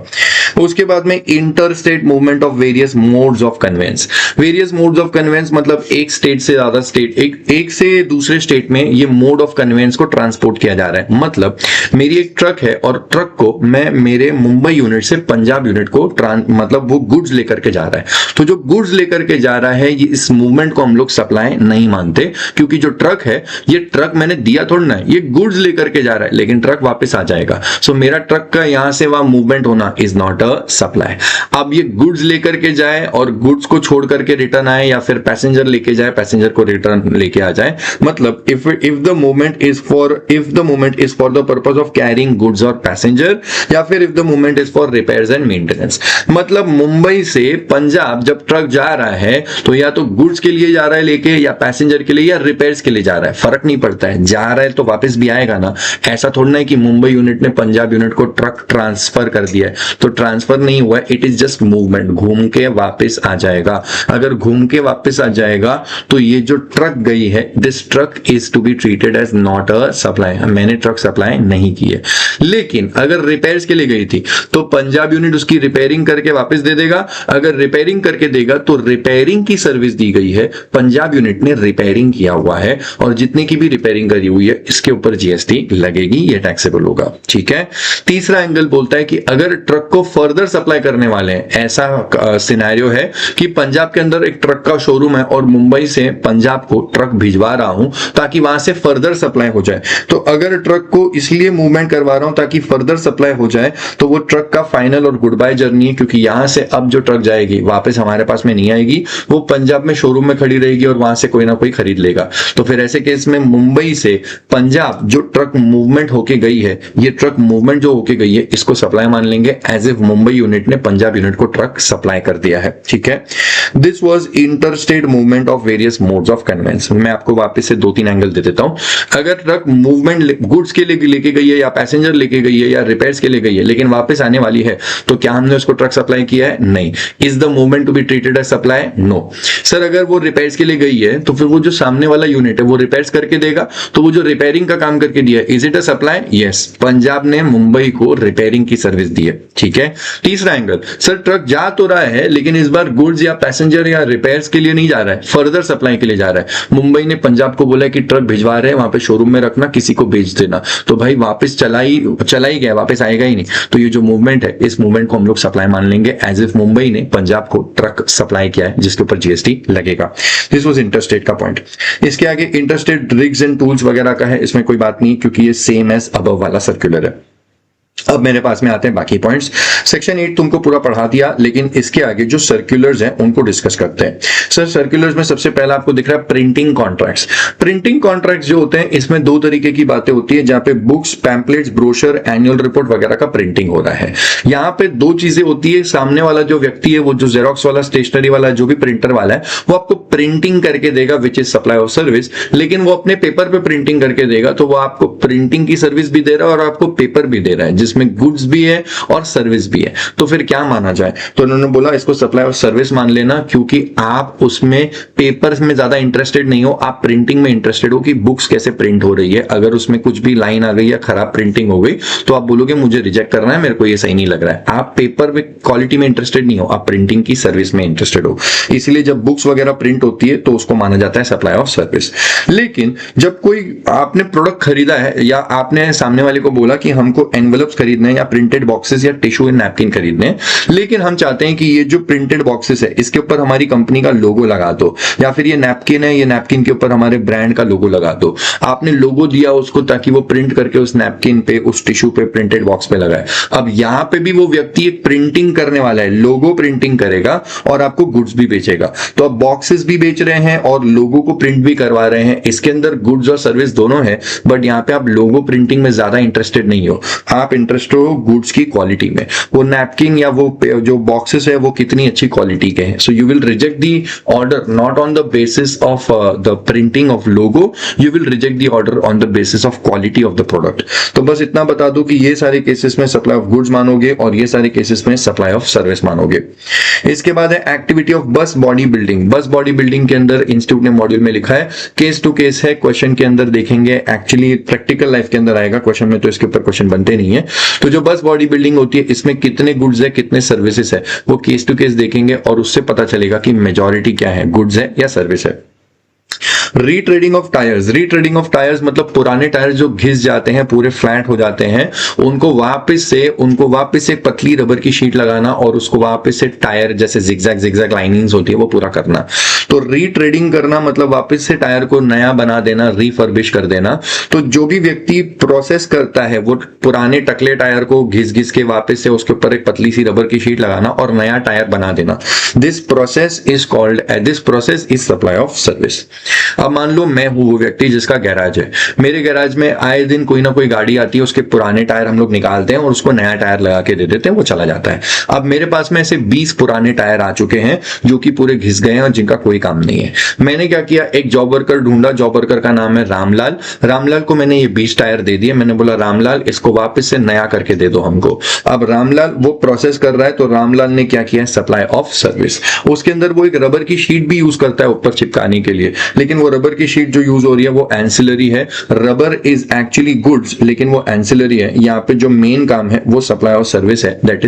उसके बाद में inter state movement of various modes of conveyance. Various modes of conveyance मतलब एक स्टेट से ज्यादा स्टेट, एक से दूसरे स्टेट में ये मोड ऑफ कन्वेंस को ट्रांसपोर्ट किया जा रहा है। मतलब मेरी एक ट्रक है और ट्रक को मैं मेरे मुंबई यूनिट से पंजाब यूनिट को मतलब वो गुड्स लेकर के जा रहा है। तो जो गुड्स लेकर के जा रहा है, ये इस मूवमेंट को हम लोग सप्लाई नहीं मानते, क्योंकि जो ट्रक है, ये ट्रक मैंने दिया थोड़ा ना, ये गुड्स लेकर के जा रहा है, लेकिन ट्रक वापस आ जाएगा। सो मेरा ट्रक का यहां से वहां मूवमेंट होना इज नॉट अ सप्लाई। अब ये गुड्स लेकर के जाए और गुड्स को छोड़ करके रिटर्न आए, या फिर पैसेंजर लेके जाए, पैसेंजर को रिटर्न लेके आ जाए, मतलब if the movement is for the purpose of carrying goods or passenger, या फिर if the movement is for repairs and maintenance। मतलब मुंबई से पंजाब जब ट्रक जा रहा है तो या तो गुड्स के लिए जा रहा है लेके, या पैसेंजर के लिए, या रिपेयर्स के लिए जा रहा है, फर्क नहीं पड़ता है, जा रहा है तो वापस भी आएगा ना। ऐसा थोड़ा ना है कि मुंबई यूनिट ने पंजाब यूनिट को ट्रक ट्रांसफर कर दिया है, तो ट्रांसफर नहीं हुआ है, इट इज जस्ट मूवमेंट, घूम के वापस आ जाएगा। अगर घूम के वापस आ जाएगा तो ये जो ट्रक गई है, this truck is to be treated as not a supply. मैंने ट्रक सप्लाई नहीं की है। लेकिन अगर रिपेयर्स के लिए गई थी तो पंजाब यूनिट उसकी रिपेयरिंग करके वापस दे देगा। अगर रिपेयरिंग करके देगा तो रिपेयरिंग की सर्विस दी गई है, पंजाब यूनिट ने रिपेयरिंग किया हुआ है, और जितनी की भी रिपेयरिंग करी हुई है इसके ऊपर जीएसटी लगेगी, ये टैक्सेबल होगा, ठीक है। तीसरा एंगल बोलता है कि अगर ट्रक को फर्दर सप्लाई करने वाले हैं, ऐसा सिनेरियो है कि पंजाब के अंदर एक ट्रक का शोरूम है और मुंबई से पंजाब को ट्रक भिजवा रहा हूं ताकि वहां से फर्दर सप्लाई हो जाए। तो अगर ट्रक को इसलिए मूवमेंट करवा रहा हूं ताकि फर्दर सप्लाई हो जाए, तो वो ट्रक का फाइनल और गुड बाय जर्नी है, क्योंकि यहां से अब जो ट्रक जाएगी वापस हमारे पास में नहीं आएगी, वो पंजाब में शोरूम में खड़ी रहेगी और वहां से कोई ना कोई खरीद लेगा। तो फिर ऐसे केस में मुंबई से पंजाब जो ट्रक मूवमेंट होके गई है, ये ट्रक मूवमेंट जो होके गई है, इसको सप्लाई मान लेंगे, एज इफ मुंबई यूनिट ने पंजाब यूनिट को ट्रक सप्लाई कर दिया है, ठीक है। This was inter state movement of various modes of conveyance. मैं आपको वापस से 2-3 एंगल दे देता हूं। अगर ट्रक मूवमेंट गुड्स के लिए लेके गई है, या पैसेंजर लेके गई है, या रिपेयर्स के लिए गई है, लेकिन वापस आने वाली है, तो क्या हमने उसको ट्रक सप्लाई किया है? नहीं। Is the movement to be treated as supply? No. Sir अगर वो रिपेयर्स के लिए गई है तो फिर वो जो सामने वाला यूनिट है वो रिपेयर्स करके देगा, तो वो जो रिपेयरिंग का काम करके दिया है, is it a supply? Yes, Punjab ने मुंबई को रिपेयरिंग की सर्विस दी है, ठीक है। तीसरा एंगल, सर ट्रक जा तो रहा है लेकिन इस बार गुड्स या पैसेंजर या रिपेयर्स के लिए नहीं जा रहा है, फर्दर सप्लाई के लिए जा रहा है। मुंबई ने पंजाब को बोला कि ट्रक भिजवा रहे हैं, वहां पे शोरूम में रखना, किसी को बेच देना, तो भाई वापस चला ही गया, वापस आएगा ही नहीं। तो ये जो मूवमेंट है, इस मूवमेंट को हम लोग सप्लाई मान लेंगे, एज इफ मुंबई ने पंजाब को ट्रक सप्लाई किया है, जिसके ऊपर जीएसटी लगेगा। दिस वाज इंटरस्टेट का पॉइंट। इसके आगे इंटरस्टेट रिग्स एंड टूल्स वगैरह का है, इसमें कोई बात नहीं, क्योंकि ये सेम एज अबव वाला सर्कुलर है। अब मेरे पास में आते हैं बाकी पॉइंट्स। सेक्शन 8 तुमको पूरा पढ़ा दिया, लेकिन इसके आगे जो सर्कुलर्स हैं उनको डिस्कस करते हैं। सर सर्कुलर्स में सबसे पहला आपको दिख रहा है प्रिंटिंग कॉन्ट्रैक्ट्स। प्रिंटिंग कॉन्ट्रैक्ट्स जो होते हैं, इसमें 2 तरीके की बातें होती है, जहां पे books, pamphlets, brochure, annual report वगैरह का प्रिंटिंग हो रहा है। यहाँ पे 2 चीजें होती है। सामने वाला जो व्यक्ति है, वो जो जेरोक्स वाला, स्टेशनरी वाला, जो भी प्रिंटर वाला है, वो आपको प्रिंटिंग करके देगा, which is supply of service. लेकिन वो अपने पेपर पे प्रिंटिंग करके देगा, तो वो आपको प्रिंटिंग की सर्विस भी दे रहा है और आपको पेपर भी दे रहा है, जिसमें गुड्स भी है और सर्विस भी है। तो फिर क्या माना जाए? तो उन्होंने बोला इसको सप्लाई ऑफ सर्विस मान लेना, क्योंकि आप उसमें पेपर्स में ज्यादा इंटरेस्टेड नहीं हो, आप प्रिंटिंग में इंटरेस्टेड हो कि बुक्स कैसे प्रिंट हो रही है। अगर उसमें कुछ भी लाइन आ गई या खराब प्रिंटिंग हो गई तो आप बोलोगे मुझे रिजेक्ट करना है, मेरे को ये सही नहीं लग रहा है। आप पेपर में क्वालिटी में इंटरेस्टेड नहीं हो, आप प्रिंटिंग की सर्विस में इंटरेस्टेड हो। इसलिए जब बुक्स वगैरह प्रिंट होती है तो उसको माना जाता है सप्लाई ऑफ सर्विस। लेकिन जब कोई आपने प्रोडक्ट खरीदा है, या आपने सामने वाले को बोला कि हमको एनवेलप्स खरीदने हैं या प्रिंटेड बॉक्सेस या टिश्यू एंड नैपकिन खरीदने हैं, लेकिन हम चाहते हैं कि ये जो प्रिंटेड बॉक्सेस है इसके ऊपर हमारी कंपनी का लोगो लगा दो, या फिर ये नैपकिन है, ये नैपकिन के ऊपर हमारे ब्रांड का लोगो लगा दो। आपने लोगो दिया उसको ताकि वो प्रिंट करके उस नैपकिन पे, उस टिश्यू पे, प्रिंटेड बॉक्स पे लगाए। अब यहां पे भी वो व्यक्ति एक प्रिंटिंग करने वाला है, लोगो प्रिंटिंग करेगा और आपको गुड्स भी बेचेगा। तो अब बॉक्सेस भी बेच रहे हैं और लोगो को प्रिंट भी करवा रहे हैं। इसके अंदर गुड्स और सर्विस दोनों है, बट यहाँ पे आप लोगो प्रिंटिंग में ज्यादा इंटरेस्टेड नहीं हो, आप इंटरेस्ट हो गुड्स की क्वालिटी में, वो नैपकिन या वो जो बॉक्सेस है वो कितनी अच्छी क्वालिटी के हैं. So you will reject the order not on the basis of the printing of logo, you will reject the order on the basis of quality of the product. तो बस इतना बता दूं कि ये सारे केसेस में सप्लाई ऑफ गुड्स मानोगे और ये सारे केसेस में सप्लाई ऑफ सर्विस मानोगे. इसके बाद है एक्टिविटी ऑफ बस बॉडी बिल्डिंग. बस बॉडी बिल्डिंग के अंदर इंस्टीट्यूट ने मॉड्यूल में लिखा है केस टू केस है, क्वेश्चन के अंदर देखेंगे, एक्चुअली प्रैक्टिकल लाइफ के अंदर आएगा, क्वेश्चन में तो इसके ऊपर क्वेश्चन बनते नहीं है. तो जो बस बॉडी बिल्डिंग होती है इसमें कितने गुड्स है कितने सर्विसेज है वो केस टू केस देखेंगे और उससे पता चलेगा कि मेजॉरिटी क्या है, गुड्स है या सर्विस है. Retreading of tyres. Retreading of tyres मतलब पुराने टायर्स जो घिस जाते हैं, पूरे फ्लैट हो जाते हैं, उनको वापस से एक पतली रबर की शीट लगाना और उसको वापस से टायर जैसे जिगजैग लाइनिंग्स होती है वो पूरा करना. तो रीट्रेडिंग करना मतलब वापस से टायर को नया बना देना, रीफर्बिश कर देना. तो जो भी व्यक्ति प्रोसेस करता है वो पुराने टकले टायर को घिस के वापस से उसके ऊपर एक पतली सी रबर की शीट लगाना और नया टायर बना देना. This process is supply of service. अब मान लो मैं हूं वो व्यक्ति जिसका गैराज है, मेरे गैराज में आए दिन कोई ना कोई गाड़ी आती है, उसके पुराने टायर हम लोग निकालते हैं और उसको नया टायर लगा के दे देते हैं, वो चला जाता है. अब मेरे पास में ऐसे 20 पुराने टायर आ चुके हैं जो कि पूरे घिस गए हैं और जिनका कोई काम नहीं है. मैंने क्या किया, एक जॉब वर्कर ढूंढा, जॉब वर्कर का नाम है रामलाल. रामलाल को मैंने ये 20 टायर दे दिए. मैंने बोला रामलाल इसको वापस से नया करके दे दो हमको. अब रामलाल वो प्रोसेस कर रहा है, तो रामलाल ने क्या किया, सप्लाई ऑफ सर्विस. उसके अंदर वो एक रबर की शीट भी यूज करता है ऊपर चिपकाने के लिए, लेकिन वो रबर की शीट जो यूज हो रही है वो एंसिलरी है. रबर इज एक्चुअली गुड्स लेकिन वो एंसिलरी है. यहाँ पे जो मेन काम है वो सप्लाई ऑफ सर्विस है, दैट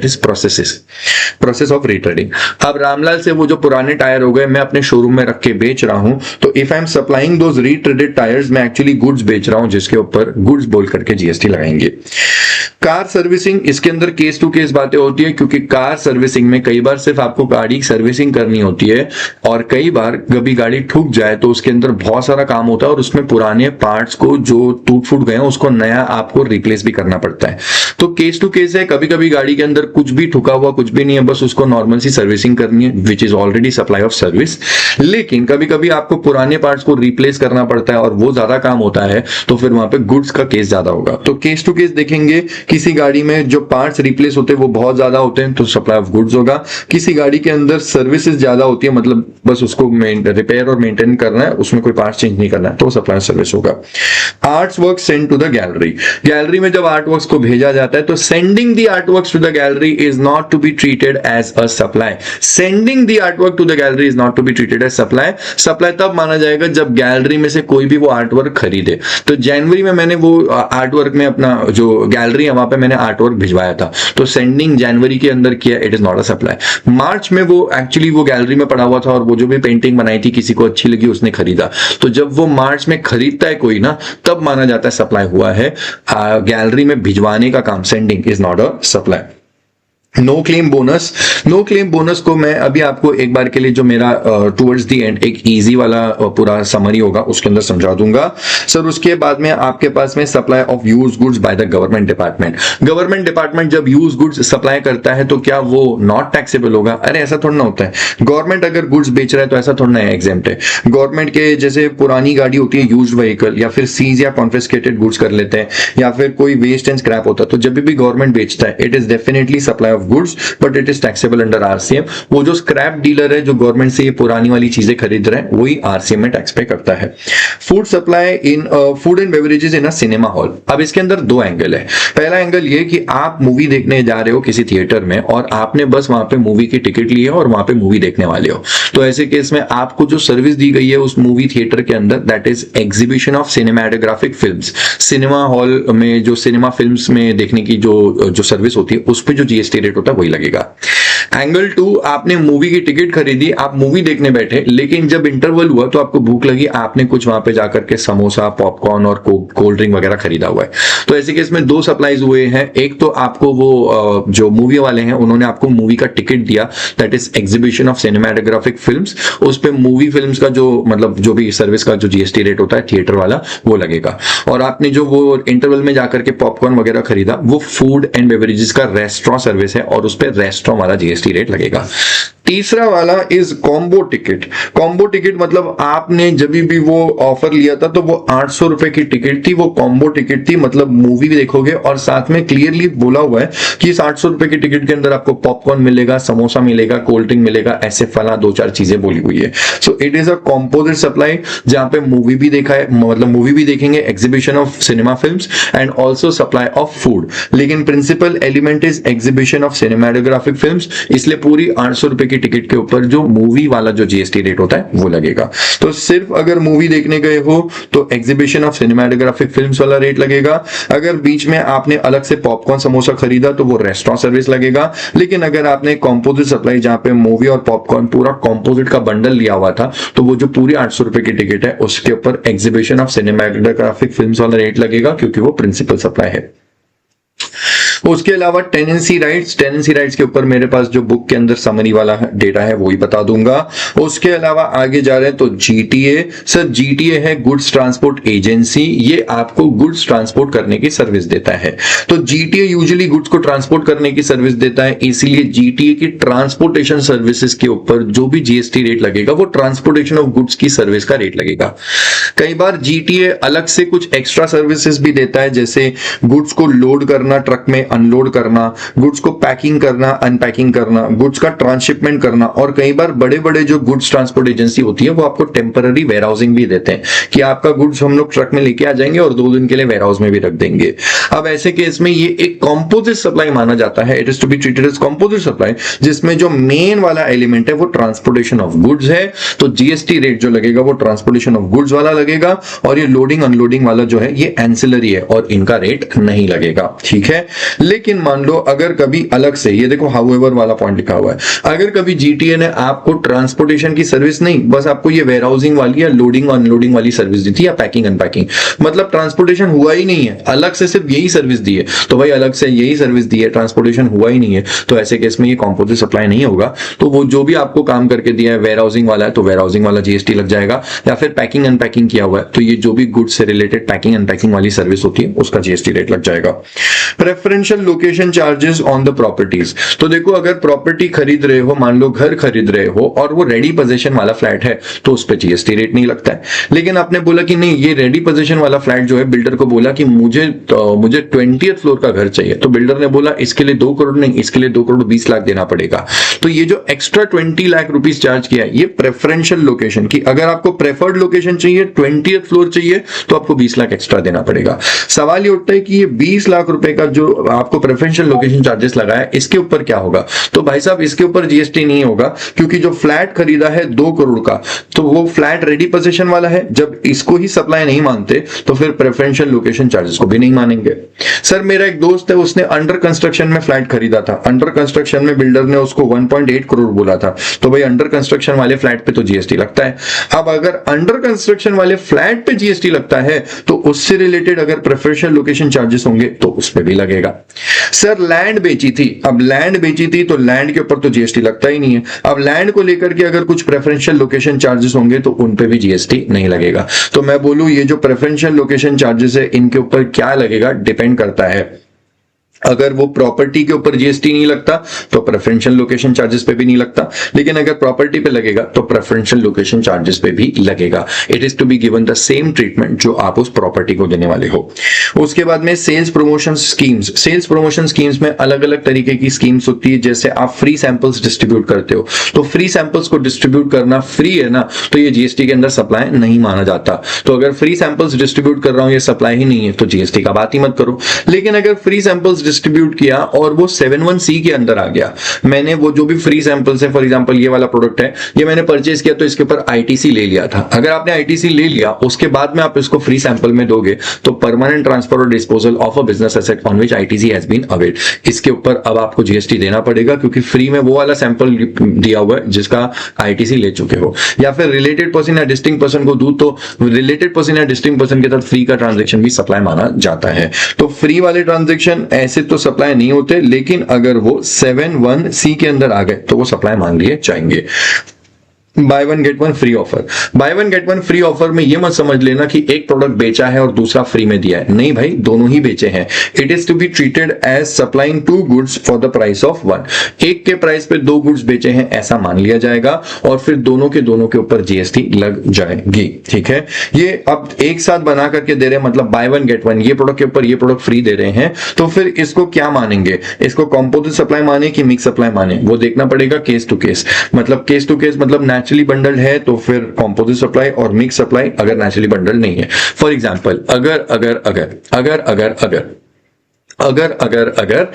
इज प्रोसेस ऑफ रिट्रेडिंग. अब रामलाल से वो जो पुराने टायर हो गए मैं अपने शोरूम में रख के बेच रहा हूं, तो if I am supplying those retreaded tyres मैं एक्चुअली गुड्स बेच रहा हूं, जिसके ऊपर गुड्स बोल करके जीएसटी लगाएंगे. कार सर्विसिंग, इसके अंदर केस टू केस बातें होती है, क्योंकि कार सर्विसिंग में कई बार सिर्फ आपको गाड़ी की सर्विसिंग करनी होती है और कई बार कभी गाड़ी ठुक जाए तो उसके अंदर बहुत सारा काम होता है और उसमें पुराने पार्ट्स को जो टूट फूट गए हैं उसको नया आपको रिप्लेस भी करना पड़ता है. तो केस टू केस है, कभी कभी गाड़ी के अंदर कुछ भी ठुका हुआ कुछ भी नहीं है, बस उसको नॉर्मल सी सर्विसिंग करनी है which is already supply of service. लेकिन कभी कभी आपको पुराने पार्ट्स को रिप्लेस करना पड़ता है और वो ज्यादा काम होता है, तो फिर वहां पे गुड्स का केस ज्यादा होगा. तो केस टू केस देखेंगे, किसी गाड़ी में जो पार्ट्स रिप्लेस होते हैं वो बहुत ज्यादा होते हैं तो सप्लाई ऑफ गुड्स होगा. किसी गाड़ी के अंदर सर्विसेज ज्यादा होती है, मतलब बस उसको रिपेयर और मेंटेन करना है, उसमें कोई पार्ट्स चेंज नहीं करना है, तो सप्लाई ऑफ सर्विस होगा. Arts work send to the gallery. Gallery में जब आर्ट वर्क्स को भेजा जाता है तो sending the art works to the gallery is not to be treated as a supply. Sending the art work to the gallery is not to be treated as supply. Supply तब माना जाएगा जब gallery में से कोई भी वो art work खरीदे. तो जनवरी में मैंने वो आर्ट वर्क में अपना जो गैलरी है वहां पे मैंने आर्ट वर्क भिजवाया था, तो सेंडिंग जनवरी के अंदर किया, it is not a supply. March में वो एक्चुअली वो गैलरी में पड़ा हुआ था और वो जो भी पेंटिंग बनाई थी किसी को अच्छी लगी उसने खरीदा, तो जब वो मार्च में खरीदता है कोई ना, तब माना जाता है सप्लाई हुआ है. गैलरी में भिजवाने का काम, sending is not a supply. No claim bonus. No claim bonus को मैं अभी आपको एक बार के लिए जो मेरा टुवर्ड्स द एंड एक इजी वाला पूरा समरी होगा उसके अंदर समझा दूंगा सर. उसके बाद में आपके पास में supply of use goods by the government department. Government department जब यूज गुड्स सप्लाई करता है तो क्या वो नॉट टैक्सेबल होगा? अरे ऐसा थोड़ा ना होता है. गवर्नमेंट अगर गुड्स बेच रहा है तो ऐसा थोड़ा ना है एग्जेम्प्ट है. गवर्नमेंट के जैसे पुरानी गाड़ी होती है यूज्ड व्हीकल, या फिर सीज या कॉन्फिस्केटेड गुड्स कर लेते हैं, या फिर कोई वेस्ट एंड स्क्रैप होता है, तो जब भी गवर्नमेंट बेचता है it is definitely supply goods but it is taxable under RCM. वो जो स्क्रैप डीलर है जो गवर्नमेंट से ये पुरानी वाली चीजें खरीद रहे हैं वही आरसीएम में टैक्स पे करता है. Food supply in food and beverages in a cinema hall. अब इसके अंदर दो एंगल है. पहला एंगल ये कि आप मूवी देखने जा रहे हो किसी थिएटर में और आपने बस वहां पे मूवी की टिकट ली है और वहां पे मूवी देखने वाले हो, तो ऐसे केस में आपको जो सर्विस दी गई है उस मूवी थिएटर के अंदर that is exhibition of cinematographic films. Cinema hall में जो सिनेमा फिल्म्स में देखने की जो सर्विस होती है उस पर जो जीएसटी रेट होता है वही लगेगा. एंगल 2, आपने मूवी की टिकट खरीदी, आप मूवी देखने बैठे, लेकिन जब इंटरवल हुआ तो आपको भूख लगी, आपने कुछ वहां पे जाकर के समोसा, पॉपकॉर्न और कोल्ड ड्रिंक वगैरह खरीदा हुआ है. तो ऐसे केस में दो सप्लाईज हुए हैं. एक तो आपको वो जो मूवी वाले हैं उन्होंने आपको मूवी का टिकट दिया, that is exhibition of cinematographic films. उस पे मूवी फिल्म्स का जो मतलब जो भी सर्विस का जो जीएसटी रेट होता है थिएटर वाला वो लगेगा. और आपने जो वो इंटरवल में जाकर के पॉपकॉर्न वगैरह खरीदा वो फूड एंड बेवरेजेस का रेस्टोरेंट सर्विस है और उस पर रेस्टोरेंट वाला जीएसटी रेट लगेगा. तीसरा वाला is combo ticket. Combo ticket मतलब आपने जब भी वो ऑफर लिया था तो वो 800 रुपए की टिकट थी, वो कॉम्बो टिकट थी, मतलब मूवी भी देखोगे और साथ में क्लियरली बोला हुआ है कि इस 800 रुपए की टिकट के अंदर आपको पॉपकॉर्न मिलेगा, समोसा मिलेगा, कोल्ड ड्रिंक मिलेगा, ऐसे फला 2-4 चीजें बोली हुई है। So it is a composite supply जहां पे मूवी भी देखा है, मतलब मूवी भी देखेंगे, exhibition of cinema films and also supply of food. लेकिन principal element is exhibition of cinematographic films, इसलिए पूरी 800 रुपए की टिकट के ऊपर जो मूवी वाला जो जीएसटी रेट होता है वो लगेगा। तो सिर्फ अगर मूवी देखने गए हो तो एग्जीबिशन ऑफ सिनेमाटोग्राफिक फिल्म्स वाला रेट लगेगा। अगर बीच में आपने अलग से पॉपकॉर्न समोसा खरीदा तो वो रेस्टोरेंट सर्विस लगेगा। लेकिन अगर आपने कॉम्पोजिट सप्लाई जहां पे मूवी और पॉपकॉर्न पूरा कॉम्पोजिट का बंडल लिया हुआ था तो वो जो पूरी 800 रुपए की टिकट है उसके ऊपर एग्जीबिशन ऑफ सिनेमाटोग्राफिक फिल्म्स वाला रेट लगेगा, क्योंकि वो प्रिंसिपल सप्लाई है। उसके अलावा टेनेंसी राइट्स के ऊपर मेरे पास जो बुक के अंदर समरी वाला डेटा है वो ही बता दूंगा। उसके अलावा आगे जा रहे हैं तो जीटीए। सर जीटीए है गुड्स ट्रांसपोर्ट एजेंसी, ये आपको गुड्स ट्रांसपोर्ट करने की सर्विस देता है। तो जीटीए यूजुअली गुड्स को ट्रांसपोर्ट करने की सर्विस देता है, इसीलिए जीटीए की ट्रांसपोर्टेशन सर्विसेज के ऊपर जो भी जीएसटी रेट लगेगा वो ट्रांसपोर्टेशन ऑफ गुड्स की सर्विस का रेट लगेगा। कई बार जीटीए अलग से कुछ एक्स्ट्रा सर्विसेज भी देता है, जैसे गुड्स को लोड करना, ट्रक में अनलोड करना, गुड्स को पैकिंग करना, अनपैकिंग करना, गुड्स का ट्रांसशिपमेंट करना। और कई बार बड़े बड़े जो गुड्स ट्रांसपोर्ट एजेंसी होती है वो आपको टेम्पररी वेयर हाउसिंग भी देते हैं कि आपका गुड्स हम लोग ट्रक में लेके आ जाएंगे और 2 दिन के लिए वेयर हाउस में भी रख देंगे। अब ऐसे केस में ये एक कॉम्पोजिट सप्लाई माना जाता है, it is to be treated as composite supply, जिसमें जो मेन वाला एलिमेंट है वो ट्रांसपोर्टेशन ऑफ गुड्स है। तो जीएसटी रेट जो लगेगा वो ट्रांसपोर्टेशन ऑफ गुड्स वाला लगेगा, और ये लोडिंग अनलोडिंग वाला जो है ये एंसिलरी है और इनका रेट नहीं लगेगा। ठीक है, लेकिन मान लो अगर कभी अलग से, ये देखो हाउएवर वाला पॉइंट लिखा हुआ है, अगर कभी जीटीए ने आपको ट्रांसपोर्टेशन की सर्विस नहीं, बस आपको ये वेयर हाउसिंग वाली या लोडिंग अनलोडिंग वाली सर्विस दी थी या पैकिंग अनपैकिंग, मतलब ट्रांसपोर्टेशन हुआ ही नहीं है, अलग से सिर्फ यही सर्विस दी है, तो भाई अलग से यही सर्विस दी है, ट्रांसपोर्टेशन हुआ ही नहीं है, तो ऐसे केस में ये कॉम्पोजिट सप्लाई नहीं होगा। तो वो जो भी आपको काम करके दिया है, वेयर हाउसिंग वाला है तो वेयर हाउसिंग वाला जीएसटी लग जाएगा, या फिर पैकिंग अनपैकिंग किया हुआ है तो ये जो भी गुड्स से रिलेटेड पैकिंग अनपैकिंग वाली सर्विस होती है उसका जीएसटी रेट लग जाएगा। Preferential location charges on the properties. तो देखो अगर प्रॉपर्टी खरीद रहे हो, मान लो घर खरीद रहे हो और वो रेडी पोजीशन वाला फ्लैट है तो उस पर जीएसटी रेट नहीं लगता है। लेकिन आपने बोला कि नहीं, ये रेडी पोजीशन वाला फ्लैट जो है, बिल्डर को बोला कि मुझे 20th फ्लोर का घर चाहिए, तो बिल्डर ने बोला इसके लिए 2 करोड़ नहीं, इसके लिए 2 करोड़ 20 लाख देना पड़ेगा। तो ये जो एक्स्ट्रा 20 लाख रुपीस चार्ज किया है ये प्रेफरेंशियल लोकेशन की, अगर आपको प्रेफर्ड लोकेशन चाहिए, 20th फ्लोर चाहिए तो आपको 20 लाख एक्स्ट्रा देना पड़ेगा। सवाल ये उठता है कि ये 20 लाख रुपए का जो आपको प्रेफरेंशियल लोकेशन चार्जेस लगा है इसके ऊपर क्या होगा? तो भाई साहब इसके ऊपर जीएसटी नहीं होगा, क्योंकि जो फ्लैट खरीदा है 2 करोड़ का तो वो फ्लैट रेडी पोजीशन वाला है, जब इसको ही सप्लाई नहीं मानते तो फिर प्रेफरेंशियल लोकेशन चार्जेस को भी नहीं मानेंगे। सर मेरा एक दोस्त है, उसने अंडर कंस्ट्रक्शन में फ्लैट खरीदा था, अंडर कंस्ट्रक्शन में बिल्डर ने उसको 1.8 करोड़ बोला था, तो भाई अंडर कंस्ट्रक्शन वाले फ्लैट पे तो जीएसटी लगता है। अब अगर अंडर कंस्ट्रक्शन वाले फ्लैट पे जीएसटी लगता है तो उससे रिलेटेड अगर प्रेफरेंशियल लोकेशन चार्जेस होंगे तो उस पे भी लगेगा। सर लैंड बेची थी, अब लैंड बेची थी तो लैंड के ऊपर तो जीएसटी लगता ही नहीं है। अब लैंड को लेकर के अगर कुछ प्रेफरेंशियल लोकेशन चार्जेस होंगे तो उन पे भी जीएसटी नहीं लगेगा। तो मैं बोलूं ये जो प्रेफरेंशियल लोकेशन चार्जेस है इनके ऊपर क्या लगेगा, डिपेंड करता है। अगर वो प्रॉपर्टी के ऊपर जीएसटी नहीं लगता तो प्रेफरेंशियल लोकेशन चार्जेस पे भी नहीं लगता, लेकिन अगर प्रॉपर्टी पे लगेगा तो प्रेफरेंशियल लोकेशन चार्जेस पे भी लगेगा। It is to be given the same treatment जो आप उस प्रॉपर्टी को देने वाले हो। उसके बाद में sales promotion schemes. Sales promotion schemes में अलग अलग तरीके की स्कीम्स होती है, जैसे आप फ्री सैंपल्स डिस्ट्रीब्यूट करते हो, तो फ्री सैंपल्स को डिस्ट्रीब्यूट करना फ्री है ना, तो ये जीएसटी के अंदर सप्लाई नहीं माना जाता। तो अगर फ्री सैंपल्स डिस्ट्रीब्यूट कर रहा हूं, ये सप्लाई ही नहीं है, तो जीएसटी का बात ही मत करो। लेकिन अगर फ्री सैंपल्स डिस्ट्रीब्यूट किया और वो 7(1)(c) के अंदर आ गया, मैंने वो जो भी फ्री सैंपल्स है, फॉर एग्जांपल ये वाला प्रोडक्ट है, ये मैंने परचेज किया तो इसके ऊपर आईटीसी ले लिया था। अगर आपने आईटीसी ले लिया उसके बाद में आप इसको फ्री सैंपल में दोगे तो परमानेंट ट्रांसफर और disposal of a business asset on which ITC has been availed, इसके ऊपर अब आपको जीएसटी देना पड़ेगा, क्योंकि फ्री में वो वाला सैंपल दिया हुआ है जिसका आईटीसी ले चुके हो। या फिर रिलेटेड पर्सन या डिस्टिंक्ट पर्सन को दूं तो रिलेटेड पर्सन या डिस्टिंक्ट पर्सन के साथ फ्री का ट्रांजैक्शन भी सप्लाई माना जाता है। तो फ्री वाले ट्रांजैक्शन ऐसे तो सप्लाई नहीं होते, लेकिन अगर वो 7(1)(c) के अंदर आ गए तो वो सप्लाई मान लिए जाएंगे। By one get one free offer. By one get one free offer में ये मत समझ लेना कि एक प्रोडक्ट बेचा है और दूसरा फ्री में दिया है, नहीं भाई, दोनों ही बेचे हैं। It is to be treated as supplying to goods for the price of one. एक के प्राइस पे दो गुड्स बेचे हैं ऐसा मान लिया जाएगा और फिर दोनों के ऊपर जीएसटी लग जाएगी, ठीक है। ये अब एक साथ बना करके दे रहे हैं, मतलब बाय वन गेट वन, ये प्रोडक्ट के ऊपर ये प्रोडक्ट फ्री दे रहे हैं, तो फिर इसको क्या मानेंगे? इसको कॉम्पोजिट सप्लाई माने कि मिक्स सप्लाई माने, वो देखना पड़ेगा केस टू केस। मतलब केस टू केस मतलब नेचुरली बंडल्ड है तो फिर कॉम्पोजिट सप्लाई, और मिक्स सप्लाई अगर नेचुरली बंडल्ड नहीं है। फॉर एग्जांपल अगर अगर अगर अगर अगर अगर अगर अगर अगर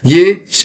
ये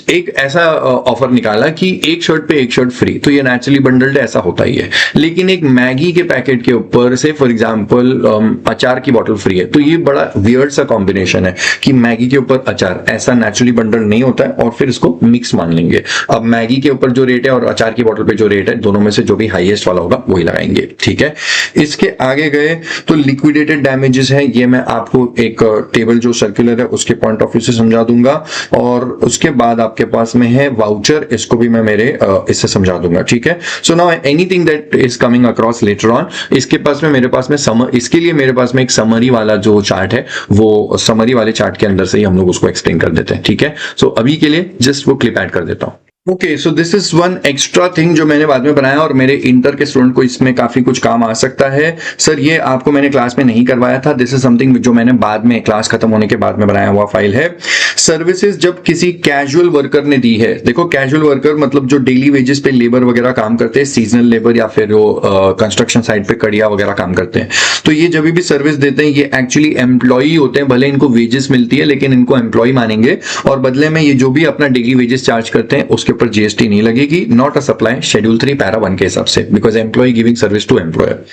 एक ऐसा ऑफर निकाला कि एक शर्ट पे एक शर्ट फ्री, तो ये नेचुरली बंडल्ड ऐसा होता ही है। लेकिन एक मैगी के पैकेट के ऊपर से फॉर एग्जांपल अचार की बोतल फ्री है, तो ये बड़ा वियर्ड सा कॉम्बिनेशन है कि मैगी के ऊपर अचार, ऐसा नेचुरली बंडल्ड नहीं होता है, और फिर इसको मिक्स मान लेंगे। अब मैगी के ऊपर जो रेट है और अचार की बोतल पे जो रेट है, दोनों में से जो भी हाईएस्ट वाला होगा वही लगाएंगे, ठीक है। इसके आगे गए तो लिक्विडेटेड डैमेजेस है, ये मैं आपको एक टेबल जो सर्कुलर है उसके पॉइंट ऑफ व्यू से समझा दूंगा, और उसके बाद आपके पास में है वाउचर, इसको भी मैं मेरे इससे समझा दूंगा, ठीक है। So now anything that is coming across later on, इसके पास में मेरे पास में इसके लिए मेरे पास में एक समरी वाला जो चार्ट है, वो समरी वाले चार्ट के अंदर से ही हम लोग उसको एक्सप्लेन कर देते हैं, ठीक है। सो अभी के लिए जस्ट वो क्लिप ऐड कर देता हूं। Okay, so this is one extra thing जो मैंने बाद में बनाया और मेरे इंटर के स्टूडेंट को इसमें काफी कुछ काम आ सकता है। सर ये आपको मैंने क्लास में नहीं करवाया था, दिस इज समथिंग जो मैंने बाद में क्लास खत्म होने के बाद में बनाया हुआ फाइल है। सर्विसेज जब किसी कैजुअल वर्कर ने दी है, देखो कैजुअल वर्कर मतलब जो डेली वेजेस पे लेबर वगैरह काम करते हैं, सीजनल लेबर या फिर वो कंस्ट्रक्शन साइट पे कड़िया वगैरह काम करते हैं, तो ये जब भी सर्विस देते हैं ये एक्चुअली एम्प्लॉई होते हैं। भले इनको वेजेस मिलती है लेकिन इनको एम्प्लॉय मानेंगे, और बदले में ये जो भी अपना डेली वेजेस चार्ज करते हैं उसके ऊपर जीएसटी नहीं लगेगी। Not a supply, schedule 3 para 1 के हिसाब से, because employee giving service to employer.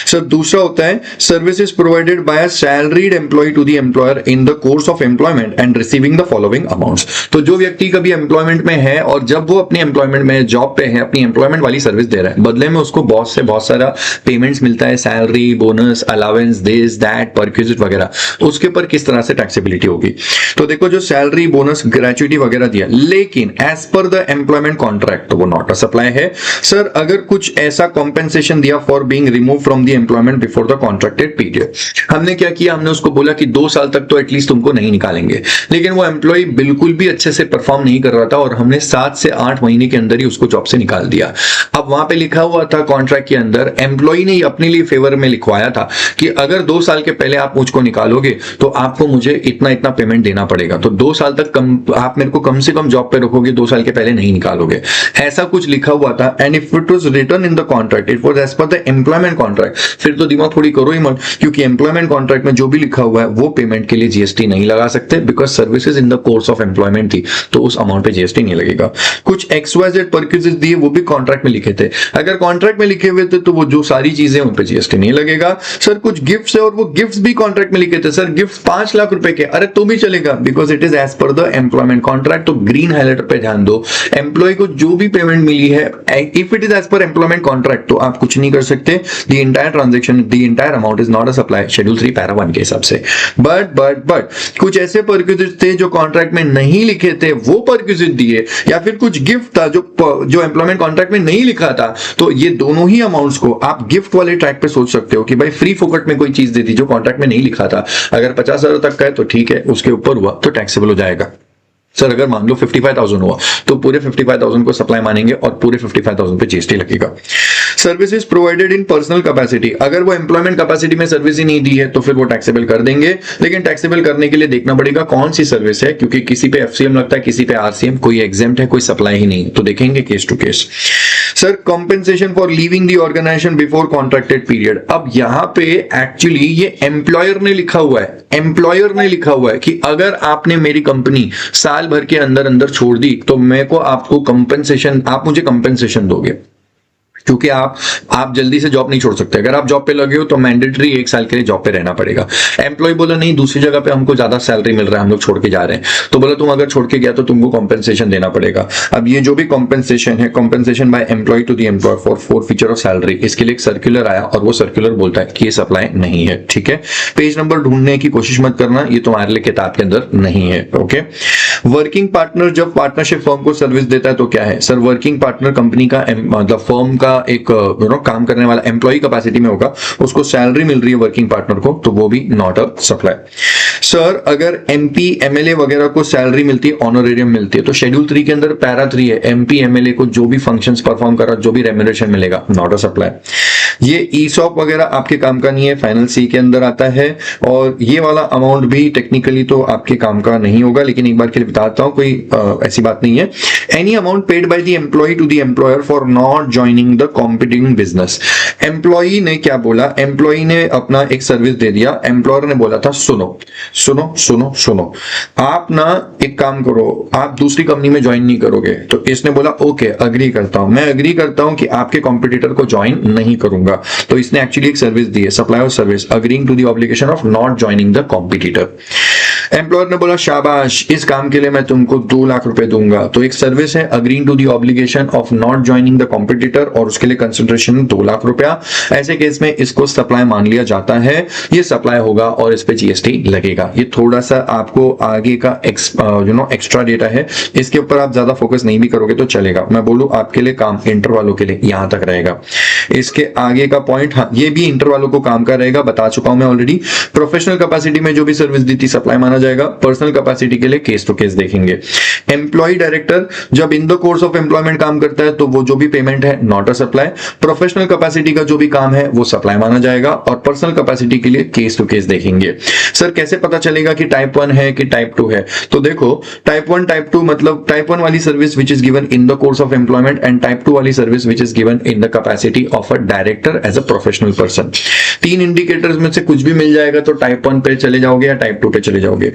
Sir दूसरा होता है services provided by a salaried employee to the employer in the course of employment and receiving the following amounts. तो जो व्यक्ति कभी एम्प्लॉयमेंट में है और जब वो अपनी एम्प्लॉयमेंट में जॉब पे है, अपनी एम्प्लॉयमेंट वाली सर्विस दे रहा है, बदले में उसको बॉस से बहुत सारा पेमेंट्स मिलता है, salary, bonus, allowance, this that, perquisite वगैरह, उसके ऊपर किस तरह से टैक्सेबिलिटी होगी। तो देखो जो सैलरी, बोनस, ग्रेचुइटी वगैरह दिया, लेकिन as per the employment contract तो वो नॉट अ सप्लाई है। सर अगर कुछ ऐसा कॉम्पेंसेशन दिया for being remove from the employment before the contracted period, हमने क्या किया, हमने उसको बोला कि 2 साल तक तो एटलीस्ट तुमको नहीं निकालेंगे, लेकिन वो एम्प्लॉय बिल्कुल भी अच्छे से परफॉर्म नहीं कर रहा था और हमने 7 से 8 महीने के अंदर ही उसको जॉब से निकाल दिया। अब वहां पे लिखा हुआ था कॉन्ट्रैक्ट के अंदर, एम्प्लॉय ने अपने लिए फेवर में लिखवाया था कि अगर 2 साल के पहले आप मुझको निकालोगे तो आपको मुझे इतना इतना पेमेंट देना पड़ेगा। तो 2 साल तक आप मेरे को कम से कम जॉब पे रखोगे, 2 साल के पहले नहीं निकालोगे, ऐसा कुछ लिखा हुआ था। And if it was written in the contract, it was as per the employment contract, फिर तो दिमाग थोड़ी करो ही मत, क्योंकि एम्प्लॉयमेंट कॉन्ट्रैक्ट में जो भी लिखा हुआ है वो पेमेंट के लिए जीएसटी नहीं लगा सकते, because services in the course of employment थी, तो उस अमाउंट पे जीएसटी नहीं लगेगा। कुछ एक्सवाइजेड परक्विजिट दिए, वो भी कॉन्ट्रैक्ट में लिखे थे, अगर कॉन्ट्रैक्ट में लिखे हुए थे तो वो जो सारी चीजें उन पे जीएसटी नहीं लगेगा। सर कुछ गिफ्ट्स है और वो गिफ्ट्स भी कॉन्ट्रैक्ट में लिखे थे, सर गिफ्ट 5 लाख रुपए के, अरे तो भी चलेगा, because it is as per the employment contract. तो ग्रीन हाइलाइटर पे ध्यान दो, एम्प्लॉय को जो भी पेमेंट मिली है, if it is as per employment contract तो आप कुछ नहीं कर सकते, the entire transaction, the entire amount is not a supply, schedule 3 para 1 के हिसाब से। बट कुछ ऐसे परक्विजिट थे जो कॉन्ट्रैक्ट में नहीं लिखे थे, वो परक्विजिट दिए, या फिर कुछ गिफ्ट था जो एम्प्लॉयमेंट कॉन्ट्रैक्ट में नहीं लिखा था, तो ये दोनों ही अमाउंट्स को आप गिफ्ट वाले ट्रैक पे सोच सकते हो कि भाई फ्री फोकट में कोई चीज दे दी जो कॉन्ट्रैक्ट में नहीं लिखा था, अगर 50,000 तक का है तो ठीक है, उसके ऊपर हुआ तो टैक्सेबल हो जाएगा। सर अगर मान लो 55,000 हुआ तो पूरे 55,000 को सप्लाई मानेंगे और पूरे 55,000 पे जीएसटी लगेगा। Services provided in personal capacity, अगर वो एम्प्लॉयमेंट कैपेसिटी में सर्विस ही नहीं दी है तो फिर वो टैक्सेबल कर देंगे, लेकिन टैक्सेबल करने के लिए देखना पड़ेगा कौन सी सर्विस है, क्योंकि किसी पे एफसीएम लगता है, किसी पे आरसीएम, कोई एग्जेम्प्ट है, कोई सप्लाई ही नहीं, तो देखेंगे case to case. Sir compensation for leaving the organisation before contracted period, अब यहां पे एक्चुअली ये एम्प्लॉयर ने लिखा हुआ है, एम्प्लॉयर ने लिखा हुआ है कि अगर आपने मेरी कंपनी साल भर के अंदर अंदर छोड़ दी तो मैं को आपको कंपेंसेशन, आप मुझे कंपेंसेशन दोगे, क्योंकि आप जल्दी से जॉब नहीं छोड़ सकते। अगर आप जॉब पे लगे हो तो मैंडेटरी 1 साल के लिए जॉब पे रहना पड़ेगा। एम्प्लॉय बोला नहीं, दूसरी जगह पे हमको ज्यादा सैलरी मिल रहा है, हम लोग छोड़ के जा रहे हैं, तो बोला तुम अगर छोड़ के गया तो तुमको कॉम्पेंसेशन देना पड़ेगा। अब ये जो भी कॉम्पेंसेशन है, compensation by employee to the employer for forfeiture of salary, इसके लिए एक सर्कुलर आया और वो सर्कुलर बोलता है कि ये सप्लाई नहीं है, ठीक है। पेज नंबर ढूंढने की कोशिश मत करना, ये तुम्हारे लिए किताब के अंदर नहीं है, ओके। वर्किंग पार्टनर जब पार्टनरशिप फर्म को सर्विस देता है तो क्या है सर, वर्किंग पार्टनर कंपनी का मतलब फर्म का एक काम करने वाला एम्प्लॉय कैपेसिटी में होगा, उसको सैलरी मिल रही है वर्किंग पार्टनर को, तो वो भी नॉट अ सप्लाई। सर अगर एमपी एमएलए वगैरह को सैलरी मिलती है, ऑनरेरियम मिलती है, तो शेड्यूल 3 के अंदर पैरा 3 है, एमपी एमएलए को जो भी फंक्शंस परफॉर्म करा, जो भी रेम्यूनरेशन मिलेगा, नॉट अ सप्लाई। ये ईसॉप वगैरह आपके काम का नहीं है, फाइनल सी के अंदर आता है, और ये वाला अमाउंट भी टेक्निकली तो आपके काम का नहीं होगा, लेकिन एक बार के लिए बताता हूं, कोई ऐसी बात नहीं है। Any amount paid by the employee to the employer for not joining the competing business. Employee ने क्या बोला, एम्प्लॉय ने अपना एक सर्विस दे दिया, एम्प्लॉयर ने बोला था सुनो सुनो सुनो सुनो, आप ना एक काम करो, आप दूसरी कंपनी में ज्वाइन नहीं करोगे, तो इसने बोला ओके अग्री करता हूं, मैं अग्री करता हूं कि आपके कॉम्पिटिटर को ज्वाइन नहीं करूंगा, तो इसने एक्चुअली एक सर्विस दी है, supply of service, agreeing to the obligation of not joining the competitor. Employer ने बोला शाबाश, इस काम के लिए मैं तुमको 2 लाख रुपए दूंगा, तो एक सर्विस है agreeing to the obligation of not joining the competitor, और उसके लिए कंसिडरेशन 2 लाख रुपया। ऐसे केस में इसको सप्लाई मान लिया जाता है, ये सप्लाई होगा और इस पे जीएसटी लगेगा। ये थोड़ा सा आपको आगे का एक्स्ट्रा डेटा है, इसके ऊपर आप ज्यादा फोकस नहीं भी करोगे तो चलेगा, मैं बोलूं आपके लिए काम, इंटर वालों के लिए यहां तक रहेगा। इसके आगे का पॉइंट, हाँ ये भी इंटर वालों को काम का रहेगा, बता चुका हूं मैं ऑलरेडी। प्रोफेशनल कैपेसिटी में जो भी सर्विस दी थी सप्लाई माना जाएगा, पर्सनल कैपेसिटी के लिए केस टू केस देखेंगे। एम्प्लॉय डायरेक्टर जब in the course of employment काम करता है तो वो जो भी पेमेंट है not a supply, professional capacity का जो भी काम है वो सप्लाई माना जाएगा, और पर्सनल कैपेसिटी के लिए केस टू केस देखेंगे। सर कैसे पता चलेगा कि टाइप 1 है कि टाइप 2 है, तो देखो टाइप 1 टाइप 2 मतलब टाइप 1 वाली service which is given in the course of employment, and type 2 वाली service which is given in the capacity of a director as a professional person. 3 indicators में से कुछ भी मिल जाएगा तो टाइप 1 पे चले जाओगे या टाइप 2 पे चले जाओगे।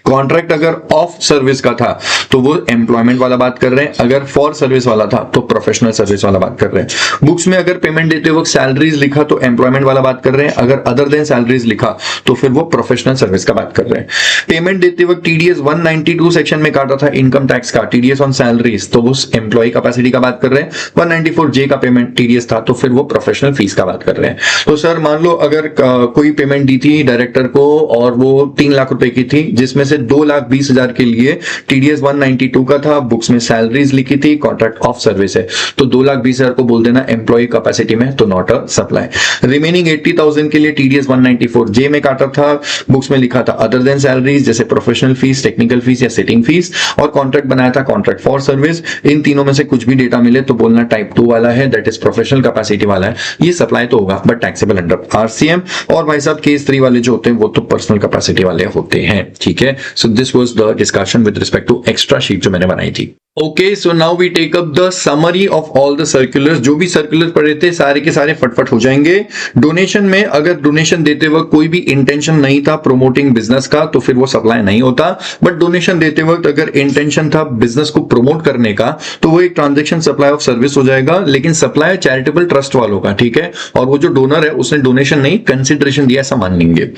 कॉन्ट्रैक्ट अगर ऑफ सर्विस का था तो वो एम्प्लॉयमेंट वाला बात कर रहे हैं, अगर फॉर सर्विस वाला था तो प्रोफेशनल सर्विस वाला बात कर रहे हैं। बुक्स में अगर पेमेंट देते वक्त सैलरीज लिखा तो एम्प्लॉयमेंट वाला बात कर रहे हैं, अगर अदर देन सैलरीज लिखा तो फिर वो प्रोफेशनल सर्विस का बात कर रहे हैं। पेमेंट देते वक्त टीडीएस 192 सेक्शन में काटा था इनकम टैक्स का, टीडीएस ऑन सैलरीज, तो वो एम्प्लॉय कैपेसिटी का बात कर रहे हैं। 194 जे का पेमेंट टीडीएस था तो फिर वो प्रोफेशनल फीस का बात कर रहे हैं। तो सर मान लो अगर कोई पेमेंट दी थी डायरेक्टर को और वो 3 लाख रुपए की थी, जिसमें से 2,20,000 के लिए टीडीएस 192 का था, बुक्स में सैलरीज लिखी थी, कॉन्ट्रैक्ट ऑफ सर्विस है, तो 2,20,000 को बोल देना एम्प्लॉय कैपेसिटी में, तो नॉट अ सप्लाई। रिमेनिंग 80,000 के लिए टीडीएस 194 जे में काटा था, बुक्स में लिखा था अदर देन सैलरीज, जैसे प्रोफेशनल फीस, टेक्निकल फीस या सिटिंग फीस, और कॉन्ट्रैक्ट बनाया था कॉन्ट्रैक्ट फॉर सर्विस। इन तीनों में से कुछ भी डेटा मिले तो बोलना टाइप 2 वाला है, दैट इज प्रोफेशनल कैपेसिटी वाला है, ये सप्लाई तो होगा बट टैक्सेबल अंडर आरसीएम। और भाई साहब केस 3 वाले जो होते हैं वो तो पर्सनल कैपेसिटी वाले होते हैं, ठीक है। So this was the discussion with respect to extra sheet जो मैंने बनाई थी। Okay, so now we take up the summary of all the circulars. जो भी सर्कुलर पढ़े थे सारे के सारे फटफट हो जाएंगे। डोनेशन में अगर डोनेशन देते वक्त कोई भी इंटेंशन नहीं था प्रोमोटिंग बिजनेस का तो फिर वो सप्लाई नहीं होता, बट डोनेशन देते वक्त अगर इंटेंशन था बिजनेस को प्रमोट करने का तो वो एक ट्रांजैक्शन सप्लाई ऑफ सर्विस हो जाएगा, लेकिन सप्लाई चैरिटेबल ट्रस्ट वालों का, ठीक है। और वो जो डोनर है उसने डोनेशन नहीं कंसिडरेशन दिया, ऐसा मान लेंगे।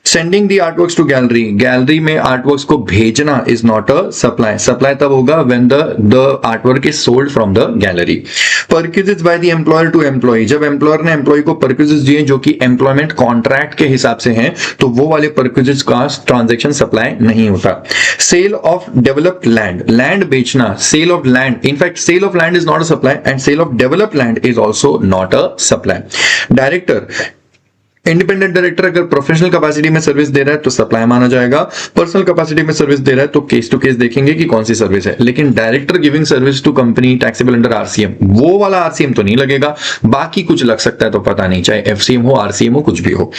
Sending the artworks to gallery, gallery में आर्टवर्क्स को भेजना is not a supply. Supply तब होगा when the artwork is sold from the gallery. Perquisites by the employer to employee, जब एम्प्लॉयर ने एम्प्लॉय को परक्विजिट्स दिए जो कि एम्प्लॉयमेंट कॉन्ट्रैक्ट के हिसाब से हैं, तो वो वाले परक्विजिट्स का ट्रांजैक्शन सप्लाई नहीं होता। Sale of developed land, land बेचना, sale of land, in fact sale of land is not a supply and sale of developed land is also not a supply. Director, independent director अगर professional capacity में service दे रहा है तो supply माना जाएगा, personal capacity में सर्विस दे रहा है तो केस टू केस देखेंगे कि कौन सी सर्विस है। लेकिन director giving service to company taxable under RCM, वो वाला आरसीएम तो नहीं लगेगा, बाकी कुछ लग सकता है तो पता नहीं, चाहे एफसीएम हो आरसीएम हो कुछ भी हो।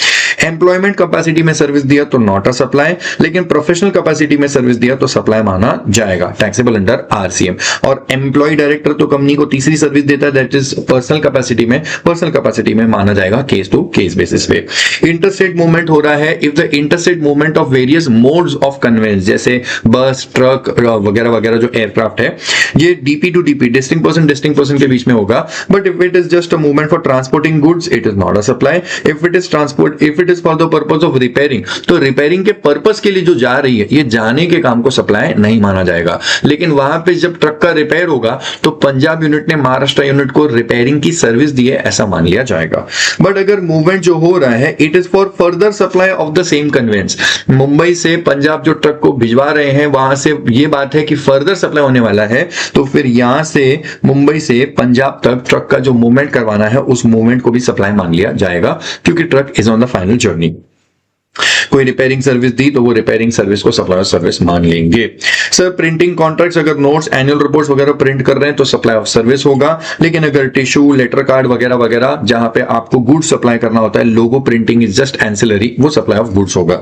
एम्प्लॉयमेंट कैपेसिटी में सर्विस दिया तो नॉट अ सप्लाई, लेकिन प्रोफेशनल कैपेसिटी में सर्विस दिया तो सप्लाई माना जाएगा, टैक्सेबल अंडर आरसीएम। और एम्प्लॉय डायरेक्टर तो कंपनी को तीसरी सर्विस देता है, दैट इज पर्सनल कैपेसिटी में, पर्सनल कैपेसिटी में माना जाएगा केस टू केस बेसिस पे। इंटरस्टेट मूवमेंट हो रहा है, if the interstate movement of various modes of conveyance, जैसे बस, ट्रक वगैरह वगैरह जो एयरक्राफ्ट है, ये DP to DP, distinct person के बीच में होगा। But if it is just a movement for transporting goods it is not a supply. If it is for the purpose of repairing, तो repairing के पर्पस के लिए जो जा रही है, ये जाने के काम को सप्लाई नहीं माना जाएगा। लेकिन वहां पे जब ट्रक का रिपेयर होगा तो पंजाब यूनिट ने महाराष्ट्र यूनिट को रिपेयरिंग की सर्विस दी है, ऐसा मान लिया जाएगा। बट अगर मूवमेंट जो हो रहा है, it is for further supply of the same conveyance. Mumbai से पंजाब जो ट्रक को भिजवा रहे हैं वहां से ये बात है कि फर्दर सप्लाई होने वाला है, तो फिर यहां से मुंबई से पंजाब तक ट्रक का जो मूवमेंट करवाना है उस मूवमेंट को भी सप्लाई मान लिया जाएगा, क्योंकि truck is on the final journey. कोई रिपेयरिंग सर्विस दी तो वो रिपेयरिंग सर्विस को सप्लाई ऑफ सर्विस मान लेंगे। सर प्रिंटिंग कॉन्ट्रैक्ट्स, अगर नोट्स एनुअल रिपोर्ट्स वगैरह प्रिंट कर रहे हैं तो सप्लाई ऑफ सर्विस होगा, लेकिन अगर टिश्यू, लेटर कार्ड वगैरह वगैरह जहां पे आपको गुड्स सप्लाई करना होता है, logo printing is just ancillary, वो सप्लाई ऑफ गुड्स होगा।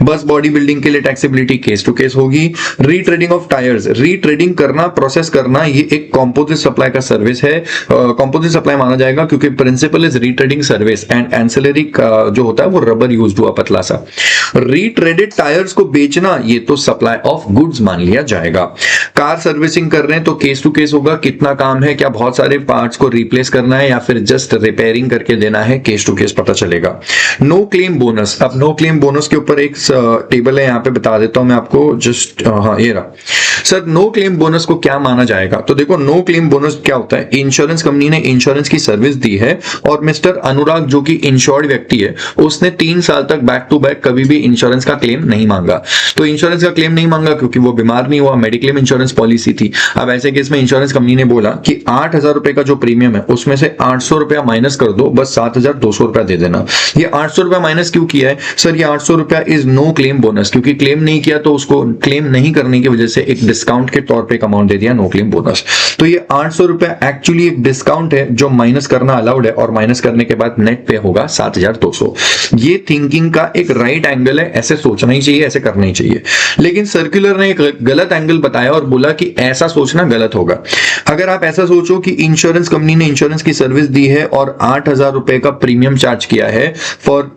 बस बॉडी बिल्डिंग के लिए टैक्सेबिलिटी केस टू केस होगी। रीट्रेडिंग ऑफ टायर्स, रीट्रेडिंग करना, प्रोसेस करना, ये एक कॉम्पोजिट सप्लाई का सर्विस है, कॉम्पोजिट सप्लाई माना जाएगा, क्योंकि principal is retreading service and ancillary जो होता है वो रबर यूज हुआ पतला सा। रीट्रेडेड टायर्स को बेचना, ये तो सप्लाई ऑफ गुड्स मान लिया जाएगा। कार सर्विसिंग कर रहे हैं तो केस टू केस होगा, कितना काम है, क्या बहुत सारे पार्ट्स को रिप्लेस करना है या फिर जस्ट रिपेयरिंग करके देना है, केस टू केस पता चलेगा। नो क्लेम बोनस, अब नो क्लेम बोनस के ऊपर एक टेबल है, यहां पे बता देता हूं मैं आपको, जस्ट हाँ ये रहा। सर नो क्लेम बोनस को क्या माना जाएगा, तो देखो नो क्लेम बोनस क्या होता है, इंश्योरेंस कंपनी ने इंश्योरेंस की सर्विस दी है और मिस्टर अनुराग जो कि इंश्योर्ड व्यक्ति है, उसने 3 साल तक बैक टू बैक कभी भी इंश्योरेंस का क्लेम नहीं मांगा। तो इंश्योरेंस का क्लेम नहीं मांगा क्योंकि वो बीमार नहीं हुआ, मेडिक्लेम इंश्योरेंस पॉलिसी थी। अब ऐसे केस में इंश्योरेंस कंपनी ने बोला कि 8,000 रुपए का जो प्रीमियम है उसमें से 800 रुपया माइनस कर दो, बस 7,200 रुपया दे देना। ये 800 रुपया माइनस क्यों किया है सर, ये 800 रुपया इज नो क्लेम बोनस, क्योंकि क्लेम नहीं किया तो उसको क्लेम नहीं करने की वजह से एक डिस्काउंट के तौर पे एक अमाउंट दे दिया, नो क्लेम बोनस। तो ये 800 रुपया एक्चुअली एक डिस्काउंट है जो माइनस करना अलाउड है, और माइनस करने के बाद नेट पे होगा 7,200। ये थिंकिंग का एक राइट एंगल है, ऐसे सोचना ही चाहिए, ऐसे करना ही चाहिए। लेकिन सर्कुलर ने एक गलत एंगल बताया और बोला कि ऐसा सोचना गलत होगा। अगर आप ऐसा सोचो कि इंश्योरेंस कंपनी ने इंश्योरेंस की सर्विस दी है और 8,000 रुपए का प्रीमियम चार्ज किया है for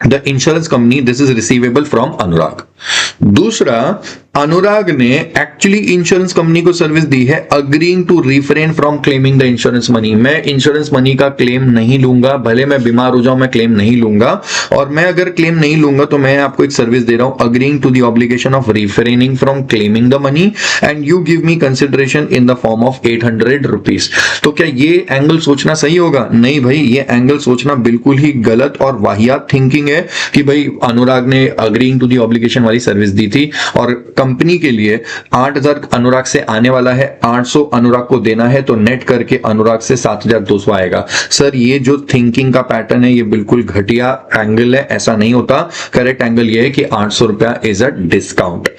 the insurance company, this is receivable from Anurag. दूसरा, अनुराग ने एक्चुअली इंश्योरेंस कंपनी को सर्विस दी है agreeing to refrain from claiming the insurance money. मैं इंश्योरेंस मनी का क्लेम नहीं लूंगा, भले मैं बीमार हो जाऊं मैं क्लेम नहीं लूंगा, और मैं अगर क्लेम नहीं लूंगा तो मैं आपको एक सर्विस दे रहा हूं, agreeing to the obligation of refraining from claiming the money and you give me consideration in the form of 800 rupees. तो क्या ये एंगल सोचना सही होगा? नहीं भाई, ये एंगल सोचना बिल्कुल ही गलत और वाहियात थिंकिंग है कि भाई अनुराग ने अग्रीइंग टू द ऑब्लिगेशन वाली सर्विस दी थी और कंपनी के लिए 8,000 अनुराग से आने वाला है, 800 अनुराग को देना है, तो नेट करके अनुराग से 7,200 आएगा। सर ये जो थिंकिंग का पैटर्न है ये बिल्कुल घटिया एंगल है, ऐसा नहीं होता। करेक्ट एंगल ये है कि 800 रुपया इज अ डिस्काउंट।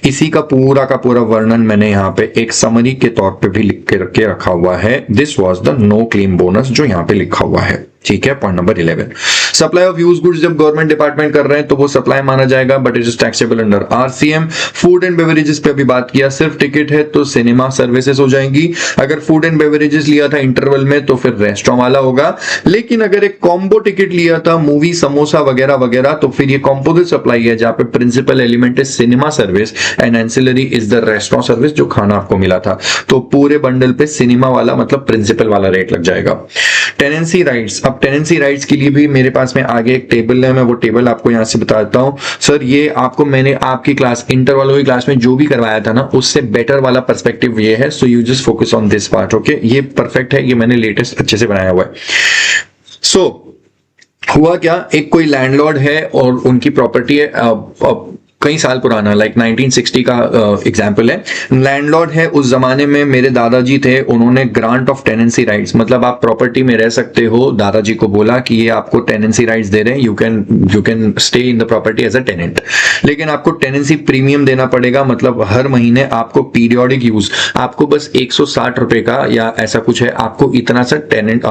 इसी का पूरा वर्णन मैंने यहाँ पे एक समरी के तौर पे भी लिख के रखा हुआ है। This was the no claim bonus जो यहाँ पे लिखा हुआ है, ठीक है। Point number 11, supply of use goods जब गवर्नमेंट डिपार्टमेंट कर रहे हैं तो वो सप्लाई माना जाएगा, but it is taxable under RCM. Food and beverages पे अभी बात किया, सिर्फ टिकट है तो सिनेमा सर्विसेज हो जाएंगी। अगर फूड एंड बेवरेजेस लिया था इंटरवल में तो फिर रेस्टोरेंट वाला होगा, लेकिन अगर एक कॉम्बो टिकट लिया था मूवी, समोसा वगैरह वगैरह, तो फिर ये कॉम्पोजिट सप्लाई है जहां पे प्रिंसिपल एलिमेंट है cinema service and ancillary is the restaurant service जो खाना आपको मिला था। तो पूरे बंडल पे सिनेमा वाला मतलब प्रिंसिपल वाला रेट लग जाएगा। टेनेंसी राइट्स, अब टेनेंसी राइट्स के लिए भी मेरे पास में आगे एक टेबल है, मैं वो टेबल आपको यहां से बता देता हूं। सर ये आपको मैंने आपकी क्लास इंटर वालों की क्लास में जो भी करवाया था ना उससे बेटर वाला पर्सपेक्टिव ये है, so you just focus on this part, okay. ये परफेक्ट है, ये मैंने लेटेस्ट अच्छे से बनाया हुआ है। सो हुआ क्या, एक कोई लैंडलॉर्ड है और उनकी प्रॉपर्टी है कई साल पुराना, लाइक 1960 का एग्जाम्पल है। लैंडलॉर्ड है, उस जमाने में मेरे दादाजी थे, उन्होंने ग्रांट ऑफ टेनेंसी राइट्स, मतलब आप प्रॉपर्टी में रह सकते हो, दादाजी को बोला कि ये आपको टेनेंसी राइट्स दे रहे हैं, you can stay in the property as a tenant, लेकिन आपको टेनेंसी प्रीमियम देना पड़ेगा, मतलब हर महीने आपको पीरियोडिक यूज, आपको बस 160 रुपए का या ऐसा कुछ है, आपको इतना सा टेनेंट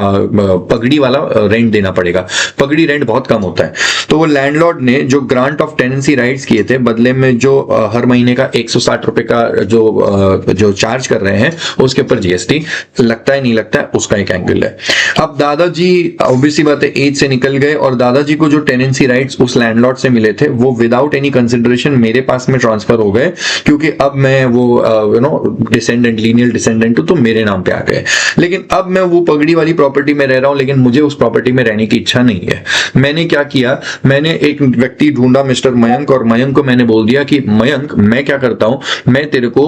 पगड़ी वाला रेंट देना पड़ेगा। पगड़ी रेंट बहुत कम होता है। तो वो लैंडलॉर्ड ने जो ग्रांट ऑफ टेनेंसी राइट्स किए थे, बदले में जो हर महीने का 160 रुपए का जो चार्ज कर रहे हैं उसके ऊपर जीएसटी लगता है नहीं लगता है, उसका एक एंगल है। अब दादाजी ऑब्वियसली बात है एज से निकल गए और दादाजी को जो टेनेंसी राइट्स उस लैंडलॉर्ड से मिले थे वो विदाउट एनी कंसिडरेशन मेरे पास में ट्रांसफर हो गए, क्योंकि अब मैं वो डिसेंडेंट, लीनियल डिसेंडेंट हूं, तो मेरे नाम पे आ गए। लेकिन अब मैं वो पगड़ी वाली प्रॉपर्टी में रह रहा हूं, लेकिन मुझे उस प्रॉपर्टी में रहने की इच्छा नहीं है। मैंने क्या किया, मैंने एक व्यक्ति ढूंढा, मिस्टर मयंक, और मयंक को मैंने बोल दिया कि मयंक मैं क्या करता हूं, मैं तेरे को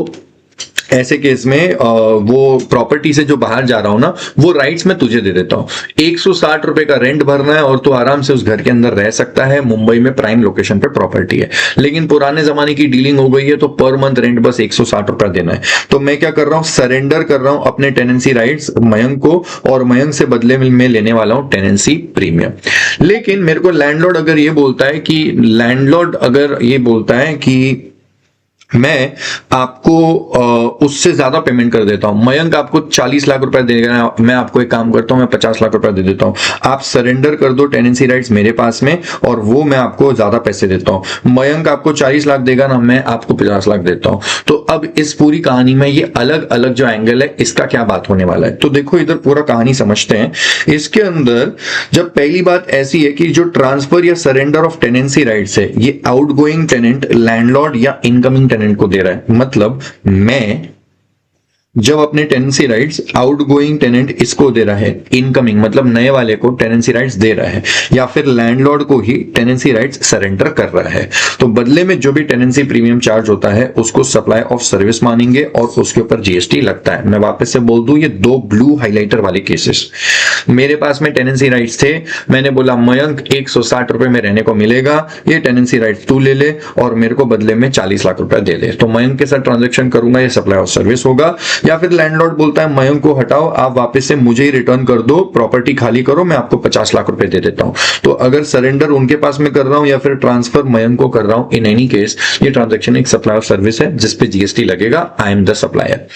ऐसे केस में वो प्रॉपर्टी से जो बाहर जा रहा हूं ना, वो राइट्स मैं तुझे दे देता हूं। 160 रुपए का रेंट भरना है और तू आराम से उस घर के अंदर रह सकता है। मुंबई में प्राइम लोकेशन पे प्रॉपर्टी है, लेकिन पुराने जमाने की डीलिंग हो गई है, तो पर मंथ रेंट बस 160 रुपया देना है। तो मैं क्या कर रहा हूं, सरेंडर कर रहा हूं अपने टेनेंसी राइट्स मयंक को, और मयंक से बदले में लेने वाला हूं टेनेंसी प्रीमियम। लेकिन मेरे को लैंडलॉर्ड अगर ये बोलता है कि मैं आपको उससे ज्यादा पेमेंट कर देता हूं, मयंक आपको 40 लाख रुपए देगा, मैं आपको एक काम करता हूं, मैं 50 लाख रुपए दे देता हूं, आप सरेंडर कर दो टेनेंसी राइट्स मेरे पास में, और वो मैं आपको ज्यादा पैसे देता हूं। मयंक आपको 40 लाख देगा ना, मैं आपको 50 लाख देता हूं। तो अब इस पूरी कहानी में ये अलग अलग जो एंगल है, इसका क्या बात होने वाला है, तो देखो इधर पूरा कहानी समझते हैं। इसके अंदर जब पहली बात ऐसी है कि जो ट्रांसफर या सरेंडर ऑफ टेनेंसी राइट्स है, ये आउटगोइंग टेनेंट लैंडलॉर्ड या इनकमिंग टेनेंट को दे रहा है। मतलब मैं जब अपने टेनेंसी राइट्स आउटगोइंग टेनेंट इसको दे रहा है, इनकमिंग मतलब नए वाले को टेनेंसी राइट्स दे रहा है, या फिर लैंडलॉर्ड को ही टेनेंसी राइट्स सरेंडर कर रहा है, तो बदले में जो भी टेनेंसी प्रीमियम चार्ज होता है उसको सप्लाई ऑफ सर्विस मानेंगे और उसके ऊपर जीएसटी लगता है। मैं वापस से बोल दूं, ये दो ब्लू हाइलाइटर वाले केसेस। मेरे पास में टेनेंसी राइट्स थे, मैंने बोला मयंक 160 रुपए में रहने को मिलेगा, ये टेनेंसी राइट्स तू ले ले और मेरे को बदले में 40 लाख रुपए दे दे। तो मयंक के साथ ट्रांजेक्शन करूंगा, ये सप्लाई ऑफ सर्विस होगा। या फिर लैंडलॉर्ड बोलता है मयंक को हटाओ, आप वापस से मुझे ही रिटर्न कर दो, प्रॉपर्टी खाली करो, मैं आपको 50 लाख रुपए दे देता हूं। तो अगर सरेंडर उनके पास में कर रहा हूं या फिर ट्रांसफर मयंक को कर रहा हूं, इन एनी केस ये ट्रांजेक्शन एक सप्लाई ऑफ सर्विस है जिसपे जीएसटी लगेगा, आई एम द सप्लायर।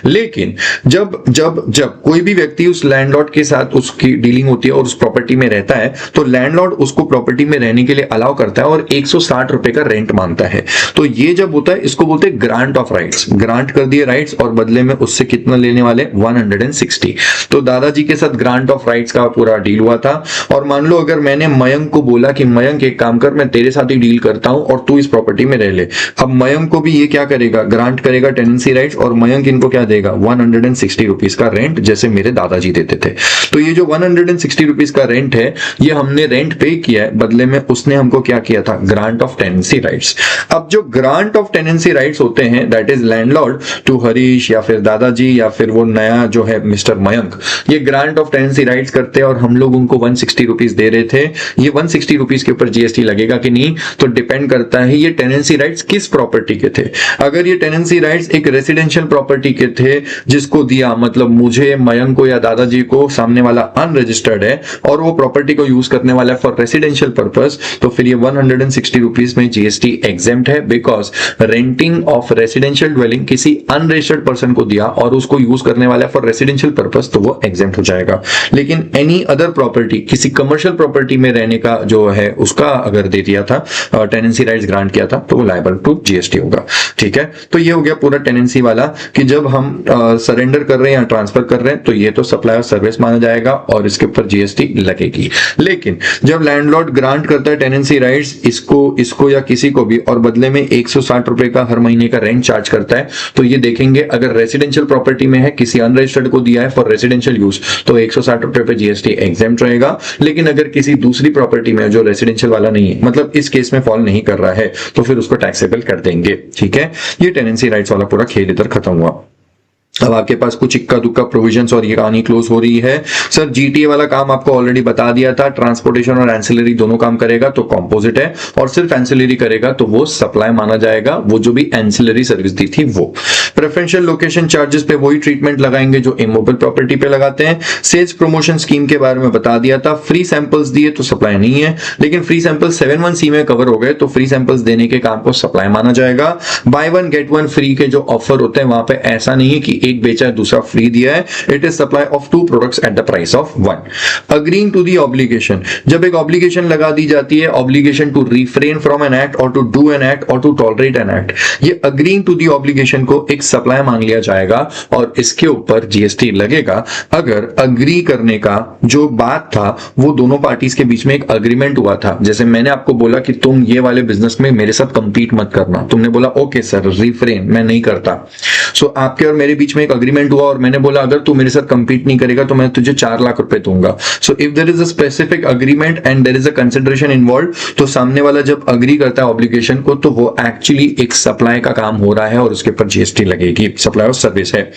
लेकिन जब जब जब कोई भी व्यक्ति उस लैंडलॉर्ड के साथ उसकी डीलिंग होती है और उस प्रॉपर्टी में रहता है, तो लैंडलॉर्ड उसको प्रॉपर्टी में रहने के लिए अलाउ करता है और 160 रुपए का रेंट मांगता है। तो ये जब होता है, इसको बोलते हैं ग्रांट ऑफ राइट्स। ग्रांट कर दिए राइट्स और बदले में उससे कितना लेने वाले, 160। तो दादाजी के साथ ग्रांट ऑफ राइट्स का पूरा डील हुआ था। और मान लो अगर मैंने मयंक को बोला कि मयंक एक काम कर, मैं तेरे साथ ही डील करता हूं और तू इस प्रॉपर्टी में रह ले। अब मयंक को भी ये क्या करेगा, ग्रांट करेगा टेनेंसी राइट्स, और मयंक इनको क्या देगा, 160 रुपीज का रेंट, जैसे मेरे दादाजी देते थे। तो ये जो 160 रुपीज का रेंट है, ये हमने रेंट पे किया है, बदले में उसने हमको क्या किया था, ग्रांट ऑफ टेनेंसी राइट्स। अब जो ग्रांट ऑफ टेनेंसी राइट्स होते हैं, that is landlord to Harish या फिर दादाजी या फिर वो नया जो है मिस्टर मयंक, ये ग्रांट ऑफ टेनेंसी राइट्स करते हैं और हम लोग उनको 160 रुपीज दे रहे थे। ये 160 रुपीज के ऊपर जीएसटी लगेगा कि नहीं, तो डिपेंड करता है ये टेनेंसी राइट्स किस प्रॉपर्टी के थे। अगर ये टेनेंसी राइट्स एक रेसिडेंशियल प्रॉपर्टी के थे जिसको दिया, मतलब मुझे, मयंक को या दादाजी को, सामने वाला अनरजिस्टर्ड है और वो प्रॉपर्टी को यूज करने वाला है फॉर रेसिडेंशियल पर्पस, तो फिर ये 160 रुपीज में जीएसटी एग्जेम्प्ट है, because renting of residential dwelling किसी अनरजिस्टर्ड पर्सन को दिया और उसको यूज करने वाला है फॉर रेसिडेंशियल पर्पस, तो वो एग्जेम्प्ट हो जाएगा। लेकिन एनी अदर प्रॉपर्टी, किसी कमर्शियल प्रॉपर्टी में रहने का जो है उसका अगर दे दिया था, टेनेंसी राइट्स ग्रांट किया था, तो वो लायबल टू जीएसटी होगा। ठीक है, तो ये हो गया पूरा टेनेंसी वाला कि जब हम सरेंडर कर रहे हैं या ट्रांसफर कर रहे हैं तो ये तो सप्लाई ऑफ सर्विस माना जाएगा और इसके ऊपर जीएसटी लगेगी। लेकिन जब लैंडलॉर्ड ग्रांट करता है टेनेंसी राइट्स इसको या किसी को भी, और बदले में 160 रुपए का हर महीने का रेंट चार्ज करता है, तो ये देखेंगे अगर रेसिडेंशियल प्रॉपर्टी में है, किसी अनरजिस्टर्ड को दिया है फॉर रेसिडेंशियल यूज, तो 160 रुपए पे जीएसटी एग्जेम्प्ट रहेगा। लेकिन अगर किसी दूसरी प्रॉपर्टी में जो रेसिडेंशियल वाला नहीं है, मतलब इस केस में फॉल नहीं कर रहा है, तो फिर उसको टैक्सेबल कर देंगे। ठीक है, ये टेनेंसी राइट्स वाला पूरा खेल इधर खत्म हुआ। अब आपके पास कुछ इक्का दुक्का प्रोविजंस और ये कहानी क्लोज हो रही है। सर जीटीए वाला काम आपको ऑलरेडी बता दिया था, ट्रांसपोर्टेशन और एंसिलरी दोनों काम करेगा तो कॉम्पोजिट है, और सिर्फ एंसिलरी करेगा तो वो सप्लाई माना जाएगा, वो जो भी एंसिलरी सर्विस दी थी वो। प्रेफरेंशियल लोकेशन चार्जेस पे वही ट्रीटमेंट लगाएंगे जो इमोबल प्रॉपर्टी पे लगाते हैं। सेल्स प्रमोशन स्कीम के बारे में बता दिया था, फ्री सैंपल्स दिए तो सप्लाई नहीं है, लेकिन फ्री सैंपल्स 7(1) में कवर हो गए तो फ्री सैंपल्स देने के काम को सप्लाई माना जाएगा। By one get one free के जो ऑफर होते हैं वहां पे ऐसा नहीं है कि एक बेचा है दूसरा फ्री दिया है, it is supply of 2 products at the price of 1। Agreeing to the obligation, जब एक ऑब्लिगेशन लगा दी जाती है, obligation to refrain from an act और टू डू एन एक्ट और टू टॉलरेट एन एक्ट, ये अग्रीइंग टू दी ऑब्लिगेशन को एक सप्लाई मान लिया जाएगा और इसके ऊपर जीएसटी लगेगा। अगर अग्री करने का जो बात था वो दोनों पार्टीज के बीच में एक अग्रीमेंट हुआ था, जैसे मैंने आपको बोला कि तुम ये वाले बिजनेस में मेरे साथ कंपीट मत करना, तुमने बोला ओके सर रिफ्रेन, मैं नहीं करता, सो आपके और मेरे बीच में एक अग्रीमेंट हुआ और मैंने बोला अगर तू मेरे साथ कंपीट नहीं करेगा तो मैं तुझे 4 लाख रुपए दूंगा। So if there is a specific agreement and there is a consideration involve, तो सामने वाला जब अग्री करता है ऑब्लिगेशन को तो वो एक्चुअली एक सप्लाई का काम हो रहा है और उसके ऊपर जीएसटी लगेगी। सप्लाई ऑफ सर्विस है।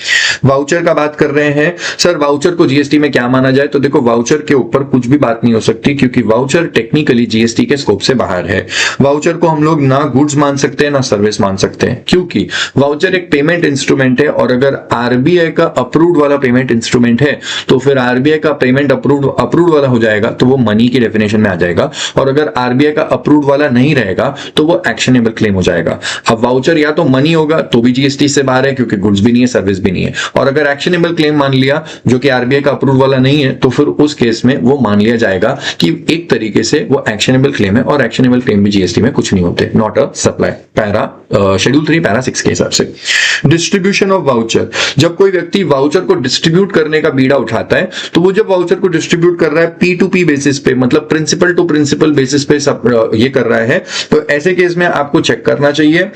वाउचर का बात कर रहे हैं सर, वाउचर को जीएसटी में क्या माना जाए? तो देखो वाउचर के ऊपर कुछ भी बात नहीं हो सकती क्योंकि वाउचर टेक्निकली जीएसटी के स्कोप से बाहर है। वाउचर को हम लोग ना गुड्स मान सकते हैं ना सर्विस मान सकते हैं, क्योंकि वाउचर एक पेमेंट इंस्ट्रूमेंट है और अगर आरबीआई का अप्रूव्ड वाला पेमेंट इंस्ट्रूमेंट है तो फिर आरबीआई का पेमेंट अप्रूव्ड वाला हो जाएगा तो वो मनी की डेफिनेशन में आ जाएगा, और अगर आरबीआई का अप्रूव्ड वाला नहीं रहेगा तो वो एक्शनेबल क्लेम हो जाएगा। अब वाउचर या तो मनी होगा तो भी जीएसटी से बाहर है क्योंकि गुड्स भी नहीं है सर्विस भी नहीं है, और अगर एक्शनेबल क्लेम मान लिया जो कि आरबीआई का अप्रूव्ड वाला नहीं है तो फिर उस केस में वो मान लिया जाएगा कि एक तरीके से वो एक्शनेबल क्लेम है, और एक्शनेबल क्लेम भी जीएसटी में कुछ नहीं होते। Not a supply, para schedule 3 para 6 के हिसाब से। डिस्ट्रीब्यूशन ऑफ वाउचर, जब कोई व्यक्ति वाउचर को डिस्ट्रीब्यूट करने का बीड़ा उठाता है तो वो जब वाउचर को डिस्ट्रीब्यूट कर रहा है P2P बेसिस पे, मतलब प्रिंसिपल टू प्रिंसिपल बेसिस पे ये कर रहा है, तो ऐसे केस में आपको चेक करना चाहिए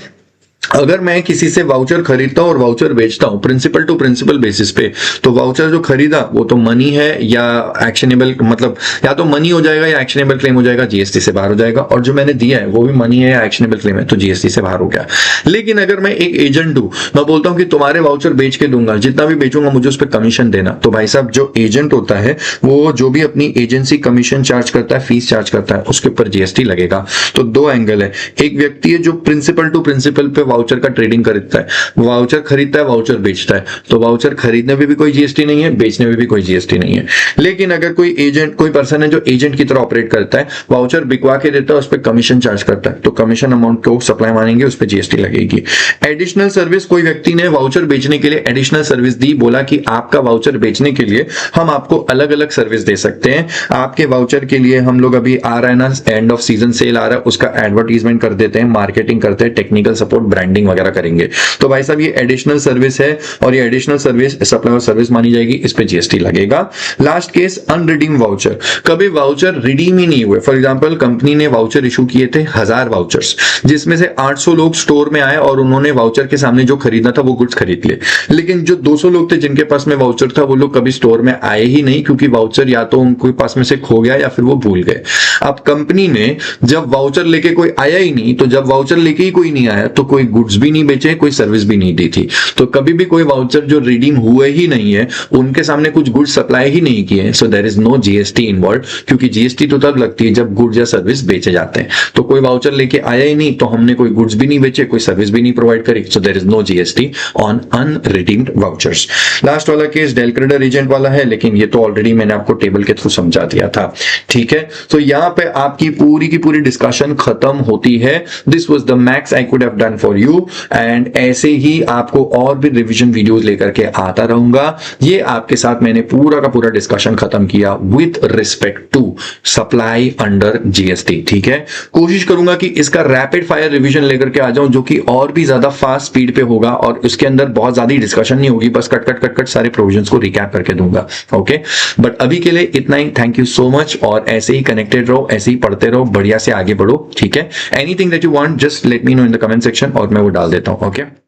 अगर मैं किसी से वाउचर खरीदता हूं और वाउचर बेचता हूं प्रिंसिपल टू प्रिंसिपल बेसिस पे, तो वाउचर जो खरीदा वो तो मनी है या एक्शनेबल, मतलब या तो मनी हो जाएगा या एक्शनेबल क्लेम हो जाएगा, जीएसटी से बाहर हो जाएगा, और जो मैंने दिया है वो भी मनी है या एक्शनेबल क्लेम है तो जीएसटी से बाहर हो गया। लेकिन अगर मैं एक एजेंट हूं, मैं बोलता हूं कि तुम्हारे वाउचर बेच के दूंगा, जितना भी बेचूंगा मुझे उस पर कमीशन देना, तो भाई साहब जो एजेंट होता है वो जो भी अपनी एजेंसी कमीशन चार्ज करता है, फीस चार्ज करता है, उसके ऊपर जीएसटी लगेगा। तो दो एंगल है, एक व्यक्ति है जो प्रिंसिपल टू प्रिंसिपल पे वाउचर का ट्रेडिंग करता है, वाउचर खरीदता है वाउचर बेचता है, तो वाउचर खरीदने में भी कोई जीएसटी नहीं है, बेचने में भी कोई जीएसटी नहीं है। लेकिन अगर कोई एजेंट, कोई पर्सन है जो एजेंट की तरह ऑपरेट करता है, वाउचर बिकवा के देता है, उस पर कमीशन चार्ज करता है, तो कमीशन अमाउंट को सप्लाई मानेंगे, उस पर जीएसटी लगेगी। एडिशनल सर्विस, कोई व्यक्ति ने वाउचर बेचने के लिए एडिशनल सर्विस दी, बोला कि आपका वाउचर बेचने के लिए हम आपको अलग अलग सर्विस दे सकते हैं, आपके वाउचर के लिए हम लोग अभी आ रहा है ना एंड ऑफ सीजन सेल आ रहा है, उसका एडवर्टीजमेंट कर देते हैं, मार्केटिंग करते हैं, टेक्निकल सपोर्ट ब्रांडिंग वगैरह करेंगे, तो भाई साहब ये एडिशनल सर्विस है और ये एडिशनल सर्विस सप्लाई और सर्विस मानी जाएगी, इस पे जीएसटी लगेगा। लास्ट केस अनरिडीम वाउचर, कभी वाउचर रिडीम ही नहीं हुए। फॉर एग्जांपल कंपनी ने वाउचर इशू किए थे 1000 वाउचर्स, जिसमें से 800 लोग स्टोर में आए और उन्होंने वाउचर के सामने जो खरीदना था वो गुड्स खरीद ले, लेकिन जो 200 लोग थे जिनके पास में वाउचर था वो लोग कभी स्टोर में आए ही नहीं, क्योंकि वाउचर या तो उनके पास में से खो गया या फिर वो भूल गए। अब कंपनी ने जब वाउचर लेके कोई आया ही नहीं, तो जब वाउचर लेके ही कोई नहीं आया तो कोई गुड्स भी नहीं बेचे, कोई सर्विस भी नहीं दी थी, तो कभी भी कोई वाउचर जो रिडीम हुए ही नहीं है, उनके सामने कुछ गुड्स सप्लाई ही नहीं किए, so there is no GST involve, क्योंकि जीएसटी तो तब लगती है जब गुड्स या सर्विस बेचे जाते हैं। तो कोई वाउचर लेके आया ही नहीं, तो हमने कोई गुड्स भी नहीं बेचे, कोई सर्विस भी नहीं प्रोवाइड करी, so there is no GST on unredeemed vouchers. Last वाला केस डेल क्रेडिटर एजेंट वाला है, लेकिन ये तो ऑलरेडी मैंने आपको टेबल के थ्रू समझा दिया था, ठीक है। तो यहां पे आपकी पूरी की पूरी डिस्कशन खत्म होती है। This was the max I could have done for you, and ऐसे ही आपको और भी रिवीजन वीडियोस लेकर के आता रहूंगा। ये आपके साथ मैंने पूरा का पूरा डिस्कशन खत्म किया with respect to supply under GST, ठीक है। कोशिश करूंगा कि इसका रैपिड फायर रिवीजन लेकर के आ जाऊं, जो कि और भी ज्यादा फास्ट स्पीड पे होगा और उसके अंदर बहुत ज्यादा डिस्कशन नहीं होगी, बस कट कट कट कट सारे प्रोविजंस को रिकैप करके दूंगा, ओके। बट अभी के लिए इतना ही, थैंक यू सो मच, और ऐसे ही कनेक्टेड रहो, ऐसे ही पढ़ते रहो, बढ़िया से आगे बढ़ो, ठीक है। Anything that you want just let me know in the comment section और मैं वो डाल देता हूं, ओके।